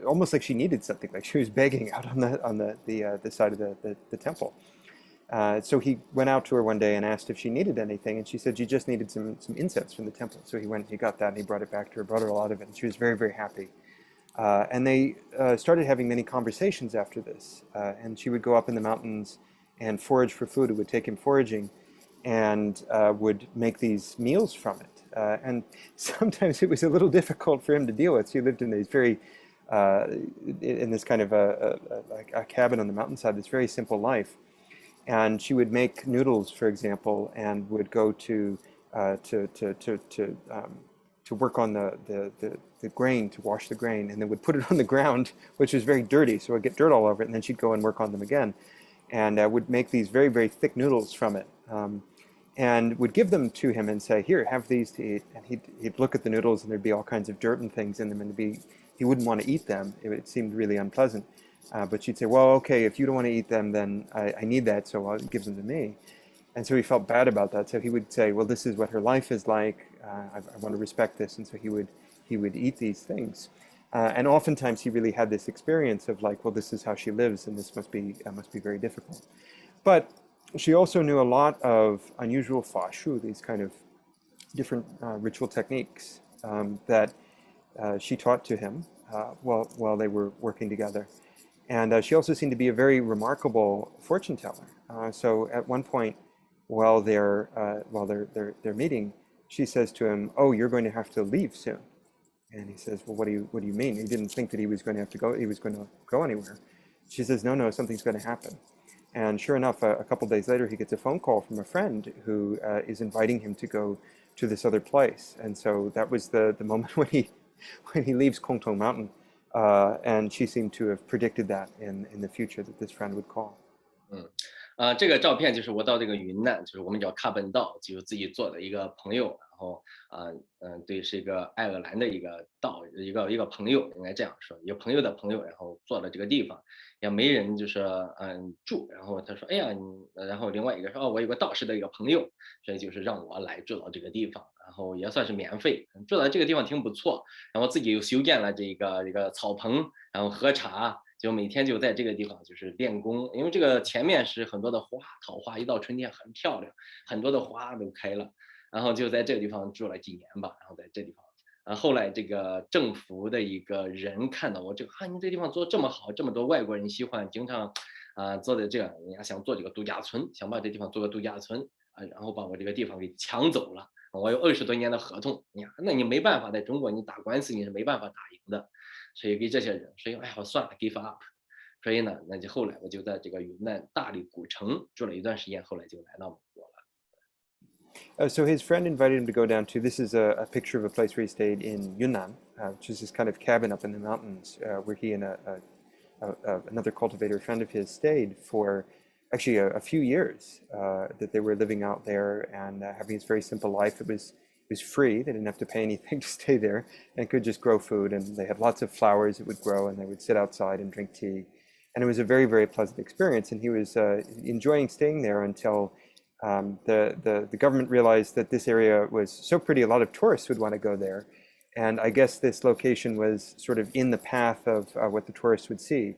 almost like she needed something, like she was begging out on the side of the temple. So he went out to her one day and asked if she needed anything, and she said she just needed some incense from the temple. So he went, he got that, and he brought it back to her, brought her a lot of it, and she was very happy. And they started having many conversations after this, and she would go up in the mountains and forage for food. It would take him foraging, and would make these meals from it. And sometimes it was a little difficult for him to deal with. She lived in these in this kind of a cabin on the mountainside, this very simple life. And she would make noodles, for example, and would go to work on the grain, to wash the grain, and then would put it on the ground, which was very dirty, so it would get dirt all over it, and then she'd go and work on them again, and would make these very thick noodles from it, and would give them to him and say, here, have these to eat. And he'd look at the noodles, and there'd be all kinds of dirt and things in them, and he wouldn't want to eat them. It seemed really unpleasant. But she'd say, well, okay, if you don't want to eat them, then I need that, so I'll give them to me. And so he felt bad about that. So he would say, well, this is what her life is like. I want to respect this. And so he would eat these things. And oftentimes he really had this experience of like, well, this is how she lives, and this must be very difficult. But she also knew a lot of unusual fa shu, these kind of different ritual techniques that she taught to him while they were working together. And she also seemed to be a very remarkable fortune teller. So at one point, while they're meeting, she says to him, "Oh, you're going to have to leave soon." And he says, "Well, what do you mean?" He didn't think that he was going to have to go. He was going to go anywhere. She says, "No, something's going to happen." And sure enough, a couple days later, he gets a phone call from a friend who is inviting him to go to this other place. And so that was the moment when he leaves Cultivation Mountain. And she seemed to have predicted that in the future that this friend would call. 这个照片就是我到这个云南，就是我们叫喀本道，就是自己做的一个朋友，然后对，是一个爱尔兰的一个一个朋友，应该这样说，一个朋友的朋友，然后做了这个地方，也没人就是住，然后他说，哎呀，然后另外一个说，哦，我有个道士的一个朋友，所以就是让我来住到这个地方，然后也算是免费，住到这个地方挺不错，然后自己又修建了这个草棚，然后喝茶。就每天就在这个地方就是练功，因为这个前面是很多的花，桃花，一到春天很漂亮，很多的花都开了，然后就在这个地方住了几年吧，然后在这地方，后来这个政府的一个人看到我这个你这地方做这么好，这么多外国人喜欢，经常做的这样，人家想做这个度假村，想把这地方做个度假村然后把我这个地方给抢走了，我有20多年的合同，那你没办法，在中国你打官司你是没办法打赢的。所以给这些人，所以哎呀，我算了 ，give up。所以呢，那就后来我就在这个云南大理古城住了一段时间，后来就来到美国了。So his friend invited him to go down to. This is a picture of a place where he stayed in Yunnan, which is this kind of cabin up in the mountains, where he and another cultivator friend of his stayed for actually a few years. That they were living out there and having this very simple life. It was free. They didn't have to pay anything to stay there and could just grow food. And they had lots of flowers that would grow, and they would sit outside and drink tea. And it was a very, very pleasant experience. And he was enjoying staying there until the government realized that this area was so pretty, a lot of tourists would want to go there. And I guess this location was sort of in the path of what the tourists would see.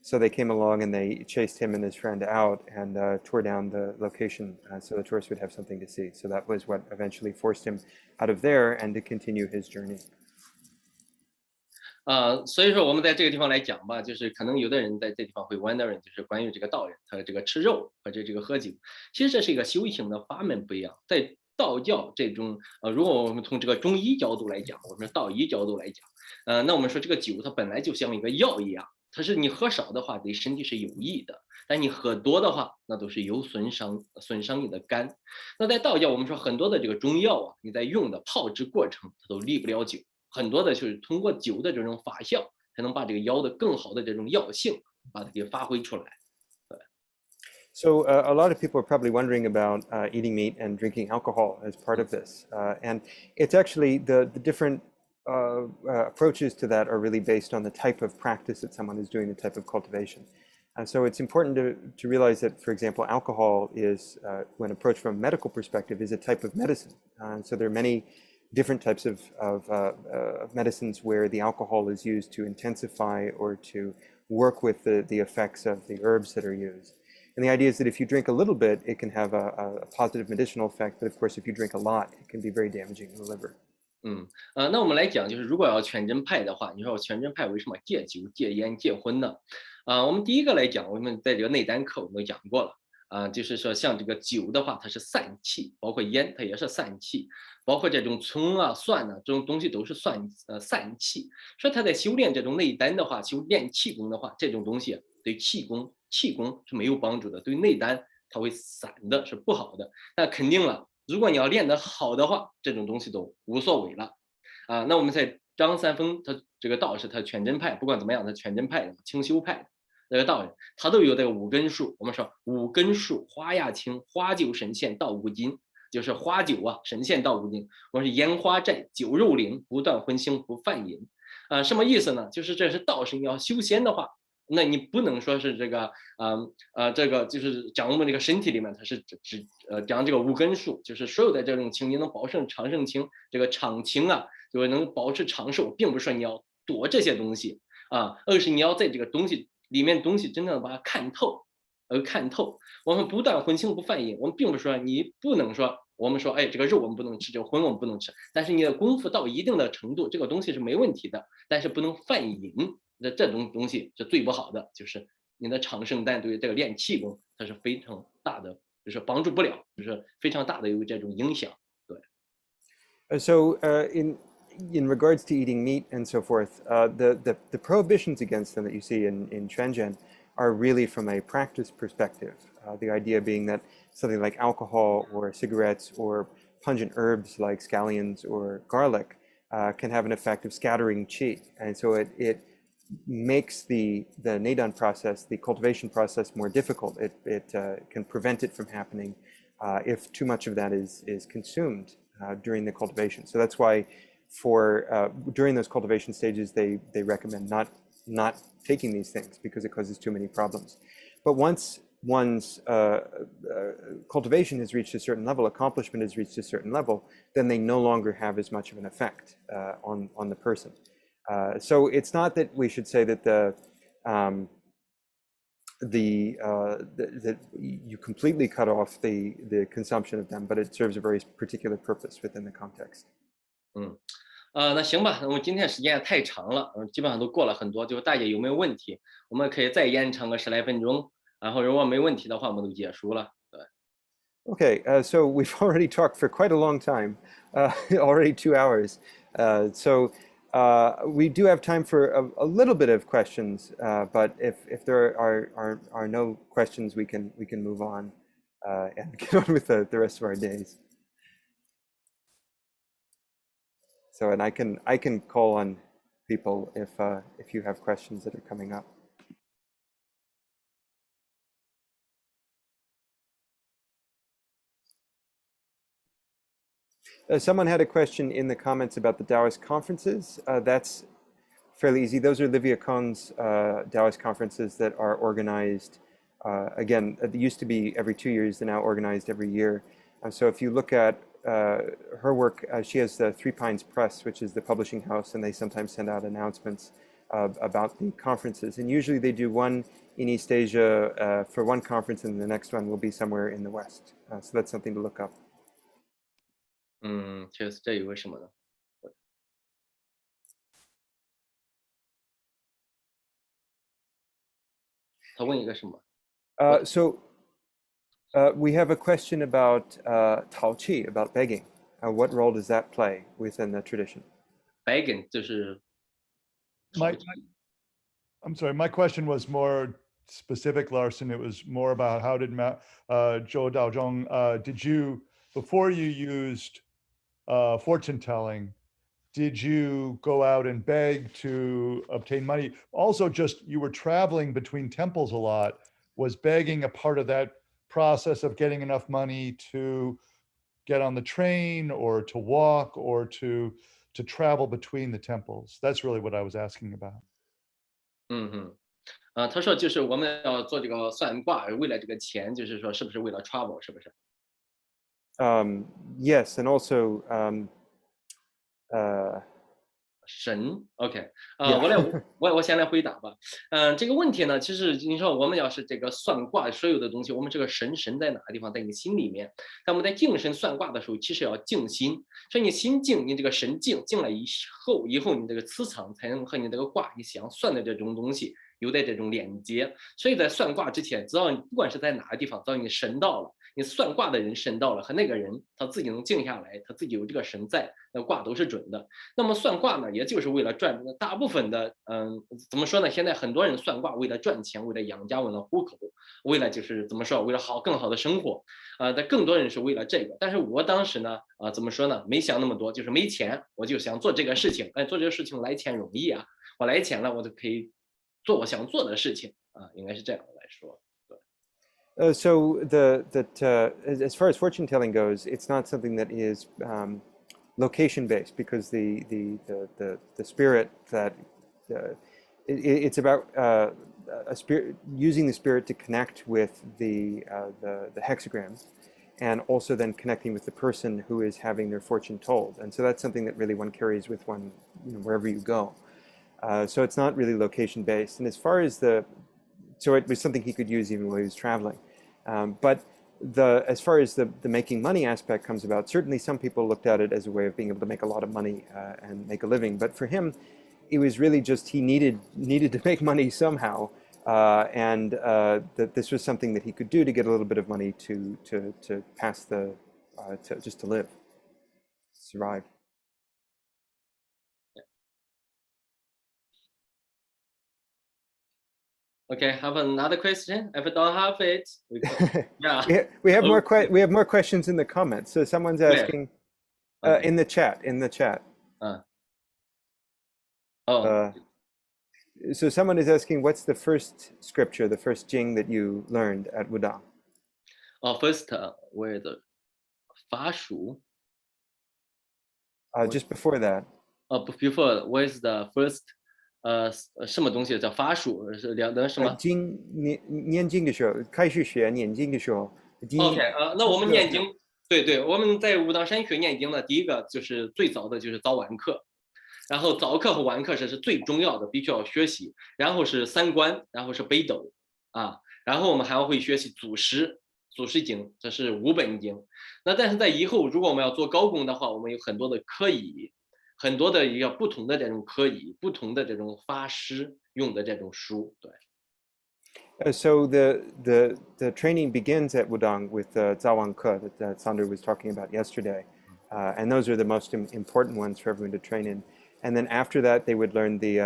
So they came along and they chased him and his friend out and tore down the location so the tourists would have something to see. So that was what eventually forced him out of there and to continue his journey. 所以说我们在这个地方来讲吧，就是可能有的人在这地方会 wondering，就是关于这个道人他这个吃肉或者这个喝酒，其实这是一个修行的法门不一样。在道教这种如果我们从这个中医角度来讲，我们道医角度来讲，那我们说这个酒它本来就像一个药一样。它是你喝少的话对身体是有益的，但你喝多的话那都是有损伤你的肝。那在道教我们说很多的这个中药你在用的泡制过程它都离不了酒，很多的就是通过酒的这种发酵才能把这个药的更好的这种药性把它给发挥出来。So a lot of people are probably wondering about eating meat and drinking alcohol as part of this. And it's actually the different approaches to that are really based on the type of practice that someone is doing, the type of cultivation. So it's important to realize that, for example, alcohol is, when approached from a medical perspective, is a type of medicine. So there are many different types of medicines where the alcohol is used to intensify or to work with the effects of the herbs that are used. And the idea is that if you drink a little bit, it can have a positive medicinal effect. But of course, if you drink a lot, it can be very damaging to the liver. 那我们来讲，就是如果要全真派的话，你说我全真派为什么戒酒、戒烟、戒荤呢？我们第一个来讲，我们在这个内丹课我们都讲过了，就是说像这个酒的话，它是散气，包括烟它也是散气，包括这种葱蒜这种东西都是散气。所以他在修炼这种内丹的话，修炼气功的话，这种东西对气功是没有帮助的，对内丹它会散的，是不好的。那肯定了。如果你要练得好的话，这种东西都无所谓了那我们在张三丰他这个道士他全真派，不管怎么样他全真派的清修派的那个道人，他都有这个五根数。我们说五根数：花亚青、花酒神仙道五金，就是花酒神仙道五金。我说烟花寨酒肉灵，不断荤腥不犯淫。什么意思呢？就是这是道士你要修仙的话，那你不能说是这个，这个就是讲我们这个身体里面，它是讲这个无根数，就是所有的这种情，你能保证长生情，这个长情啊，就是能保持长寿，并不是说你要躲这些东西啊，而是你要在这个东西里面东西真正把它看透，看透。我们不断荤腥不犯淫，我们并不是说你不能说，我们说，哎，这个肉我们不能吃，这个荤我们不能吃，但是你的功夫到一定的程度，这个东西是没问题的，但是不能犯淫。这种东西是最不好的，就是你的长生丹对这个练气功它是非常大的，就是帮助不了，就是非常大的有这种影响。对。So in regards to eating meat and so forth, the prohibitions against them that you see in Shenzhen are really from a practice perspective. The idea being that something like alcohol or cigarettes or pungent herbs like scallions or garlic can have an effect of scattering qi, and so it makes the Neidan process, the cultivation process, more difficult. It can prevent it from happening if too much of that is consumed during the cultivation. So that's why for during those cultivation stages, they recommend not taking these things because it causes too many problems. But once one's cultivation has reached a certain level, accomplishment has reached a certain level, then they no longer have as much of an effect on the person. So it's not that we should say that that you completely cut off the consumption of them, but it serves a very particular purpose within the context. 那行吧，我们今天时间也太长了，基本上都过了很多，就大家有没有问题？我们可以再延长个10来分钟，然后如果没问题的话，我们都结束了。对。Okay, so we've already talked for quite a long time, already 2 hours. So we do have time for a little bit of questions, but if there are no questions, we can move on and get on with the rest of our days. So, and I can call on people if you have questions that are coming up. Someone had a question in the comments about the Daoist Conferences. That's fairly easy. Those are Livia Cohn's Daoist Conferences that are organized. Again, it used to be every 2 years, they're now organized every year. So if you look at her work, she has the Three Pines Press, which is the publishing house, and they sometimes send out announcements about the conferences. And usually they do one in East Asia for one conference, and the next one will be somewhere in the West. So that's something to look up. 确实，这有个什么呢？他问一个什么？ So we have a question about Tao Qi, about begging. What role does that play within the tradition? begging 就是I'm sorry, my question was more specific, Larson. It was more about how did Zhou Daozhong, did you, before you used fortune telling, did you go out and beg to obtain money? Also, just you were traveling between temples a lot. Was begging a part of that process of getting enough money to get on the train or to walk or to travel between the temples? That's really what I was asking about. 他说就是我们要做这个算卦，为了这个钱，就是说是不是为了 travel， 是不是？ Yes, and also 神 ，OK， Yeah. 我先来回答吧。这个问题呢，其实你说我们要是这个算卦所有的东西，我们这个神在哪个地方，在你心里面。但我们在静神算卦的时候，其实要静心。所以你心静，你这个神静了以后你这个磁场才能和你这个卦你想算的这种东西有的这种连接。所以在算卦之前，只要你不管是在哪个地方，只要你神到了。你算卦的人神到了，和那个人他自己能静下来，他自己有这个神在，那卦都是准的。那么算卦呢，也就是为了赚，大部分的，怎么说呢？现在很多人算卦为了赚钱，为了养家，为了糊口，为了就是怎么说，为了更好的生活，但更多人是为了这个。但是我当时呢，怎么说呢？没想那么多，就是没钱，我就想做这个事情。做这个事情来钱容易啊，我来钱了，我就可以做我想做的事情啊，应该是这样来说。So as far as fortune telling goes, it's not something that is location based because the spirit that it's about a spirit, using the spirit to connect with the hexagrams, and also then connecting with the person who is having their fortune told. And so that's something that really one carries with one, wherever you go. So it's not really location based. And as far as so it was something he could use even while he was traveling. But as far as the making money aspect comes about, certainly some people looked at it as a way of being able to make a lot of money and make a living. But for him, it was really just he needed to make money somehow, and that this was something that he could do to get a little bit of money to pass just to live, survive. Okay, have another question? If I don't have it, yeah. we have more questions in the comments. So someone's asking in the chat. So someone is asking, what's the first scripture, the first jing that you learned at Wudang? First where the 法术. Just before that. Before, where's the first 什么东西叫法术？是两的什么？念经的时候，开始学念经的时候。OK，那我们念经，对，我们在武当山学念经呢，第一个就是最早的就是早晚课，然后早课和晚课是最重要的，必须要学习，然后是三观，然后是北斗啊，然后我们还会学习祖师经，这是5本经。那但是在以后，如果我们要做高功的话，我们有很多的科仪。很多的一个不同的这种科仪，不同的这种法师用的这种书，对。So the training begins at Wudang with Zawang Ke that Sander was talking about yesterday, and those are the most important ones for everyone to train in. And then after that, they would learn the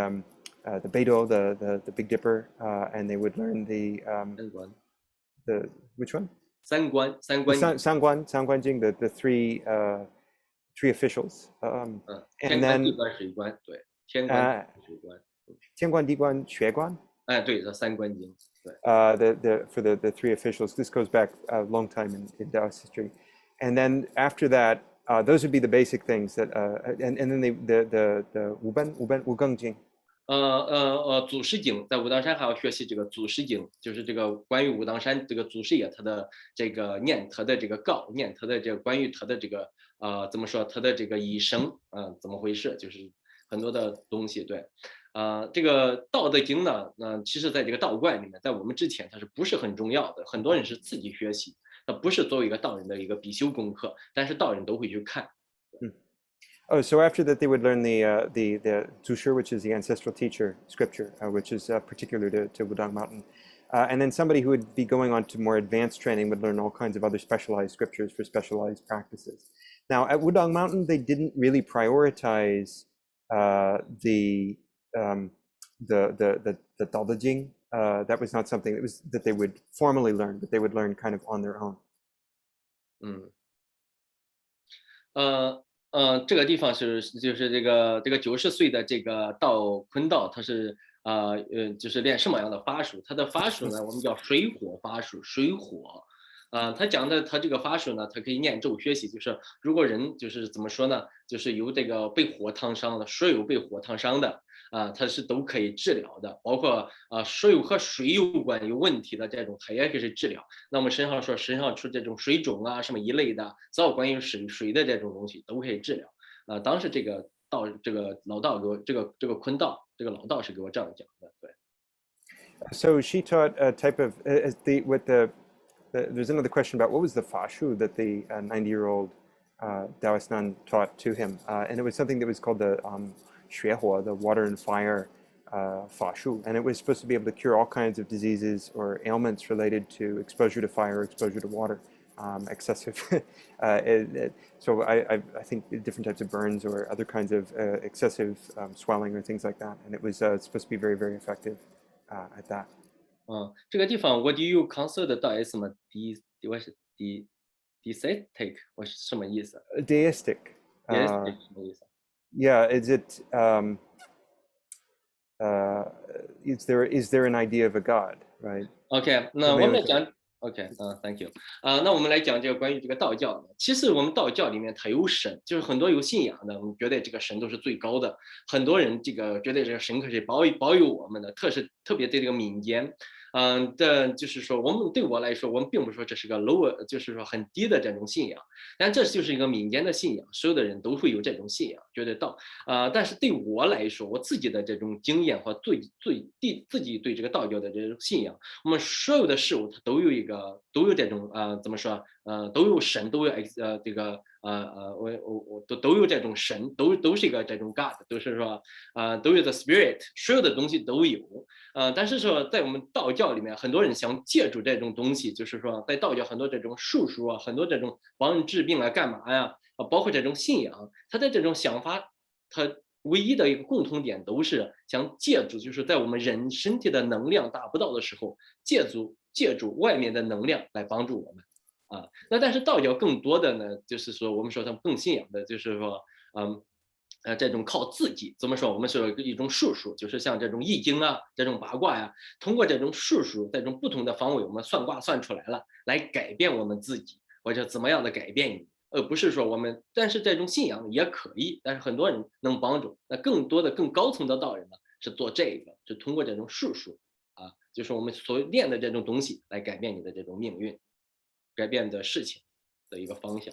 Beidou, the Big Dipper, and they would learn the which one? 三观 Sangguan Jing, the three officials, and then 水观，对，天官水观，天官地官学官，对，这三观经，对。For the three officials, this goes back a long time in Daoist history, and then after that, those would be the basic things that, and then the Wudang Jing. 祖师经在武当山还要学习这个祖师经，就是这个关于武当山这个祖师爷他的这个念他的这个告，念他的这个关于他的这个怎么说他的这个一生怎么回事，就是很多的东西，对。这个道德经呢，其实在这个道观里面，在我们之前它是不是很重要的，很多人是自己学习，它不是作为一个道人的一个必修功课，但是道人都会去看。Oh, so after that, they would learn the Zushi, which is the ancestral teacher scripture, which is particular to Wudang Mountain. And then somebody who would be going on to more advanced training would learn all kinds of other specialized scriptures for specialized practices. Now, at Wudang Mountain, they didn't really prioritize the Dao Jing. That was not something that they would formally learn, but they would learn kind of on their own. 这个地方就是这个90岁的这个道坤道，他是就是练什么样的法术？他的法术呢，我们叫水火法术，水火。他讲的他这个法术呢，他可以念咒学习，就是如果人就是怎么说呢，就是有这个被火烫伤的，水有被火烫伤的。它是都可以治疗的，包括水和水有关有问题的这种，它也可以治疗。那我们身上出这种水肿什么一类的，只要关于水的这种东西都可以治疗。当时这个老道给我这个坤道这个老道是给我这样讲的，对。So she taught a type of there's another question about what was the fashu that the 90-year-old Daoist nun taught to him, and it was something that was called the 血火, the water and fire fa shu, and it was supposed to be able to cure all kinds of diseases or ailments related to exposure to fire, exposure to water, excessive. So I think different types of burns or other kinds of excessive swelling or things like that, and it was supposed to be very, very effective at that. 这个地方 What do you consider Daoism deistic 或是什么意思 ？Deistic. Deistic 什么意思？ Yeah, is there an idea of a god, right? OK， 那我们讲 OK，Thank you。那我们来讲这个关于这个道教的。其实我们道教里面它有神，就是很多有信仰的，我们觉得这个神都是最高的。很多人这个觉得这个神可是保佑我们的，特别对这个民间。就是说，对我来说，我们并不说这是个 low， 就是说很低的这种信仰，但这就是一个民间的信仰，所有的人都会有这种信仰，觉得但是对我来说，我自己的这种经验和自己对这个道教的这种信仰，我们所有的事物它都有这种怎么说都有神，都有这个我都有这种神，都是一个这种 God， 都是说都有the spirit， 所有的东西都有。但是说在我们道教里面，很多人想借助这种东西，就是说在道教很多这种术数啊，很多这种帮人治病啊，干嘛呀？包括这种信仰，他的这种想法，他唯一的一个共同点都是想借助，就是在我们人身体的能量达不到的时候，借助外面的能量来帮助我们。那但是道教更多的呢，就是说我们说他们更信仰的，就是说，这种靠自己怎么说？我们说一种术数，就是像这种易经啊，这种八卦呀，通过这种术数，这种不同的方位，我们算卦算出来了，来改变我们自己，或者怎么样的改变你，而不是说我们，但是这种信仰也可以，但是很多人能帮助，那更多的更高层的道人呢，是做这个，是通过这种术数就是我们所练的这种东西来改变你的这种命运，改变的事情的一个方向。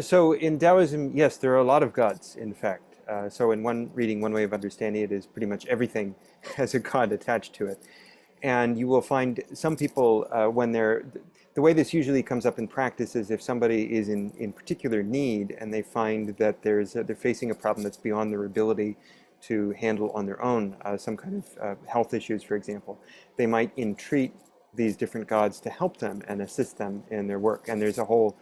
So in Taoism, yes, there are a lot of gods, in fact. So in one reading, one way of understanding it is pretty much everything has a god attached to it. And you will find some people, when the way this usually comes up in practice is if somebody is in particular need and they find that they're facing a problem that's beyond their ability to handle on their own, some kind of health issues, for example, they might entreat these different gods to help them and assist them in their work. And there's a whole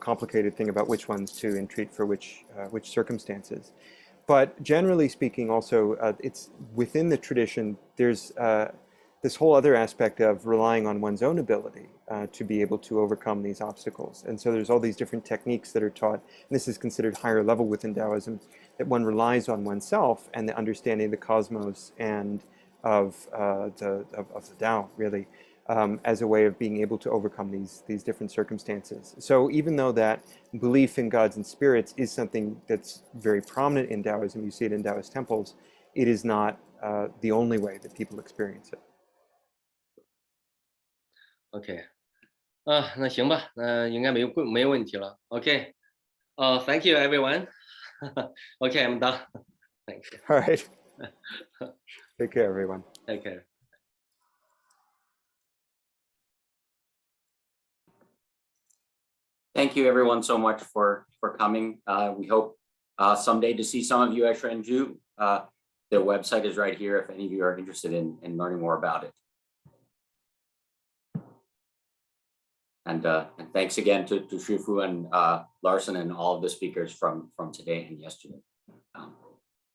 complicated thing about which ones to entreat for which circumstances. But generally speaking, also, it's within the tradition, there's this whole other aspect of relying on one's own ability to be able to overcome these obstacles. And so there's all these different techniques that are taught, and this is considered higher level within Daoism, that one relies on oneself and the understanding of the cosmos and of the Tao, really, as a way of being able to overcome these different circumstances. So even though that belief in gods and spirits is something that's very prominent in Daoism, you see it in Daoist temples, it is not the only way that people experience it. OK，那行吧，应该没有问题了。OK，Thank you everyone. OK, I'm done. Thank you. All right. Take care, everyone. Take care. Thank you everyone so much for coming. We hope someday to see some of you at Shenzhou. Their website is right here if any of you are interested in learning more about it. And thanks again to Shifu and Larson and all of the speakers from today and yesterday.